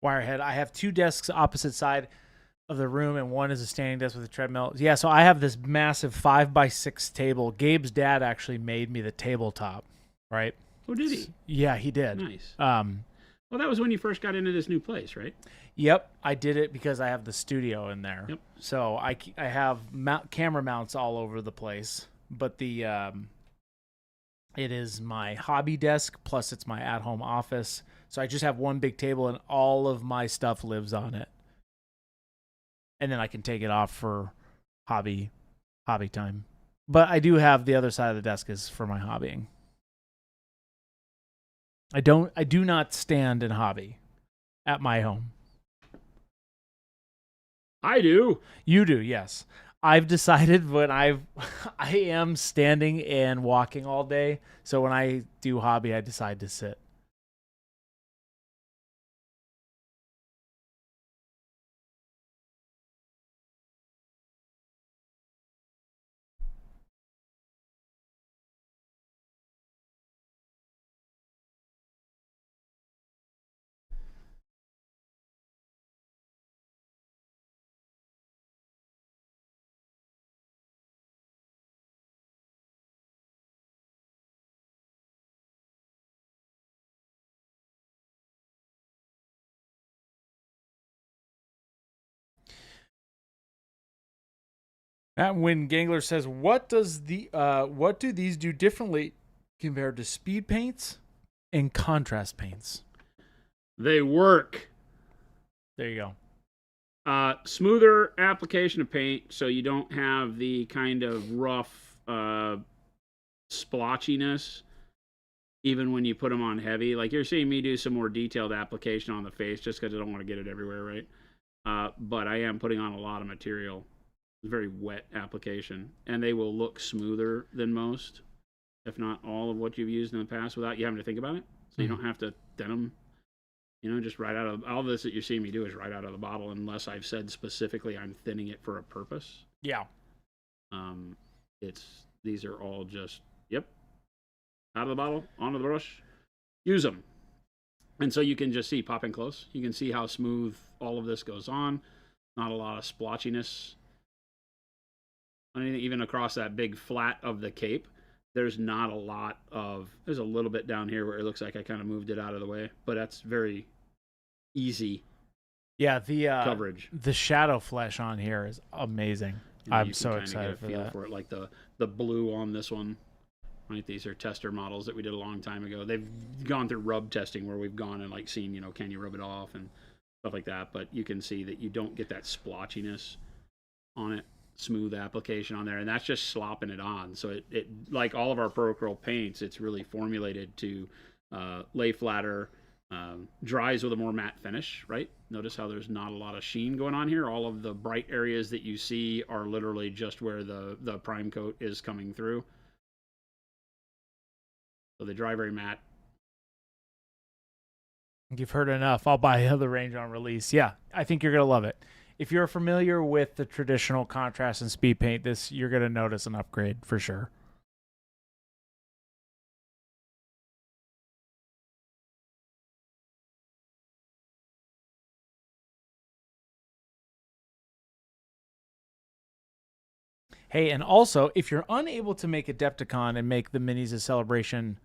Wirehead, I have 2 desks opposite side of the room, and one is a standing desk with a treadmill. Yeah, so I have this massive 5x6 table. Gabe's dad actually made me the tabletop, right? Oh, did he? Yeah, he did. Nice. Well, that was when you first got into this new place, right? Yep, I did it because I have the studio in there. Yep. So I have camera mounts all over the place, but it is my hobby desk, plus it's my at-home office. So I just have one big table, and all of my stuff lives on it. And then I can take it off for hobby time. But I do have the other side of the desk is for my hobbying. I do not stand in hobby at my home. I do. You do, yes. I've decided when I am standing and walking all day. So when I do hobby, I decide to sit. That when Gangler says, what do these do differently compared to speed paints and contrast paints? They work. There you go. Smoother application of paint, so you don't have the kind of rough splotchiness even when you put them on heavy. Like you're seeing me do some more detailed application on the face just because I don't want to get it everywhere, right? But I am putting on a lot of material. Very wet application, and they will look smoother than most, if not all of what you've used in the past without you having to think about it. So you don't have to thin them. Just right out of all this that you're seeing me do is right out of the bottle, unless I've said specifically I'm thinning it for a purpose. Yeah. These are all just out of the bottle, onto the brush, use them, and so you can just see pop in close. You can see how smooth all of this goes on. Not a lot of splotchiness. Even across that big flat of the cape, there's not a lot of. There's a little bit down here where it looks like I kind of moved it out of the way, but that's very easy. Yeah, the coverage. The shadow flesh on here is amazing. I'm so excited for that. For it, like the blue on this one. Right, these are tester models that we did a long time ago. They've gone through rub testing where we've gone and like seen, can you rub it off and stuff like that. But you can see that you don't get that splotchiness on it. Smooth application on there, and that's just slopping it on. So it like all of our Pro Acryl paints, it's really formulated to lay flatter, dries with a more matte finish, right? Notice how there's not a lot of sheen going on here. All of the bright areas that you see are literally just where the prime coat is coming through. So they dry very matte. You've heard enough. I'll buy the range on release. Yeah, I think you're going to love it. If you're familiar with the traditional contrast and speed paint, you're going to notice an upgrade for sure. Hey, and also, if you're unable to make Adepticon and make the Minis as Celebration,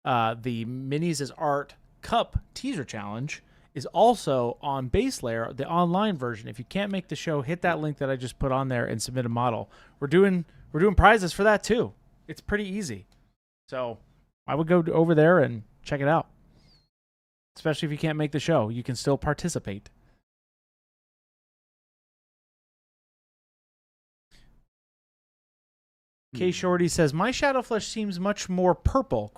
the Minis as Art Cup Teaser Challenge is also on Base Layer, the online version. If you can't make the show, hit that link that I just put on there and submit a model. We're doing prizes for that too. It's pretty easy. So I would go over there and check it out. Especially if you can't make the show, you can still participate. K Shorty says, my shadow flesh seems much more purple, ?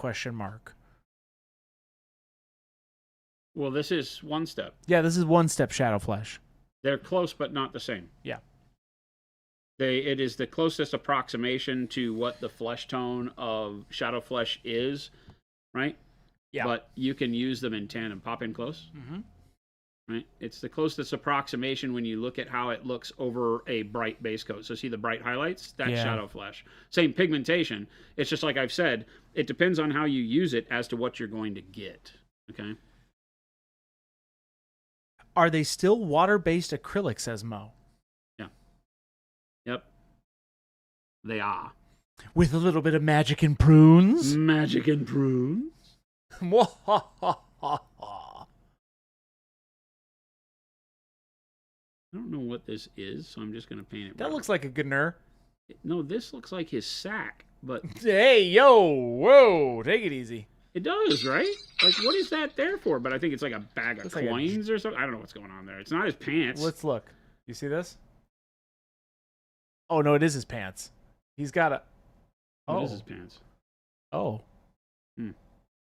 Well, this is OneStep. Yeah, this is OneStep shadow flesh. They're close, but not the same. Yeah. It is the closest approximation to what the flesh tone of shadow flesh is, right? Yeah. But you can use them in tandem. Pop in close. Mm-hmm. Right? It's the closest approximation when you look at how it looks over a bright base coat. So see the bright highlights? That's shadow flesh. Same pigmentation. It's just like I've said, it depends on how you use it as to what you're going to get. Okay? Are they still water-based acrylic, says Mo? Yeah. Yep. They are. With a little bit of magic and prunes? Magic and prunes? I don't know what this is, so I'm just going to paint it. That looks like a Gunner. No, this looks like his sack, but... Hey, yo, whoa, take it easy. It does, right? Like, what is that there for? But I think it's like a bag of coins or something. I don't know what's going on there. It's not his pants. Let's look. You see this? Oh, no, it is his pants. He's got a... Oh. It is his pants. Oh.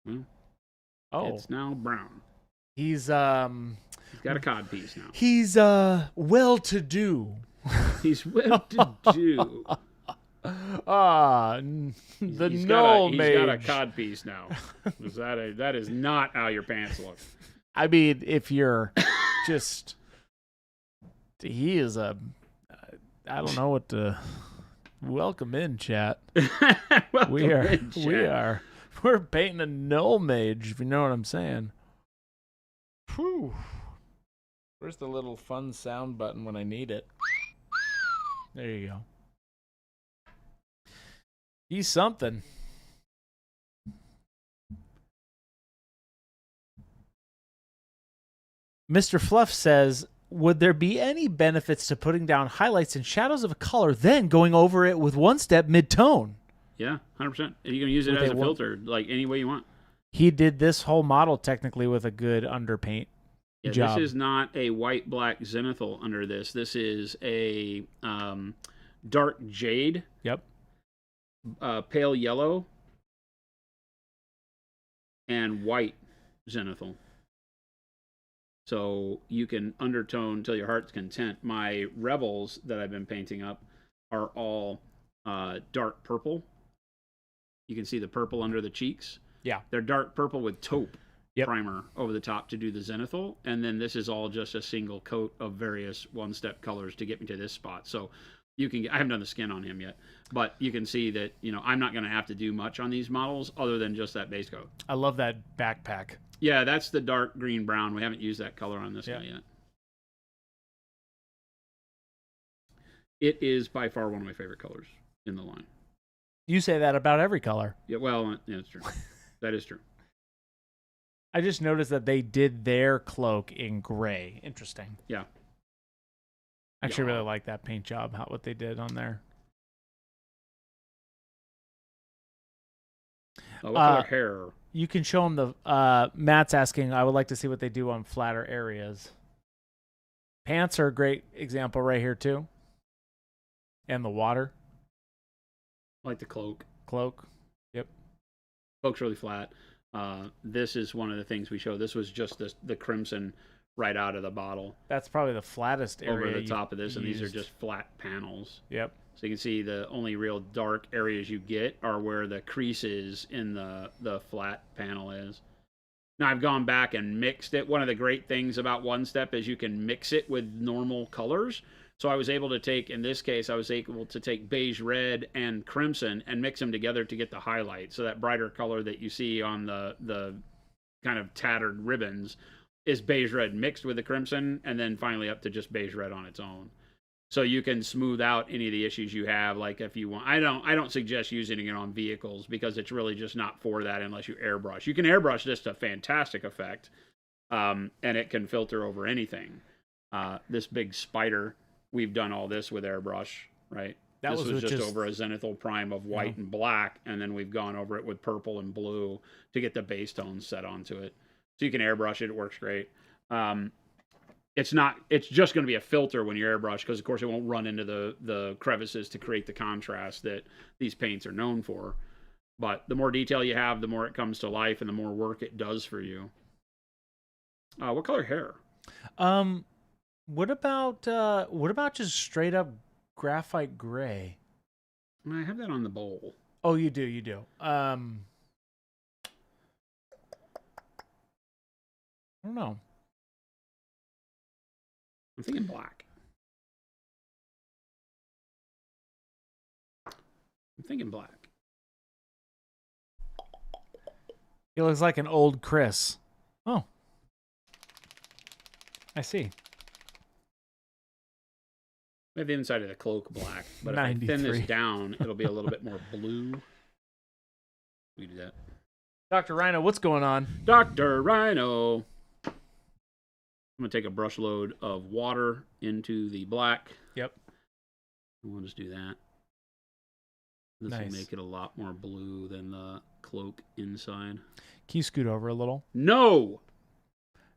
Well, oh. It's now brown. He's got a cod piece now. He's well-to-do. He's well-to-do. The Null Mage. He's got a cod piece now. That is not how your pants look. I mean, if you're just... He is a... I don't know what to... Welcome in, chat. We're painting a Null Mage, if you know what I'm saying. Whew. Where's the little fun sound button when I need it? There you go. He's something. Mr. Fluff says, would there be any benefits to putting down highlights and shadows of a color, then going over it with OneStep mid-tone? Yeah, 100%. And you can use it With as a a one- filter, like any way you want. He did this whole model technically with a good underpaint Yeah, job. this is not a white-black zenithal under this. This is a dark jade, Yep. pale yellow, and white zenithal. So you can undertone till your heart's content. My rebels that I've been painting up are all dark purple. You can see the purple under the cheeks. Yeah. They're dark purple with taupe Yep. primer over the top to do the zenithal. And then this is all just a single coat of various OneStep colors to get me to this spot. So you can I haven't done the skin on him yet, but you can see that, I'm not going to have to do much on these models other than just that base coat. I love that backpack. Yeah, that's the dark green brown. We haven't used that color on this guy yet. It is by far one of my favorite colors in the line. You say that about every color. Yeah, well, yeah, that's true. That is true. I just noticed that they did their cloak in gray. Interesting. Yeah. I actually Yeah. really like that paint job, what they did on there. What color hair? You can show them the... Matt's asking, I would like to see what they do on flatter areas. Pants are a great example right here, too. And the water. I like the cloak. Cloak. Yep. Cloak's really flat. This is one of the things we show. This was just the crimson right out of the bottle. That's probably the flattest area over the top of this, and these are used. just flat panels. Yep. So you can see the only real dark areas you get are where the creases in the flat panel is. Now I've gone back and mixed it. One of the great things about OneStep is you can mix it with normal colors. So I was able to take, in this case, I was able to take beige red and crimson and mix them together to get the highlight. So that brighter color that you see on the kind of tattered ribbons is beige red mixed with the crimson, and then finally up to just beige red on its own. So you can smooth out any of the issues you have. Like if you want, I don't suggest using it on vehicles because it's really just not for that unless you airbrush. You can airbrush this to fantastic effect, and it can filter over anything. This big spider, we've done all this with airbrush, right? This was just over a zenithal prime of white and black, and then we've gone over it with purple and blue to get the base tones set onto it. So you can airbrush it. It works great. It's just going to be a filter when you airbrush because, of course, it won't run into the crevices to create the contrast that these paints are known for. But the more detail you have, the more it comes to life and the more work it does for you. What color hair? What about just straight up graphite gray? I have that on the bowl. Oh, you do. I don't know. I'm thinking black. He looks like an old Chris. Oh. I see. I have the inside of the cloak black, but if I thin this 93. down, it'll be a little bit more blue. We do that. Dr. Rhino, what's going on? Dr. Rhino. I'm going to take a brush load of water into the black. Yep. We'll just do that. This will make it a lot more blue than the cloak inside. Can you scoot over a little? No!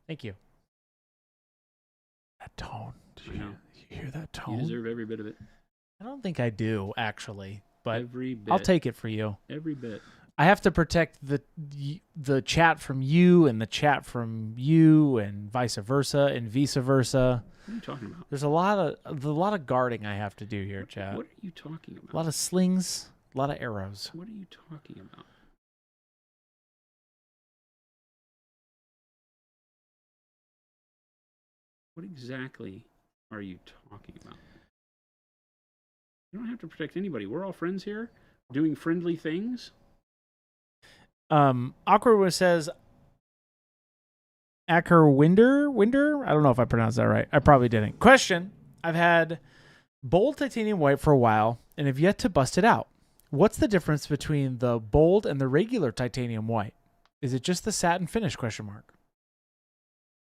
Thank you. That tone. Did you hear that tone? You deserve every bit of it. I don't think I do, actually. But every bit. I'll take it for you. Every bit. I have to protect the chat from you and the chat from you and vice versa and vice versa. What are you talking about? There's a lot of guarding I have to do here, chat. What are you talking about? A lot of slings, a lot of arrows. What are you talking about? What exactly are you talking about? You don't have to protect anybody. We're all friends here, doing friendly things. Awkward one says Winder? I don't know if I pronounced that right. I probably didn't. Question. I've had bold titanium white for a while and have yet to bust it out. What's the difference between the bold and the regular titanium white? Is it just the satin finish? ?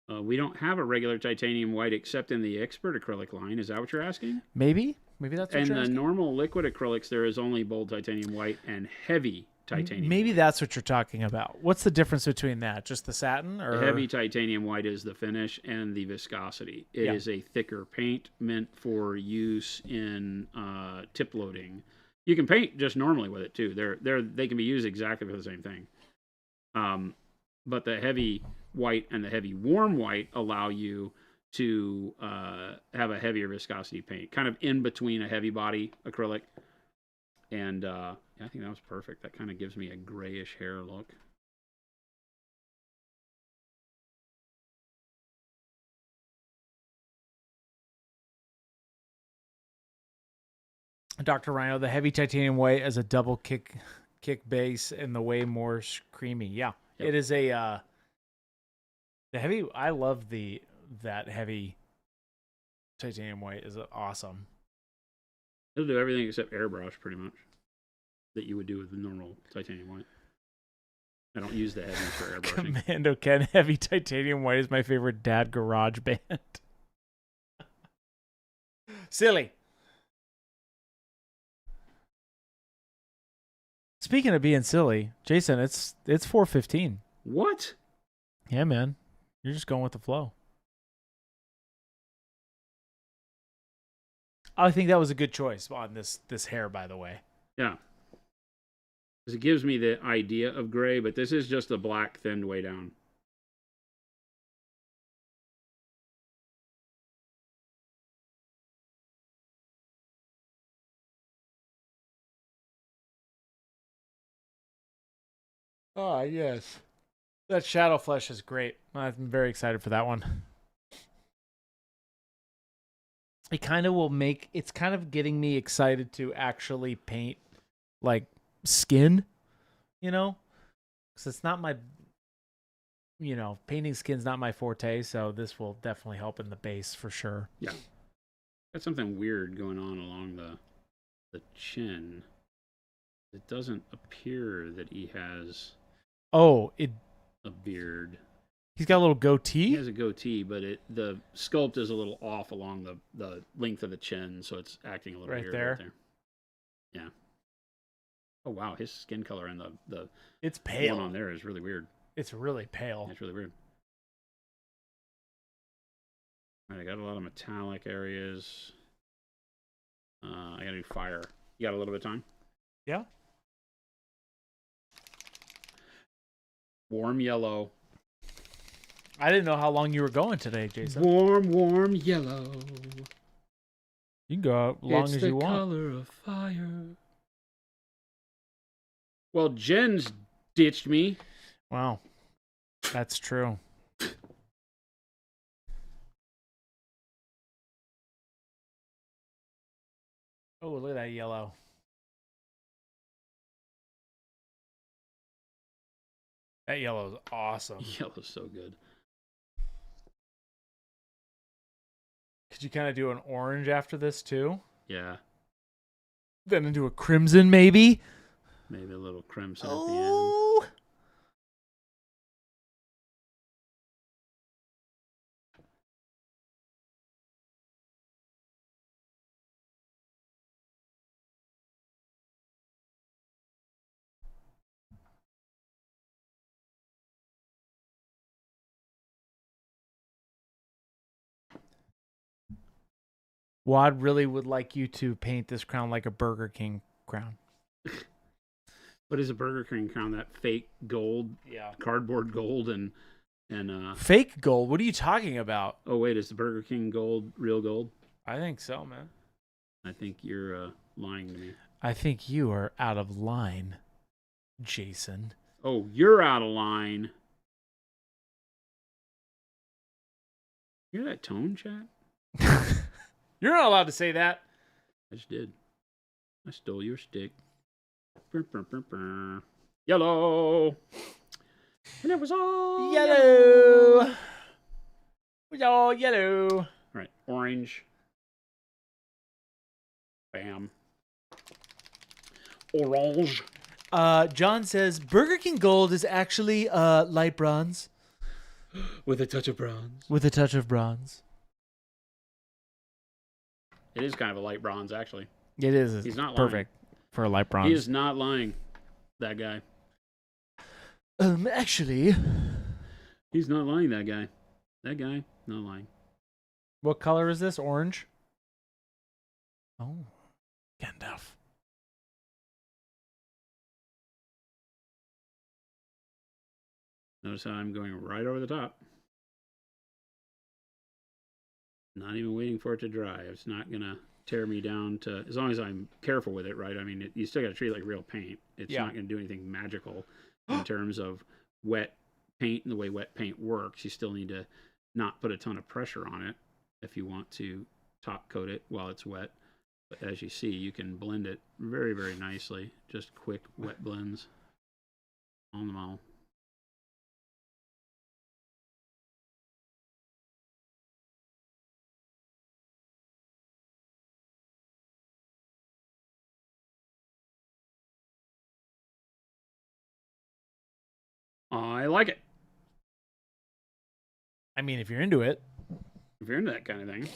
We don't have a regular titanium white except in the expert acrylic line. Is that what you're asking? Maybe that's what And you're the asking? normal liquid acrylics, there is only bold titanium white and heavy titanium Maybe white. that's what you're talking about. What's the difference between that? Just the satin, or The heavy titanium white is the finish and the viscosity. It is a thicker paint meant for use in tip loading. You can paint just normally with it too. They can be used exactly for the same thing. But the heavy white and the heavy warm white allow you to have a heavier viscosity paint, kind of in between a heavy body acrylic. And I think that was perfect. That kind of gives me a grayish hair look. Dr. Rhino, the heavy titanium white as a double kick base and the way more creamy. Yeah. Yep. It is a the heavy. I love that heavy titanium white is awesome. It'll do everything except airbrush, pretty much, that you would do with the normal titanium white. I don't use the heavies for airbrushing. Commando Ken, heavy titanium white is my favorite dad garage band. Silly. Speaking of being silly, Jason, it's 4:15. What? Yeah, man. You're just going with the flow. I think that was a good choice on this hair, by the way. Yeah. Because it gives me the idea of gray, but this is just a black thinned way down. Oh, yes. That shadow flesh is great. I'm very excited for that one. It kind of will make, it's kind of getting me excited to actually paint like skin, because it's not my, painting skin's not my forte, so this will definitely help in the base for sure. Yeah. Got something weird going on along the chin. It doesn't appear that he has a beard. He's got a little goatee? He has a goatee, but the sculpt is a little off along the length of the chin, so it's acting a little weird there. right there. Yeah. Oh, wow. His skin color and the it's pale. one on there is really weird. It's really pale. It's really weird. All right, I got a lot of metallic areas. I got to do fire. You got a little bit of time? Yeah. Warm yellow. I didn't know how long you were going today, Jason. Warm yellow. You can go out as long as you want. It's the color of fire. Well, Jen's ditched me. Wow. That's true. Oh, look at that yellow. That yellow is awesome. Yellow's so good. Could you kind of do an orange after this too? Yeah. Then into a crimson, maybe? Maybe a little crimson at the end. Oh. Wad really would like you to paint this crown like a Burger King crown. What is a Burger King crown? That fake gold, cardboard gold, and fake gold? What are you talking about? Oh wait, is the Burger King gold real gold? I think so, man. I think you're lying to me. I think you are out of line, Jason. Oh, you're out of line. You hear that tone, chat? You're not allowed to say that. I just did. I stole your stick. Yellow. And it was all yellow. It was all yellow. All right, orange. Bam. Orange. John says Burger King Gold is actually light bronze. With a touch of bronze. With a touch of bronze. It is kind of a light bronze, actually. It is. He's not perfect for a light bronze. He is not lying, that guy. Actually... He's not lying, that guy. That guy, not lying. What color is this? Orange? Oh. Gandalf. Notice how I'm going right over the top. Not even waiting for it to dry. It's not going to tear me down to... As long as I'm careful with it, right? I mean, you still got to treat it like real paint. It's not going to do anything magical in terms of wet paint and the way wet paint works. You still need to not put a ton of pressure on it if you want to top coat it while it's wet. But as you see, you can blend it very, very nicely. Just quick wet blends on the model. I like it. I mean, if you're into it. If you're into that kind of thing.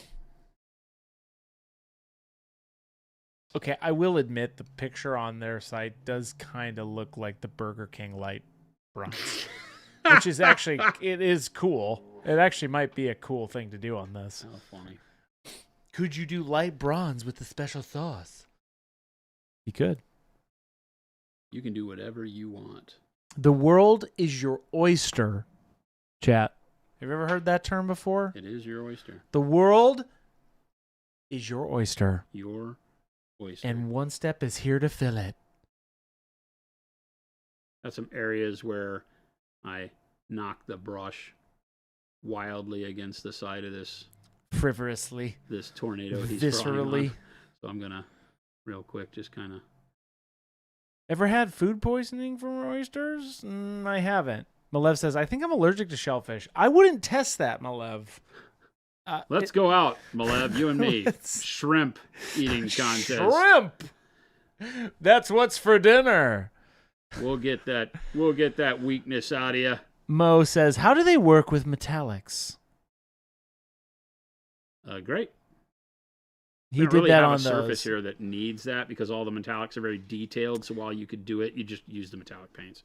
Okay, I will admit the picture on their site does kind of look like the Burger King light bronze. Which is actually, it is cool. It actually might be a cool thing to do on this. Oh, funny. Could you do light bronze with the special sauce? You could. You can do whatever you want. The world is your oyster, chat. Have you ever heard that term before? It is your oyster. The world is your oyster. Your oyster. And OneStep is here to fill it. That's some areas where I knock the brush wildly against the side of this. Frivolously. This tornado he's viscerally. So I'm going to, real quick, just kind of. Ever had food poisoning from oysters? I haven't. Malev says, I think I'm allergic to shellfish. I wouldn't test that, Malev. Let's go out, Malev, you and me. Shrimp eating contest. Shrimp! That's what's for dinner. We'll get that weakness out of you. Mo says, how do they work with metallics? Great. He did really that have on a surface those. here that needs that because all the metallics are very detailed. So while you could do it, you just use the metallic paints.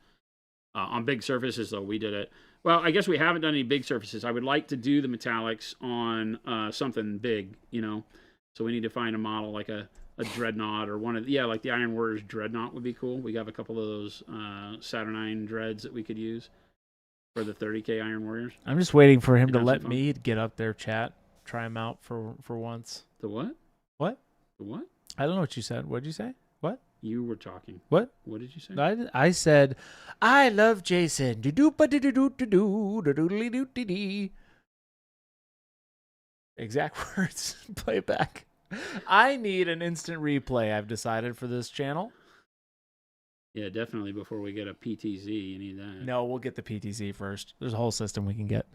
On big surfaces, though, we did it. Well, I guess we haven't done any big surfaces. I would like to do the metallics on something big, you know. So we need to find a model like a Dreadnought or one of like the Iron Warriors Dreadnought would be cool. We have a couple of those Saturnine dreads that we could use for the 30K Iron Warriors. I'm just waiting for him to let me get up there, chat. Try him out for once. The what? What? The what? I don't know what you said. What did you say? What? You were talking. What? What did you say? I said, I love Jason. Exact words. Play it back. I need an instant replay, I've decided, for this channel. Yeah, definitely before we get a PTZ, you need that. No, we'll get the PTZ first. There's a whole system we can get.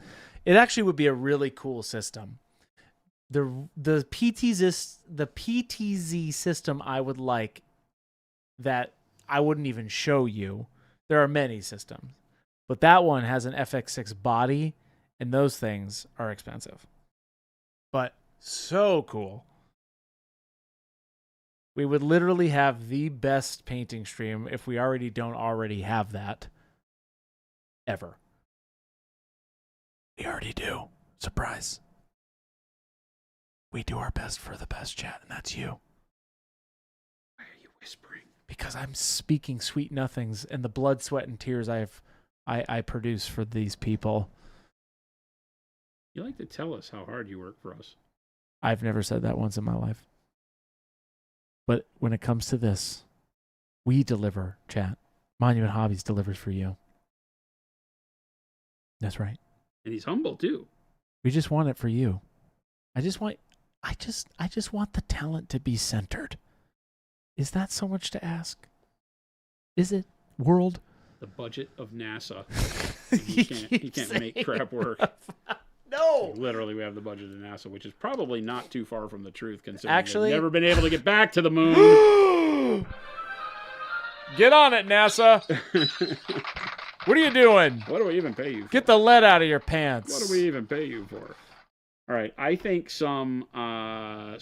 It actually would be a really cool system. The PTZ system I would like that I wouldn't even show you. There are many systems, but that one has an FX6 body, and those things are expensive, but so cool. We would literally have the best painting stream if we don't already have that ever. We already do. Surprise. We do our best for the best, chat, and that's you. Why are you whispering? Because I'm speaking sweet nothings and the blood, sweat, and tears I produce for these people. You like to tell us how hard you work for us. I've never said that once in my life. But when it comes to this, we deliver, chat. Monument Hobbies delivers for you. That's right. And he's humble too. We just want it for you. I just want the talent to be centered. Is that so much to ask? Is it, world? The budget of NASA. He can't make crap work. No. Literally, we have the budget of NASA, which is probably not too far from the truth, considering Actually, they've never been able to get back to the moon. Get on it, NASA. What are you doing? What do we even pay you for? Get the lead out of your pants. What do we even pay you for? All right, I think some I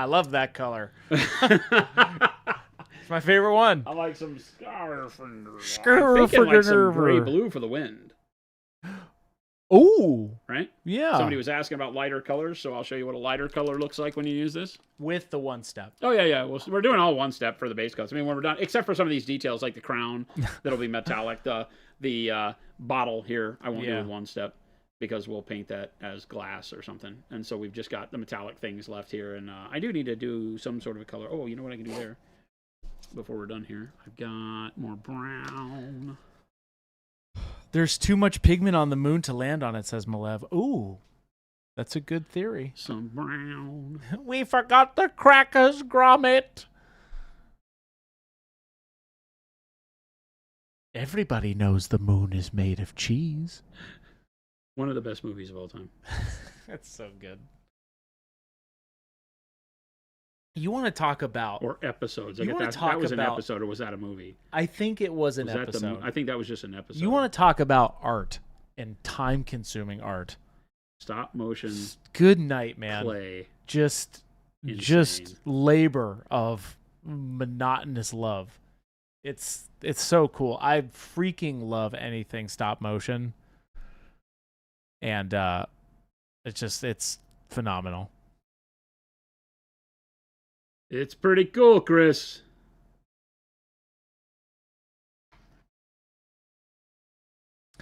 love that color. It's my favorite one. I like some I'm thinking like some gray blue for the wind. Ooh. Right? Yeah. Somebody was asking about lighter colors, so I'll show you what a lighter color looks like when you use this. With the OneStep. Oh, yeah. Well, we're doing all OneStep for the base coats. I mean, when we're done, except for some of these details like the crown that'll be metallic. The bottle here, I won't do with OneStep because we'll paint that as glass or something. And so we've just got the metallic things left here. And I do need to do some sort of a color. Oh, you know what I can do there before we're done here? I've got more brown. There's too much pigment on the moon to land on it, says Malev. Ooh, that's a good theory. Some brown. We forgot the crackers, Gromit. Everybody knows the moon is made of cheese. One of the best movies of all time. That's so good. You want to talk about... Or episodes. You want to talk that was about, an episode, or was that a movie? I think it was an episode. I think that was just an episode. You want to talk about art and time-consuming art. Stop motion. Good night, man. Play. Just labor of monotonous love. It's so cool. I freaking love anything stop motion. And it's phenomenal. It's pretty cool, Chris.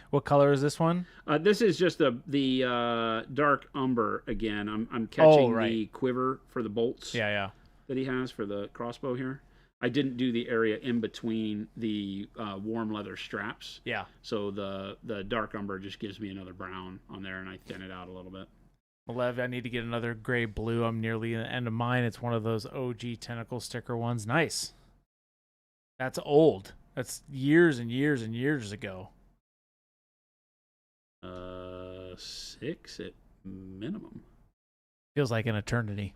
What color is this one? This is just the dark umber again. I'm catching the quiver for the bolts. Yeah. That he has for the crossbow here. I didn't do the area in between the warm leather straps. Yeah. So the dark umber just gives me another brown on there, and I thin it out a little bit. Malev, I need to get another gray blue. I'm nearly at the end of mine. It's one of those OG tentacle sticker ones. Nice. That's old. That's years and years and years ago. 6 at minimum. Feels like an eternity.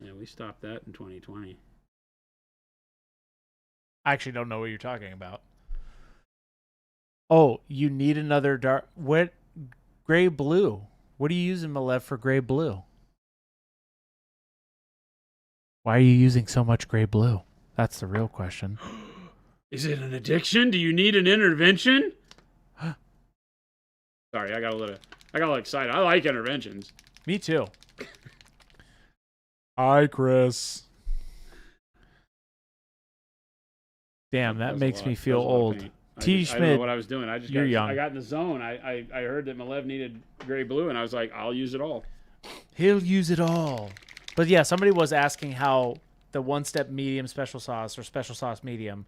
Yeah, we stopped that in 2020. I actually don't know what you're talking about. Oh, you need another dark... What? Gray blue. What are you using, Malev, for gray blue? Why are you using so much gray blue? That's the real question. Is it an addiction? Do you need an intervention? Sorry, I got a little excited. I like interventions. Me too. Hi, Chris. Damn, that makes me feel old. T. Schmidt, I don't know what I was doing. You're young. I got in the zone. I heard that Malev needed gray blue, and I was like, I'll use it all. He'll use it all. But yeah, somebody was asking how the OneStep medium special sauce or special sauce medium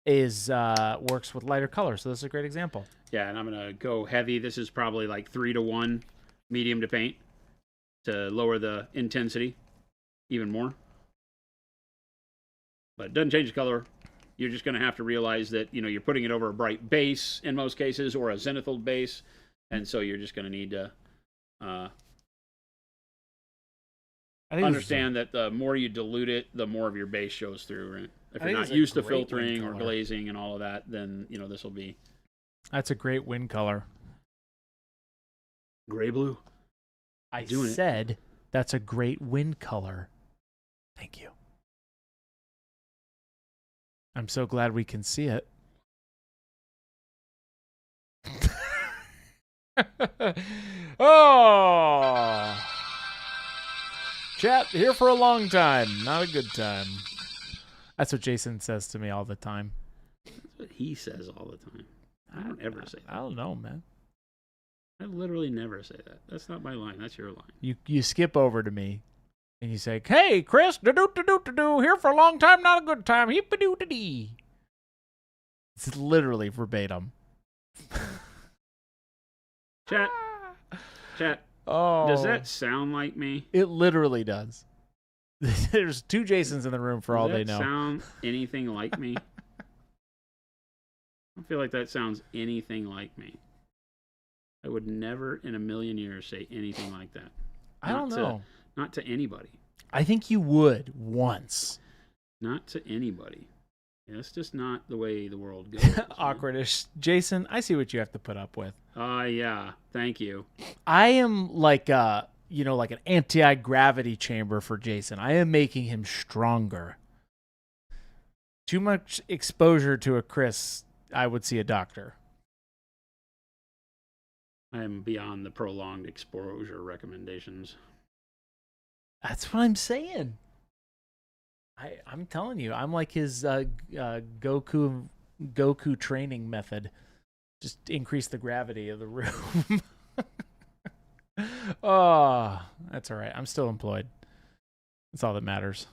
is works with lighter colors. So this is a great example. Yeah, and I'm gonna go heavy. This is probably like 3-to-1 medium to paint to lower the intensity even more. But it doesn't change the color. You're just going to have to realize that, you know, you're putting it over a bright base in most cases, or a zenithal base, and so you're just going to need to understand that the more you dilute it, the more of your base shows through. Right? If you're not used to filtering or glazing and all of that, then, you know, this will be... That's a great wind color. Gray blue. I said that's a great wind color. Thank you. I'm so glad we can see it. Oh! Chat, here for a long time. Not a good time. That's what Jason says to me all the time. That's what he says all the time. I don't ever say that. I don't know, man. I literally never say that. That's not my line. That's your line. You skip over to me. And you say, "Hey, Chris, do here for a long time, not a good time. Heep-a-doo-da-dee." It's literally verbatim. Chat. Oh, does that sound like me? It literally does. There's 2 Jasons in the room for all they know. Does that sound anything like me? I feel like that sounds anything like me. I would never in a million years say anything like that. I don't know. Not to anybody. I think you would once. Not to anybody. Yeah, it's just not the way the world goes. Awkwardish. Jason, I see what you have to put up with. Yeah. Thank you. I am like like an anti-gravity chamber for Jason. I am making him stronger. Too much exposure to a Chris, I would see a doctor. I am beyond the prolonged exposure recommendations. That's what I'm saying. I'm telling you, I'm like his Goku training method. Just increase the gravity of the room. Oh, that's all right. I'm still employed. That's all that matters.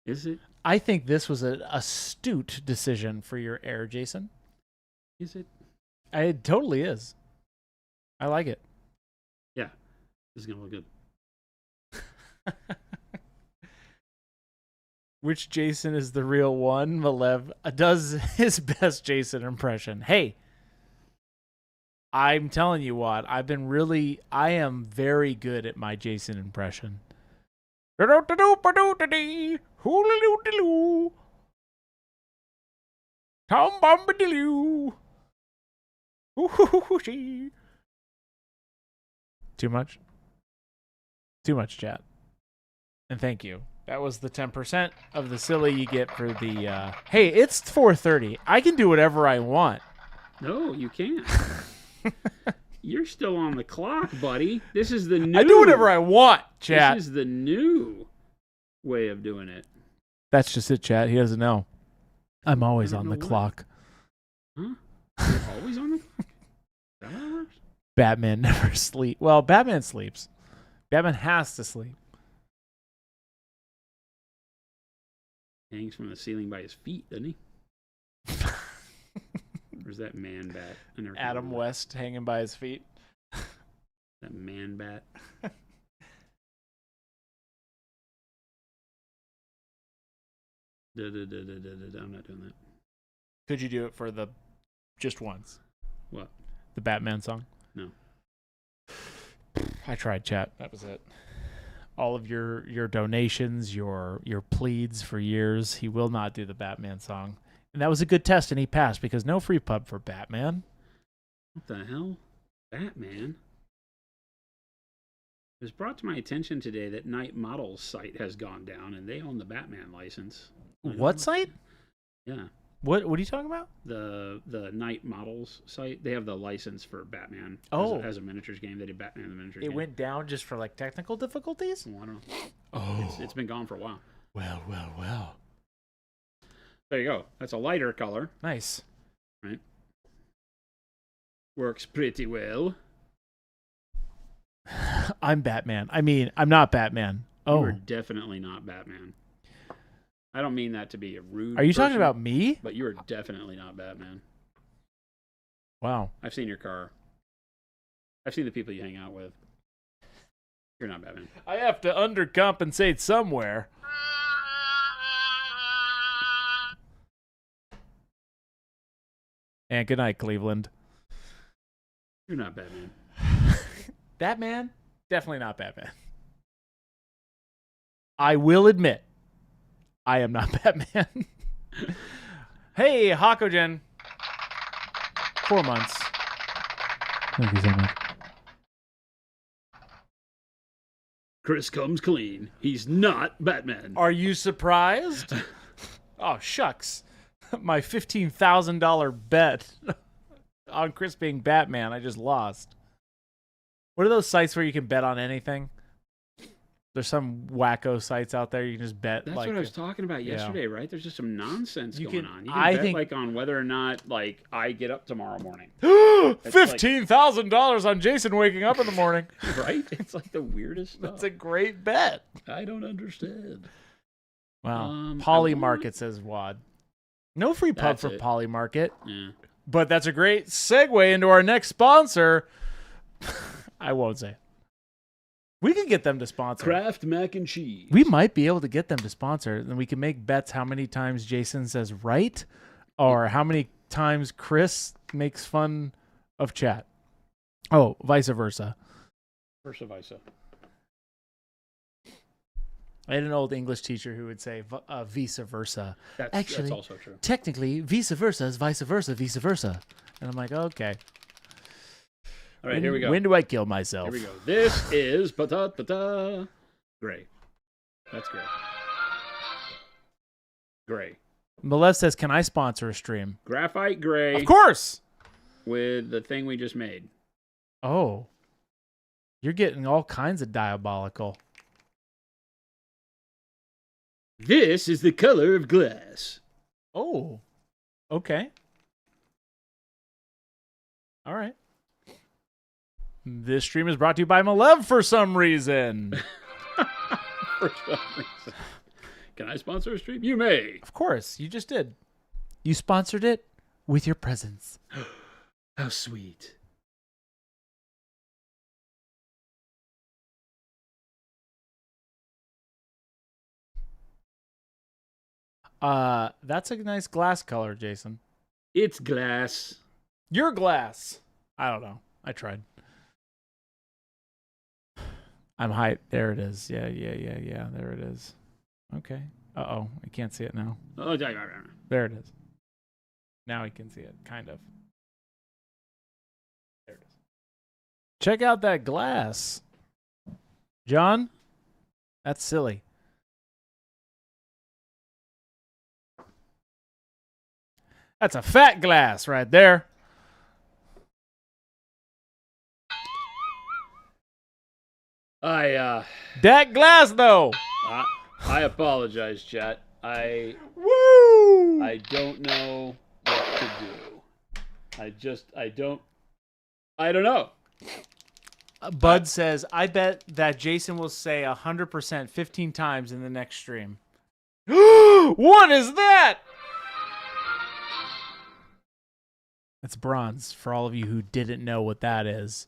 Is it? I think this was an astute decision for your heir, Jason. Is it? It totally is. I like it. Yeah. This is going to look good. Which Jason is the real one? Malev does his best Jason impression. Hey, I'm telling you what, I am very good at my Jason impression. Tom Bombadiloo. Too much? Too much, chat. And thank you. That was the 10% of the silly you get for the... Hey, it's 4:30. I can do whatever I want. No, you can't. You're still on the clock, buddy. This is the new... I do whatever I want, chat. This is the new way of doing it. That's just it, chat. He doesn't know. I'm always on the clock. Huh? You're always on the clock? Is that how it works? Batman never sleeps. Well, Batman sleeps. Batman has to sleep. Hangs from the ceiling by his feet, doesn't he? Where's that man bat? Adam West hanging by his feet. That man bat. I'm not doing that. Could you do it for the just once? What? The Batman song? No. I tried, chat. That was it. All of your donations, your pleads for years. He will not do the Batman song. And that was a good test, and he passed because no free pub for Batman. What the hell? Batman? It was brought to my attention today that Night Models site has gone down, and they own the Batman license. What site? Yeah. What are you talking about? The Night Models site. They have the license for Batman. Oh. As a miniatures game. They did Batman in the miniatures game. It went down just for like technical difficulties? Well, I don't know. Oh. It's been gone for a while. Well. There you go. That's a lighter color. Nice. Right? Works pretty well. I'm Batman. I mean, I'm not Batman. Oh. You're definitely not Batman. I don't mean that to be a rude Are you person, talking about me? But you're definitely not Batman. Wow. I've seen your car. I've seen the people you hang out with. You're not Batman. I have to undercompensate somewhere. And good night, Cleveland. You're not Batman. Batman? Definitely not Batman. I will admit, I am not Batman. Hey, Hakogen. 4 months. Thank you so much. Chris comes clean. He's not Batman. Are you surprised? Oh, shucks. My $15,000 bet on Chris being Batman, I just lost. What are those sites where you can bet on anything? There's some wacko sites out there you can just bet. That's like, what I was talking about yesterday, right? There's just some nonsense going on. You can I bet think, like on whether or not like I get up tomorrow morning. $15,000 on Jason waking up in the morning. Right? It's like the weirdest stuff. That's a great bet. I don't understand. Wow. Polymarket says Wad. No free pub for Polymarket. Yeah. But that's a great segue into our next sponsor. I won't say. We could get them to sponsor. Kraft mac and cheese. We might be able to get them to sponsor, and we can make bets how many times Jason says right, or how many times Chris makes fun of chat. Oh, vice versa. Versa. I had an old English teacher who would say vice versa. That's also true. Technically, vice versa is vice versa, vice versa. And I'm like, okay. All right, here we go. When do I kill myself? Here we go. This is gray. That's gray. Gray. Malev says, can I sponsor a stream? Graphite gray. Of course. With the thing we just made. Oh. You're getting all kinds of diabolical. This is the color of glass. Oh. Okay. All right. This stream is brought to you by Malev for some reason. For some reason. Can I sponsor a stream? You may. Of course. You just did. You sponsored it with your presence. How sweet. That's a nice glass color, Jason. It's glass. Your glass. I don't know. I tried. I'm hyped. There it is. Yeah. There it is. Okay. Uh-oh. I can't see it now. Oh, There it is. Now I can see it, kind of. There it is. Check out that glass. John? That's silly. That's a fat glass right there. That glass though. I apologize, chat. Woo! I don't know what to do. I don't know. Bud says, I bet that Jason will say 100% 15 times in the next stream. What is that? That's bronze for all of you who didn't know what that is.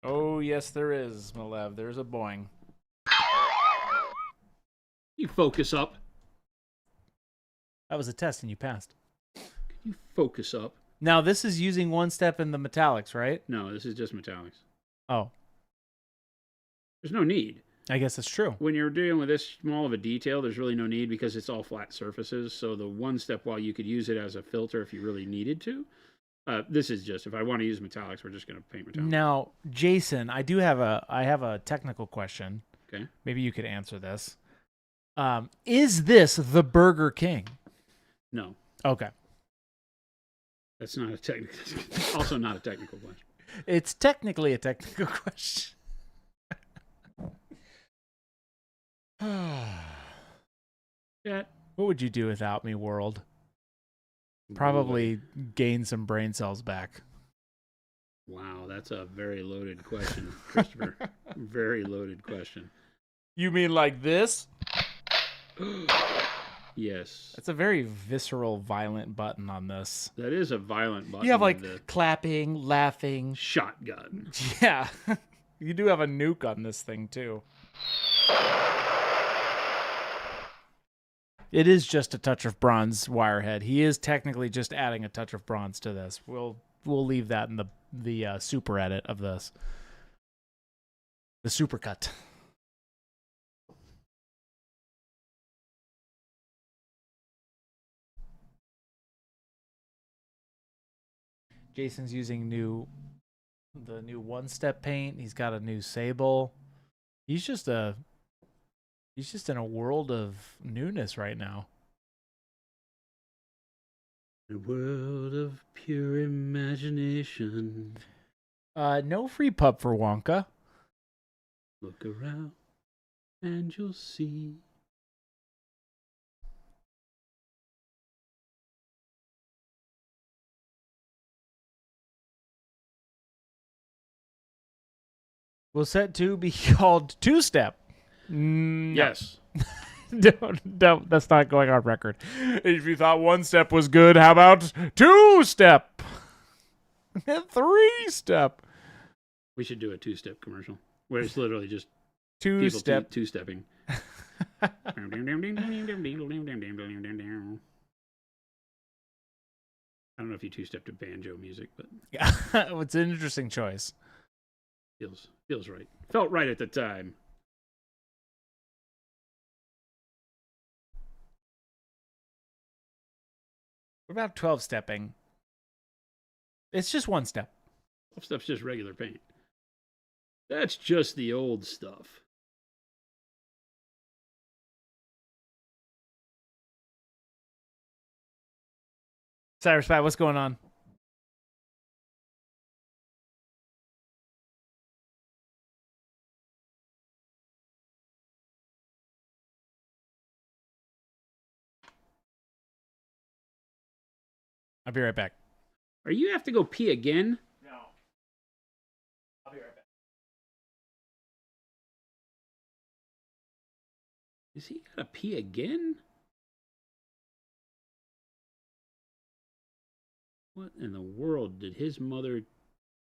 Oh, yes, there is, Malev. There's a boing. You focus up. That was a test and you passed. Can you focus up? Now, this is using OneStep in the metallics, right? No, this is just metallics. Oh. There's no need. I guess that's true. When you're dealing with this small of a detail, there's really no need because it's all flat surfaces. So the OneStep, while you could use it as a filter if you really needed to, this is just, if I want to use metallics, we're just going to paint metallics. Now, Jason, I have a technical question. Okay. Maybe you could answer this. Is this the Burger King? No. Okay. That's not a technical. Also not a technical question. It's technically a technical question. Yeah. What would you do without me, world? Probably gain some brain cells back. Wow, that's a very loaded question, Christopher. Very loaded question. You mean like this? Yes. That's a very visceral, violent button on this. That is a violent button. You have like clapping, laughing. Shotgun. Yeah. You do have a nuke on this thing too. It is just a touch of bronze wirehead. He is technically just adding a touch of bronze to this. We'll leave that in the super edit of this. The super cut. Jason's using the new OneStep paint. He's got a new sable. He's just in a world of newness right now. A world of pure imagination. No free pub for Wonka. Look around and you'll see. Will set 2 be called two-step? No. Yes. Don't, that's not going on record. If you thought OneStep was good, how about two-step? 3-step. We should do a two-step commercial where it's literally just Two-step. two-stepping. I don't know if you two-step to banjo music, but Yeah, it's an interesting choice. feels right. Felt right at the time. What about 12-stepping? It's just one step. Stuff's just regular paint. That's just the old stuff. Cyrus Pat, what's going on? I'll be right back. Are you have to go pee again? No. I'll be right back. Is he gotta pee again? What in the world did his mother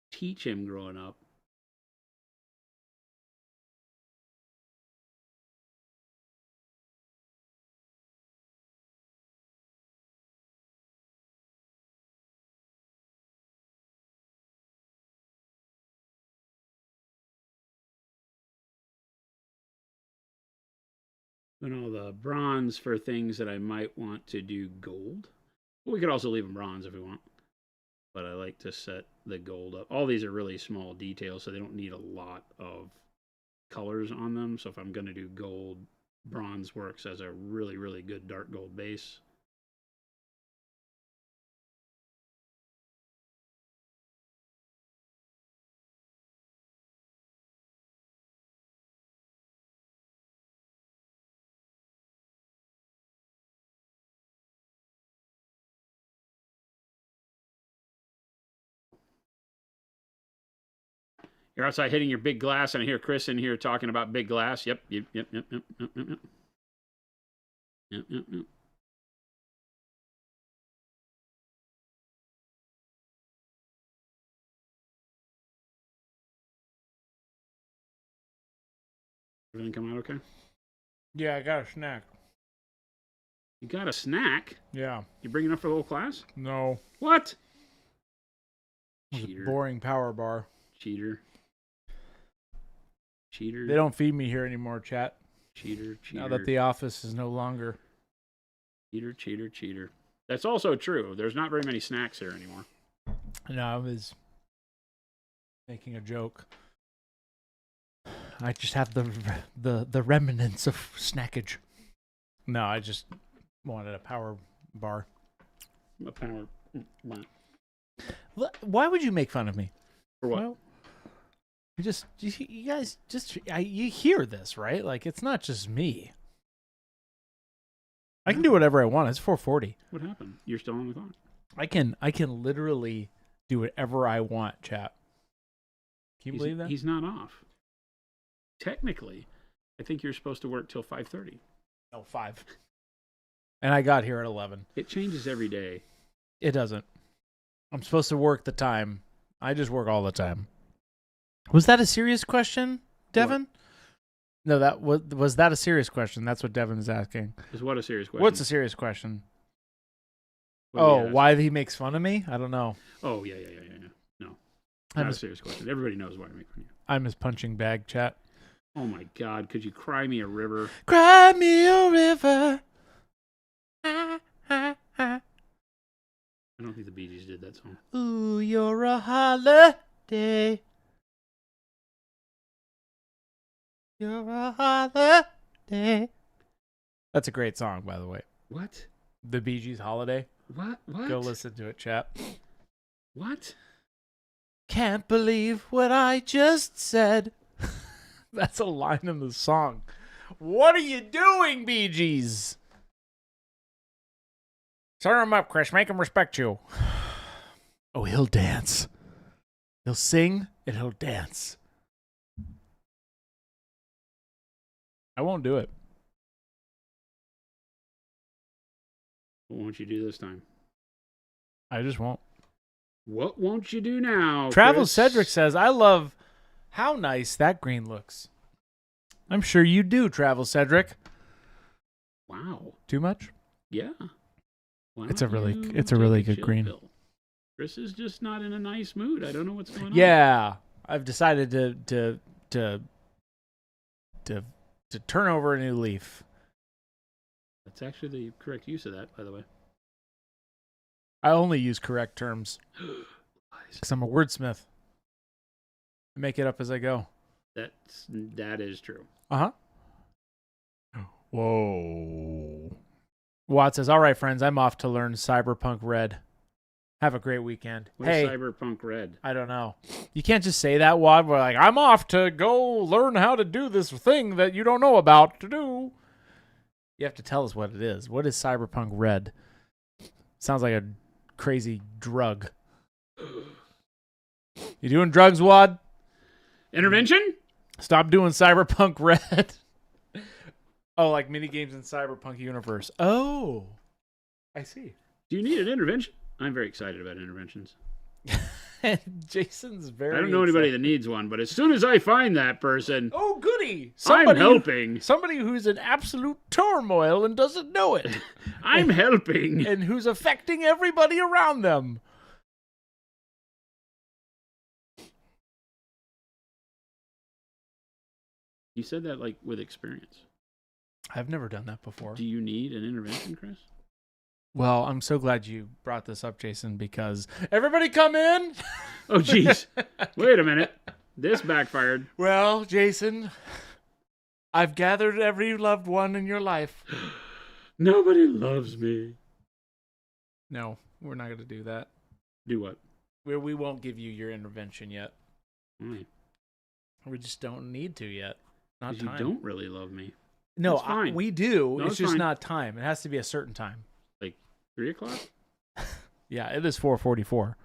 teach him growing up? And all the bronze for things that I might want to do gold. We could also leave them bronze if we want. But I like to set the gold up. All these are really small details, so they don't need a lot of colors on them. So if I'm going to do gold, bronze works as a really, really good dark gold base. You're outside hitting your big glass, and I hear Chris in here talking about big glass. Yep. Everything come out okay? Yeah, I got a snack. You got a snack? Yeah. You bring enough for the whole class? No. What? Cheater. Boring power bar. Cheater. Cheater. They don't feed me here anymore, chat. Cheater. Now that the office is no longer. Cheater. That's also true. There's not very many snacks here anymore. No, I was making a joke. I just have the remnants of snackage. No, I just wanted a power bar. A power. Why would you make fun of me? For what? Well, you guys you hear this, right? Like, it's not just me. I can do whatever I want. It's 4:40. What happened? You're still on the clock. I can literally do whatever I want, chat. Can you believe that? He's not off. Technically, I think you're supposed to work till 5:30. No, 5. And I got here at 11. It changes every day. It doesn't. I'm supposed to work the time. I just work all the time. Was that a serious question, Devin? What? No, that was that a serious question? That's what Devin is asking. Is what a serious question? What's a serious question? What why he makes fun of me? I don't know. Oh, yeah. No. Not a serious question. Everybody knows why I make fun of you. I'm his punching bag, chat. Oh, my God. Could you cry me a river? Cry me a river. I don't think the Bee Gees did that song. Ooh, you're a holiday. You're a holiday. That's a great song, by the way. What? The Bee Gees Holiday. What? Go listen to it, chat. What? Can't believe what I just said. That's a line in the song. What are you doing, Bee Gees? Stir him up, Chris. Make him respect you. Oh, he'll dance. He'll sing and he'll dance. I won't do it. What won't you do this time? I just won't. What won't you do now, Travel Chris? Cedric says, I love how nice that green looks. I'm sure you do, Travel Cedric. Wow. Too much? Yeah. It's a really good green. Pill? Chris is just not in a nice mood. I don't know what's going on. Yeah. I've decided to to turn over a new leaf. That's actually the correct use of that, by the way. I only use correct terms because I'm a wordsmith. I make it up as I go. That is true. Uh-huh. Whoa. Watt says, all right, friends, I'm off to learn Cyberpunk Red. Have a great weekend. What's Cyberpunk Red? I don't know. You can't just say that, Watt. We're like, I'm off to go learn how to do this thing that you don't know about to do. You have to tell us what it is. What is Cyberpunk Red? Sounds like a crazy drug. You doing drugs, Wad? Intervention? Stop doing Cyberpunk Red. Oh, like mini games in Cyberpunk universe. Oh, I see. Do you need an intervention? I'm very excited about interventions. Jason's very. I don't know anybody that needs one, but as soon as I find that person, oh goody! I'm helping. Somebody who's in absolute turmoil and doesn't know it. I'm helping, and who's affecting everybody around them. You said that like with experience. I've never done that before. Do you need an intervention, Chris? Well, I'm so glad you brought this up, Jason, because everybody come in. Oh, jeez. Wait a minute. This backfired. Well, Jason, I've gathered every loved one in your life. Nobody loves me. No, we're not going to do that. Do what? We won't give you your intervention yet. Why? We just don't need to yet. Not time. You don't really love me. No, we do. No, it's just fine. not time. It has to be a certain time. Like 3 o'clock? Yeah, it is 4:44.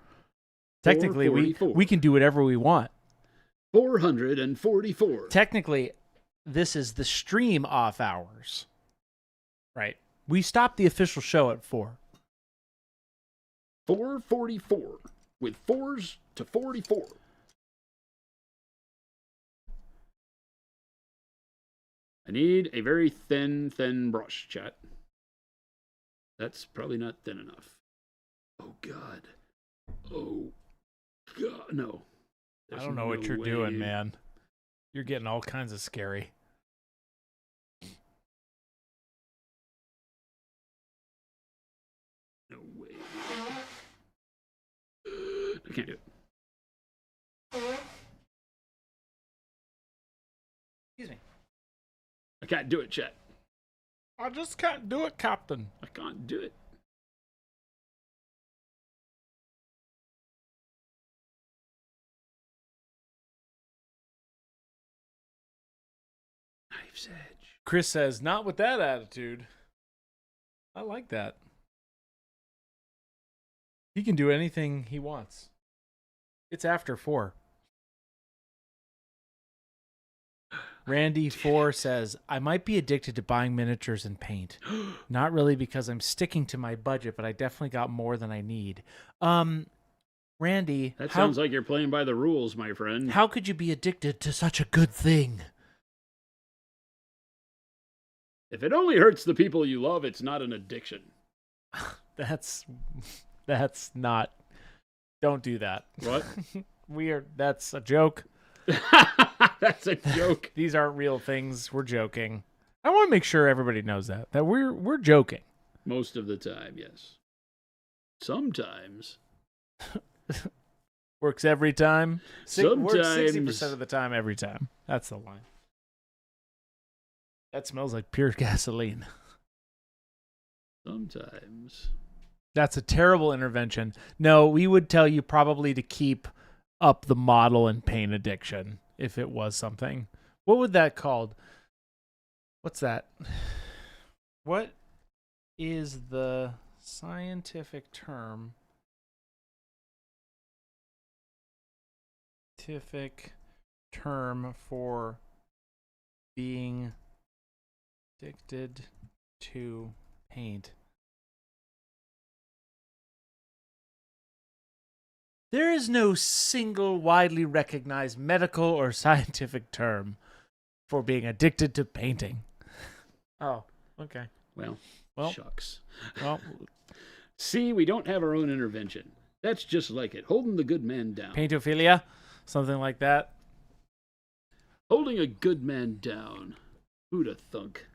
Technically, 4:44. we can do whatever we want. 444. Technically, this is the stream off hours. Right. We stopped the official show at 4. 444 with 4s to 44. I need a very thin brush, chat. That's probably not thin enough. Oh, God. Oh, God. No. I don't know what you're doing, man. You're getting all kinds of scary. No way. I can't do it. Excuse me. I can't do it, chat. I just can't do it, Captain. I can't do it. Knife's edge. Chris says, not with that attitude. I like that. He can do anything he wants. It's after 4. Randy4 says, I might be addicted to buying miniatures and paint. Not really because I'm sticking to my budget, but I definitely got more than I need. Randy. That sounds like you're playing by the rules, my friend. How could you be addicted to such a good thing? If it only hurts the people you love, it's not an addiction. That's not. Don't do that. What? That's a joke. That's a joke. These aren't real things. We're joking. I want to make sure everybody knows that we're joking. Most of the time, yes. Sometimes. Works every time. Sometimes. Works 60% of the time, every time. That's the line. That smells like pure gasoline. Sometimes. That's a terrible intervention. No, we would tell you probably to keep up the model and pain addiction if it was something. What would that called? What's that? What is the scientific term? Scientific term for being addicted to paint. There is no single widely recognized medical or scientific term for being addicted to painting. Oh, okay. Well, shucks. Well, see, we don't have our own intervention. That's just like it, holding the good man down. Paintophilia, something like that. Holding a good man down. Who'da thunk?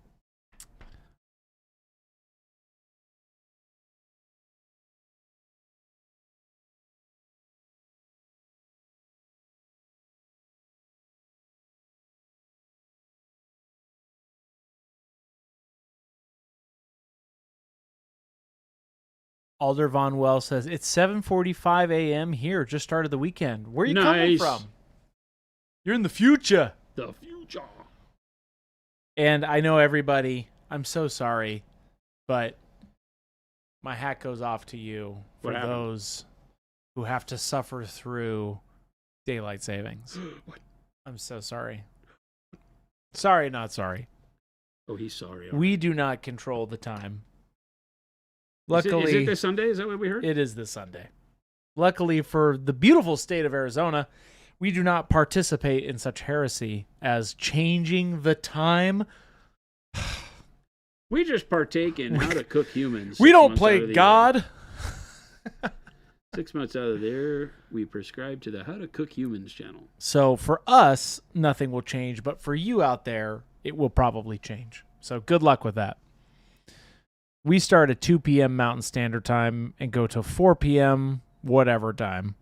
Alder Von Well says, it's 7:45 a.m. here. Just started the weekend. Where are you coming from? You're in the future. The future. And I know everybody, I'm so sorry, but my hat goes off to you for those who have to suffer through daylight savings. What? I'm so sorry. Sorry, not sorry. Oh, he's sorry. We do not control the time. Luckily, is it this Sunday? Is that what we heard? It is this Sunday. Luckily for the beautiful state of Arizona, we do not participate in such heresy as changing the time. We just partake in how to cook humans. We don't play God. 6 months out of there, we prescribe to the How to Cook Humans channel. So for us, nothing will change, but for you out there, it will probably change. So good luck with that. We start at 2 p.m. Mountain Standard Time and go to 4 p.m. whatever time.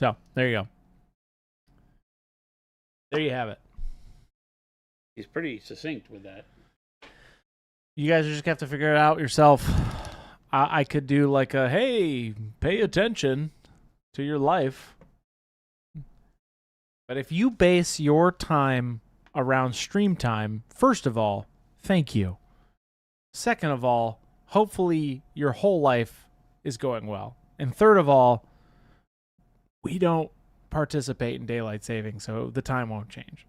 So there you go. There you have it. He's pretty succinct with that. You guys just have to figure it out yourself. I could do like a, hey, pay attention to your life. But if you base your time around stream time, first of all, thank you. Second of all, hopefully your whole life is going well. And third of all, we don't participate in daylight saving, so the time won't change.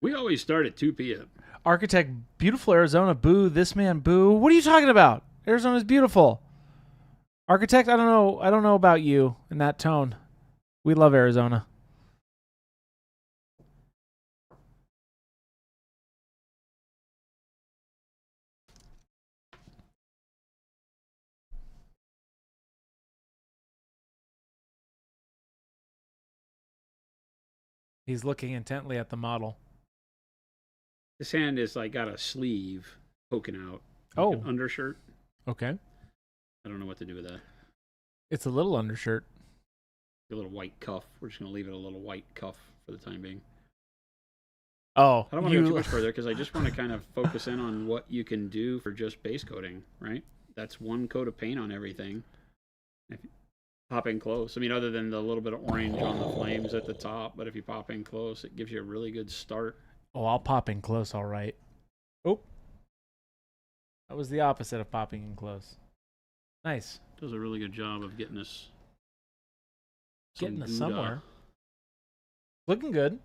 We always start at 2 p.m. Architect, beautiful Arizona, boo, this man, boo. What are you talking about? Arizona's beautiful. Architect, I don't know about you in that tone. We love Arizona. He's looking intently at the model. This hand is like got a sleeve poking out. Like Oh. an undershirt. Okay. I don't know what to do with that. It's a little undershirt. A little white cuff. We're just going to leave it a little white cuff for the time being. Oh. I don't want to go too much further because I just want to kind of focus in on what you can do for just base coating, right? That's one coat of paint on everything. If you pop in close. I mean, other than the little bit of orange on the flames at the top, but if you pop in close, it gives you a really good start. Oh, I'll pop in close, all right. Oh. That was the opposite of popping in close. Nice. Does a really good job of getting us Getting us somewhere. Looking good.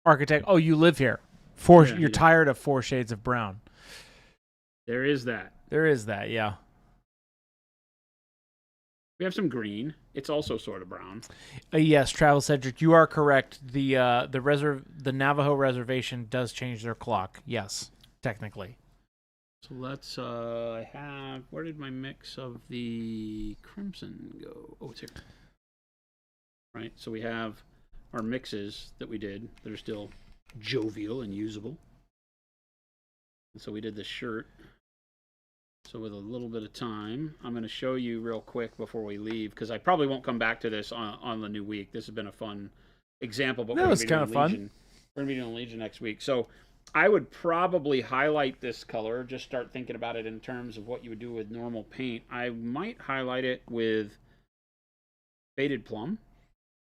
Architect, oh, you live here. You're tired of 4 shades of brown. There is that. There is that, yeah. We have some green. It's also sort of brown. Yes, Travel Cedric, you are correct. The Navajo reservation does change their clock. Yes, technically. So let's where did my mix of the crimson go? Oh, it's here. Right, so we have our mixes that we did that are still jovial and usable. And so we did this shirt. So with a little bit of time, I'm going to show you real quick before we leave, because I probably won't come back to this on the new week. This has been a fun example, but that was kind of fun. We're going to be doing Legion next week. So I would probably highlight this color, just start thinking about it in terms of what you would do with normal paint. I might highlight it with faded plum.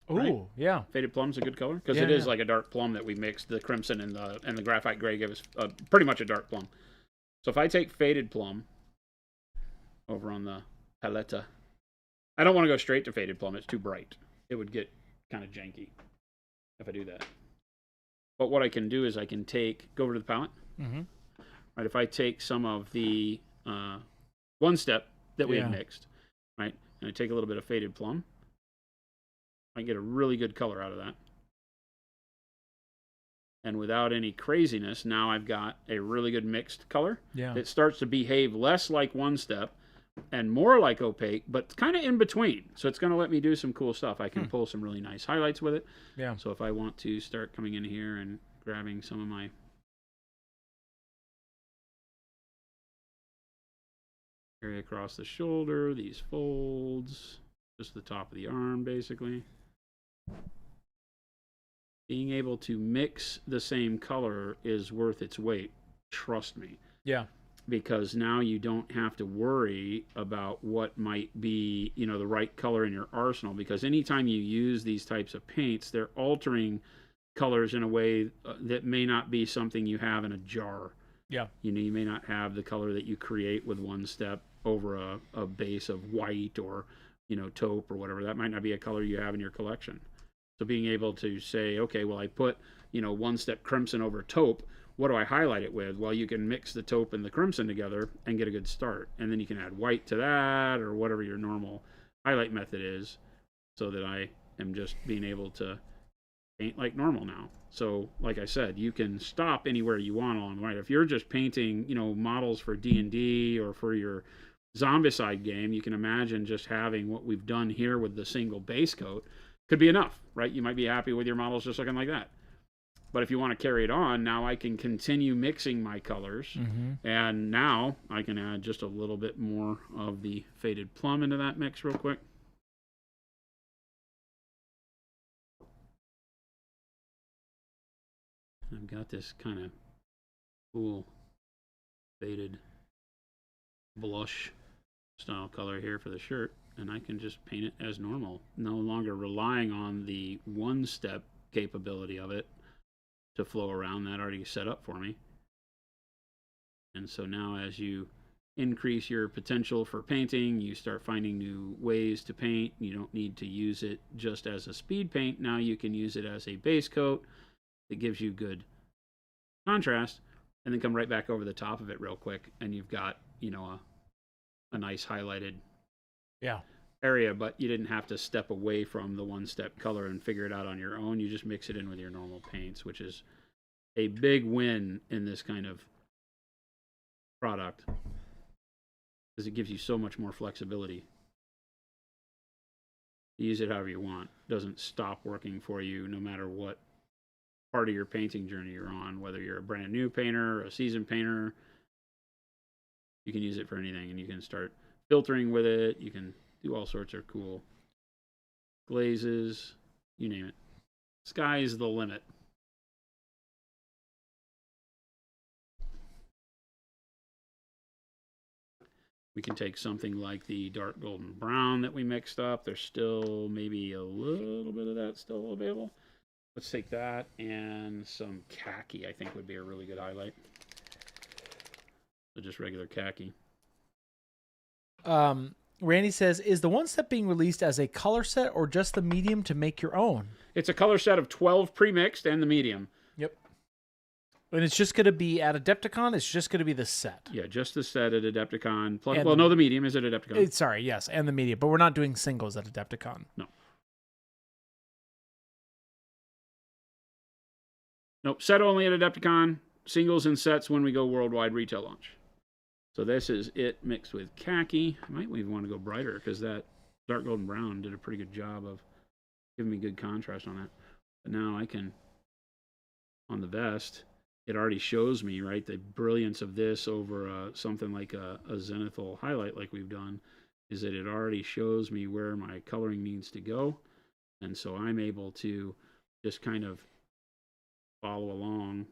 Oh, right? Yeah. Faded plum's a good color, because it is like a dark plum that we mixed. The crimson and the graphite gray give us pretty much a dark plum. So if I take faded plum over on the palette, I don't want to go straight to faded plum. It's too bright. It would get kind of janky if I do that. But what I can do is I can go over to the palette. Mm-hmm. Right, if I take some of the OneStep that we had mixed, right, and I take a little bit of faded plum, I can get a really good color out of that. and without any craziness, now I've got a really good mixed color. Yeah. It starts to behave less like OneStep and more like opaque, but kind of in between. So it's going to let me do some cool stuff. I can pull some really nice highlights with it. Yeah. So if I want to start coming in here and grabbing some of my area across the shoulder, these folds, just the top of the arm, basically. Being able to mix the same color is worth its weight. Trust me. Yeah. Because now you don't have to worry about what might be, you know, the right color in your arsenal. Because anytime you use these types of paints, they're altering colors in a way that may not be something you have in a jar. Yeah. You know, you may not have the color that you create with OneStep over a base of white or, you know, taupe or whatever. That might not be a color you have in your collection. So being able to say, okay, well, I put, you know, OneStep crimson over taupe. What do I highlight it with? Well, you can mix the taupe and the crimson together and get a good start. And then you can add white to that or whatever your normal highlight method is, so that I am just being able to paint like normal now. So, like I said, you can stop anywhere you want along the way. If you're just painting, you know, models for D&D or for your Zombicide game, you can imagine just having what we've done here with the single base coat could be enough, right? You might be happy with your models just looking like that. But if you want to carry it on, now I can continue mixing my colors. And now I can add just a little bit more of the faded plum into that mix real quick. I've got this kind of cool faded blush style color here for the shirt. And I can just paint it as normal, no longer relying on the OneStep capability of it to flow around. That already set up for me. And so now as you increase your potential for painting, you start finding new ways to paint. You don't need to use it just as a speed paint. Now you can use it as a base coat that gives you good contrast, and then come right back over the top of it real quick, and you've got, you know, a nice highlighted area. But you didn't have to step away from the OneStep color and figure it out on your own. You just mix it in with your normal paints, which is a big win in this kind of product, because it gives you so much more flexibility. You use it however you want. It doesn't stop working for you no matter what part of your painting journey you're on, whether you're a brand new painter or a seasoned painter. You can use it for anything, and you can start filtering with it. You can do all sorts of cool glazes, you name it. Sky's the limit. We can take something like the dark golden brown that we mixed up. There's still maybe a little bit of that still available. Let's take that, and some khaki I think would be a really good highlight. So just regular khaki. Randy says, is the OneStep being released as a color set or just the medium to make your own? It's a color set of 12 pre-mixed and the medium. Yep. And it's just going to be at Adepticon? It's just going to be the set? Yeah, just the set at Adepticon. Plus, well, no, the medium is at Adepticon. Sorry, yes, and the medium. But we're not doing singles at Adepticon. No. Nope, set only at Adepticon. Singles and sets when we go worldwide retail launch. So this is it mixed with khaki. I might even want to go brighter, because that dark golden brown did a pretty good job of giving me good contrast on that. But now I can, on the vest, it already shows me, right, the brilliance of this over something like a zenithal highlight like we've done, is that it already shows me where my coloring needs to go. And so I'm able to just kind of follow along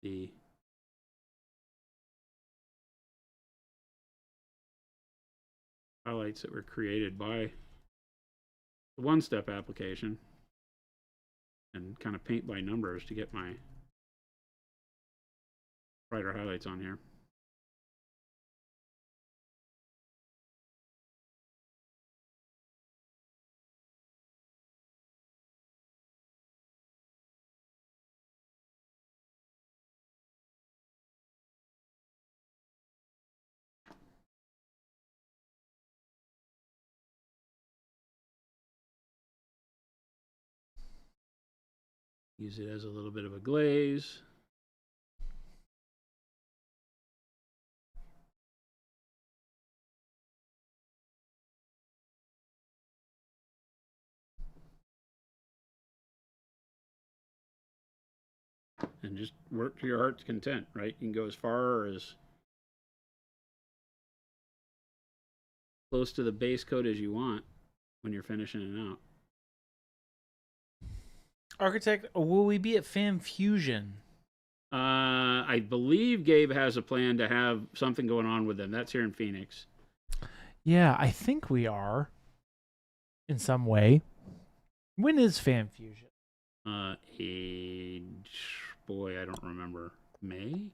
the highlights that were created by the OneStep application, and kind of paint by numbers to get my brighter highlights on here. Use it as a little bit of a glaze. And just work to your heart's content, right? You can go as far or as close to the base coat as you want when you're finishing it out. Architect, will we be at Fan Fusion? I believe Gabe has a plan to have something going on with them. That's here in Phoenix. Yeah, I think we are. In some way. When is Fan Fusion? Boy, I don't remember. May?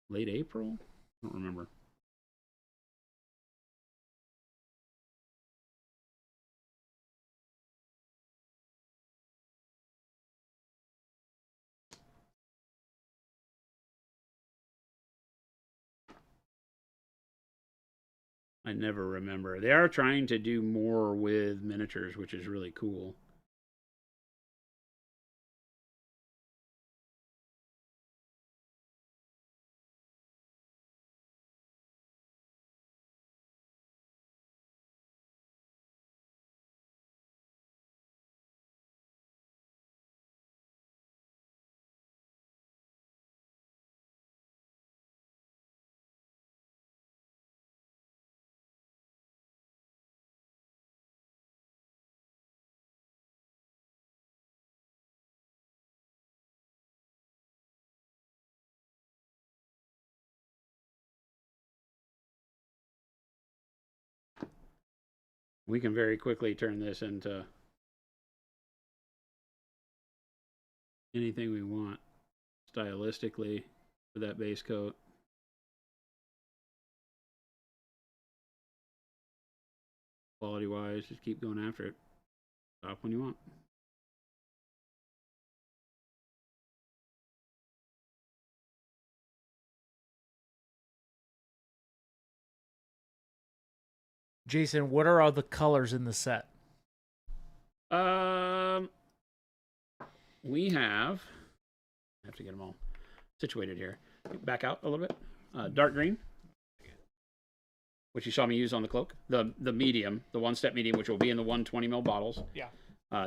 Late April? I don't remember. I never remember. They are trying to do more with miniatures, which is really cool. We can very quickly turn this into anything we want stylistically with that base coat. Quality wise, just keep going after it. Stop when you want. Jason, what are all the colors in the set? We have. I have to get them all situated here. Back out a little bit. Dark green, which you saw me use on the cloak. The medium, the one-step medium, which will be in the 120 ml bottles. Yeah.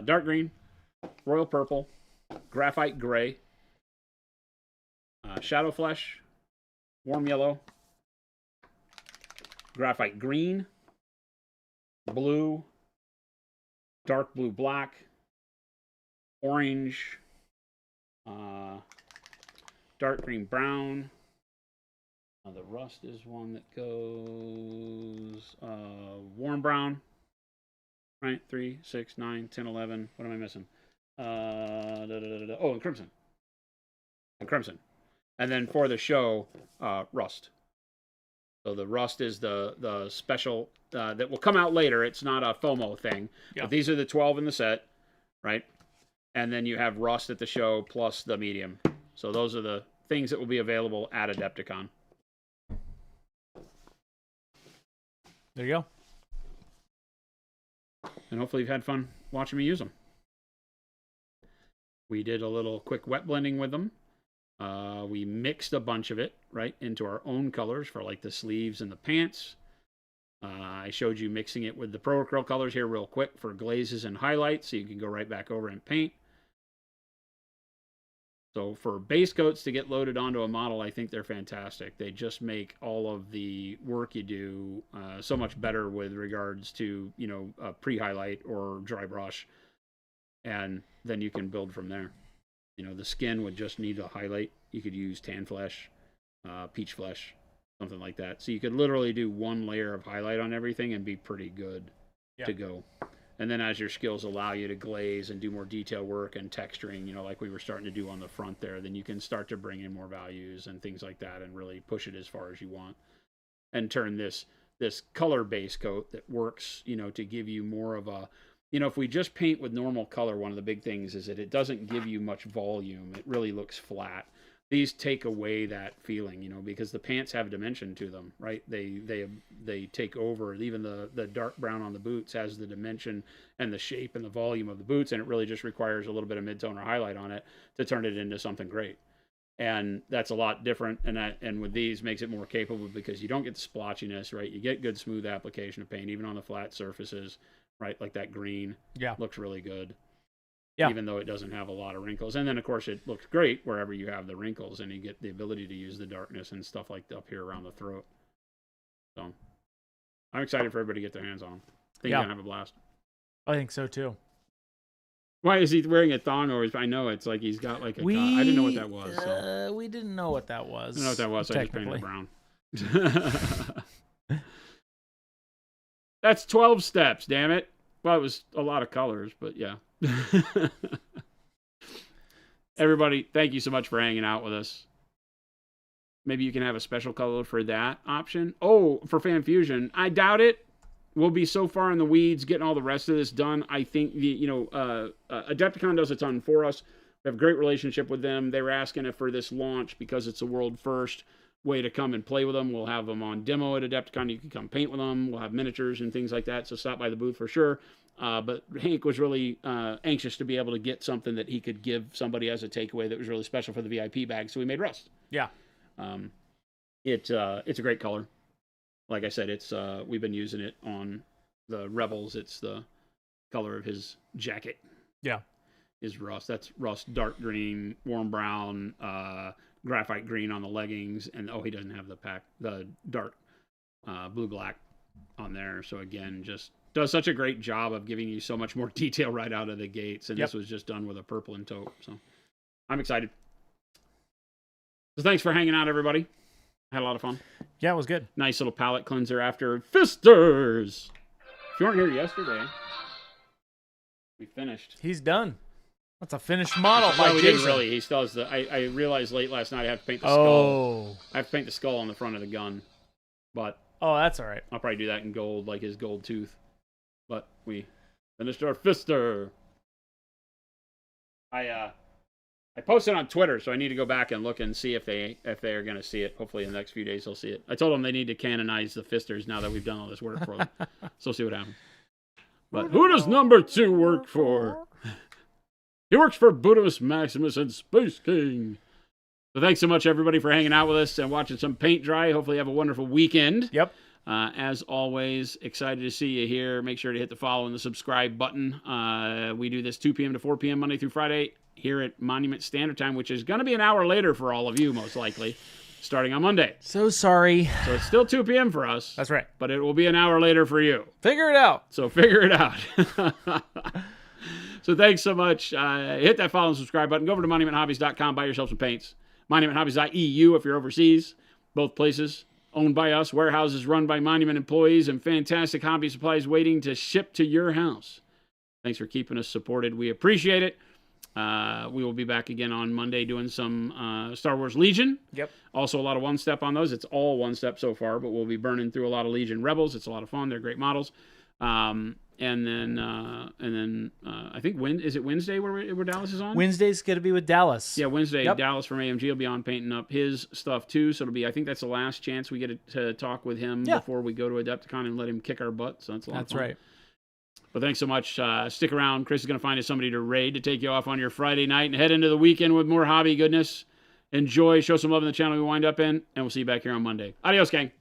Dark green, royal purple, graphite gray, shadow flesh, warm yellow, graphite green, blue, dark blue black, orange, dark green brown. The rust is one that goes warm brown. Right, 3, 6, 9, 10, 11. What am I missing? Oh, and crimson. And crimson. And then for the show, rust. So the rust is the special that will come out later. It's not a FOMO thing. Yeah. But these are the 12 in the set, right? And then you have rust at the show plus the medium. So those are the things that will be available at Adepticon. There you go. And hopefully you've had fun watching me use them. We did a little quick wet blending with them. We mixed a bunch of it, right, into our own colors for like the sleeves and the pants. I showed you mixing it with the Pro Acryl colors here real quick for glazes and highlights, so you can go right back over and paint. So for base coats to get loaded onto a model, I think they're fantastic. They just make all of the work you do so much better with regards to, you know, pre-highlight or dry brush. And then you can build from there. You know, the skin would just need a highlight. You could use tan flesh, peach flesh, something like that. So you could literally do one layer of highlight on everything and be pretty good to go. And then as your skills allow you to glaze and do more detail work and texturing, you know, like we were starting to do on the front there, then you can start to bring in more values and things like that and really push it as far as you want. And turn this color base coat that works, you know, to give you more of a, you know, if we just paint with normal color, one of the big things is that it doesn't give you much volume. It really looks flat. these take away that feeling, because the pants have dimension to them, right? They take over. Even the dark brown on the boots has the dimension and the shape and the volume of the boots, and it really just requires a little bit of mid-tone or highlight on it to turn it into something great. And that's a lot different, and with these makes it more capable because you don't get the splotchiness, right? You get good smooth application of paint, even on the flat surfaces, right? Like that green looks really good. Yeah. Even though it doesn't have a lot of wrinkles. And then, of course, it looks great wherever you have the wrinkles, and you get the ability to use the darkness and stuff like up here around the throat. So I'm excited for everybody to get their hands on them. I think you're going to have a blast. I think so, too. Why is he wearing a thong? I know it's like he's got like a... I didn't know what that was. So. We didn't know what that was. I didn't know what that was, so I just painted it brown. That's 12 steps, damn it. Well, it was a lot of colors, but yeah. Everybody, thank you so much for hanging out with us. Maybe you can have a special color for that option. Oh, for Fan Fusion. I doubt it. We'll be so far in the weeds getting all the rest of this done. I think Adepticon does a ton for us. We have a great relationship with them. They were asking if for this launch, because it's a world first way to come and play with them. We'll have them on demo at Adepticon. You can come paint with them. We'll have miniatures and things like that. So stop by the booth for sure. But Hank was really anxious to be able to get something that he could give somebody as a takeaway that was really special for the VIP bag. So we made Rust. Yeah. It's a great color. Like I said, it's we've been using it on the Rebels. It's the color of his jacket. Yeah. Is Rust. That's Rust dark green, warm brown, graphite green on the leggings, and he doesn't have the dark blue black on there. So again, just does such a great job of giving you so much more detail right out of the gates. And this was just done with a purple and taupe. So I'm excited. So thanks for hanging out, everybody. Had a lot of fun. Yeah, it was good. Nice little palette cleanser after Fisters. If you weren't here yesterday, we finished. He's done. That's a finished model by Jason. Jason. Really. He still has I realized late last night I have to paint the skull. Oh. I have to paint the skull on the front of the gun. But that's all right. I'll probably do that in gold, like his gold tooth. But we finished our Fister. I posted on Twitter, so I need to go back and look and see if they are going to see it. Hopefully in the next few days they'll see it. I told them they need to canonize the Fisters now that we've done all this work for them. So we'll see what happens. But who does number 2 work for? He works for Budamus Maximus and Space King. So thanks so much, everybody, for hanging out with us and watching some paint dry. Hopefully you have a wonderful weekend. Yep. As always, excited to see you here. Make sure to hit the follow and the subscribe button. We do this 2 p.m. to 4 p.m. Monday through Friday here at Monument Standard Time, which is going to be an hour later for all of you, most likely, starting on Monday. So sorry. So it's still 2 p.m. for us. That's right. But it will be an hour later for you. Figure it out. So figure it out. So thanks so much. Hit that follow and subscribe button. Go over to monumenthobbies.com. Buy yourself some paints. monumenthobbies.eu if you're overseas. Both places owned by us. Warehouses run by Monument employees and fantastic hobby supplies waiting to ship to your house. Thanks for keeping us supported. We appreciate it. We will be back again on Monday doing some Star Wars Legion. Yep. Also a lot of OneStep on those. It's all OneStep so far, but we'll be burning through a lot of Legion Rebels. It's a lot of fun. They're great models. And then I think is it Wednesday where Dallas is on? Wednesday's going to be with Dallas. Yeah, Wednesday. Yep. Dallas from AMG will be on painting up his stuff too. So it'll be. I think that's the last chance we get to talk with him before we go to Adepticon and let him kick our butt. So that's a lot of fun. Right. But thanks so much. Stick around. Chris is going to find us somebody to raid to take you off on your Friday night and head into the weekend with more hobby goodness. Enjoy. Show some love in the channel we wind up in, and we'll see you back here on Monday. Adios, gang.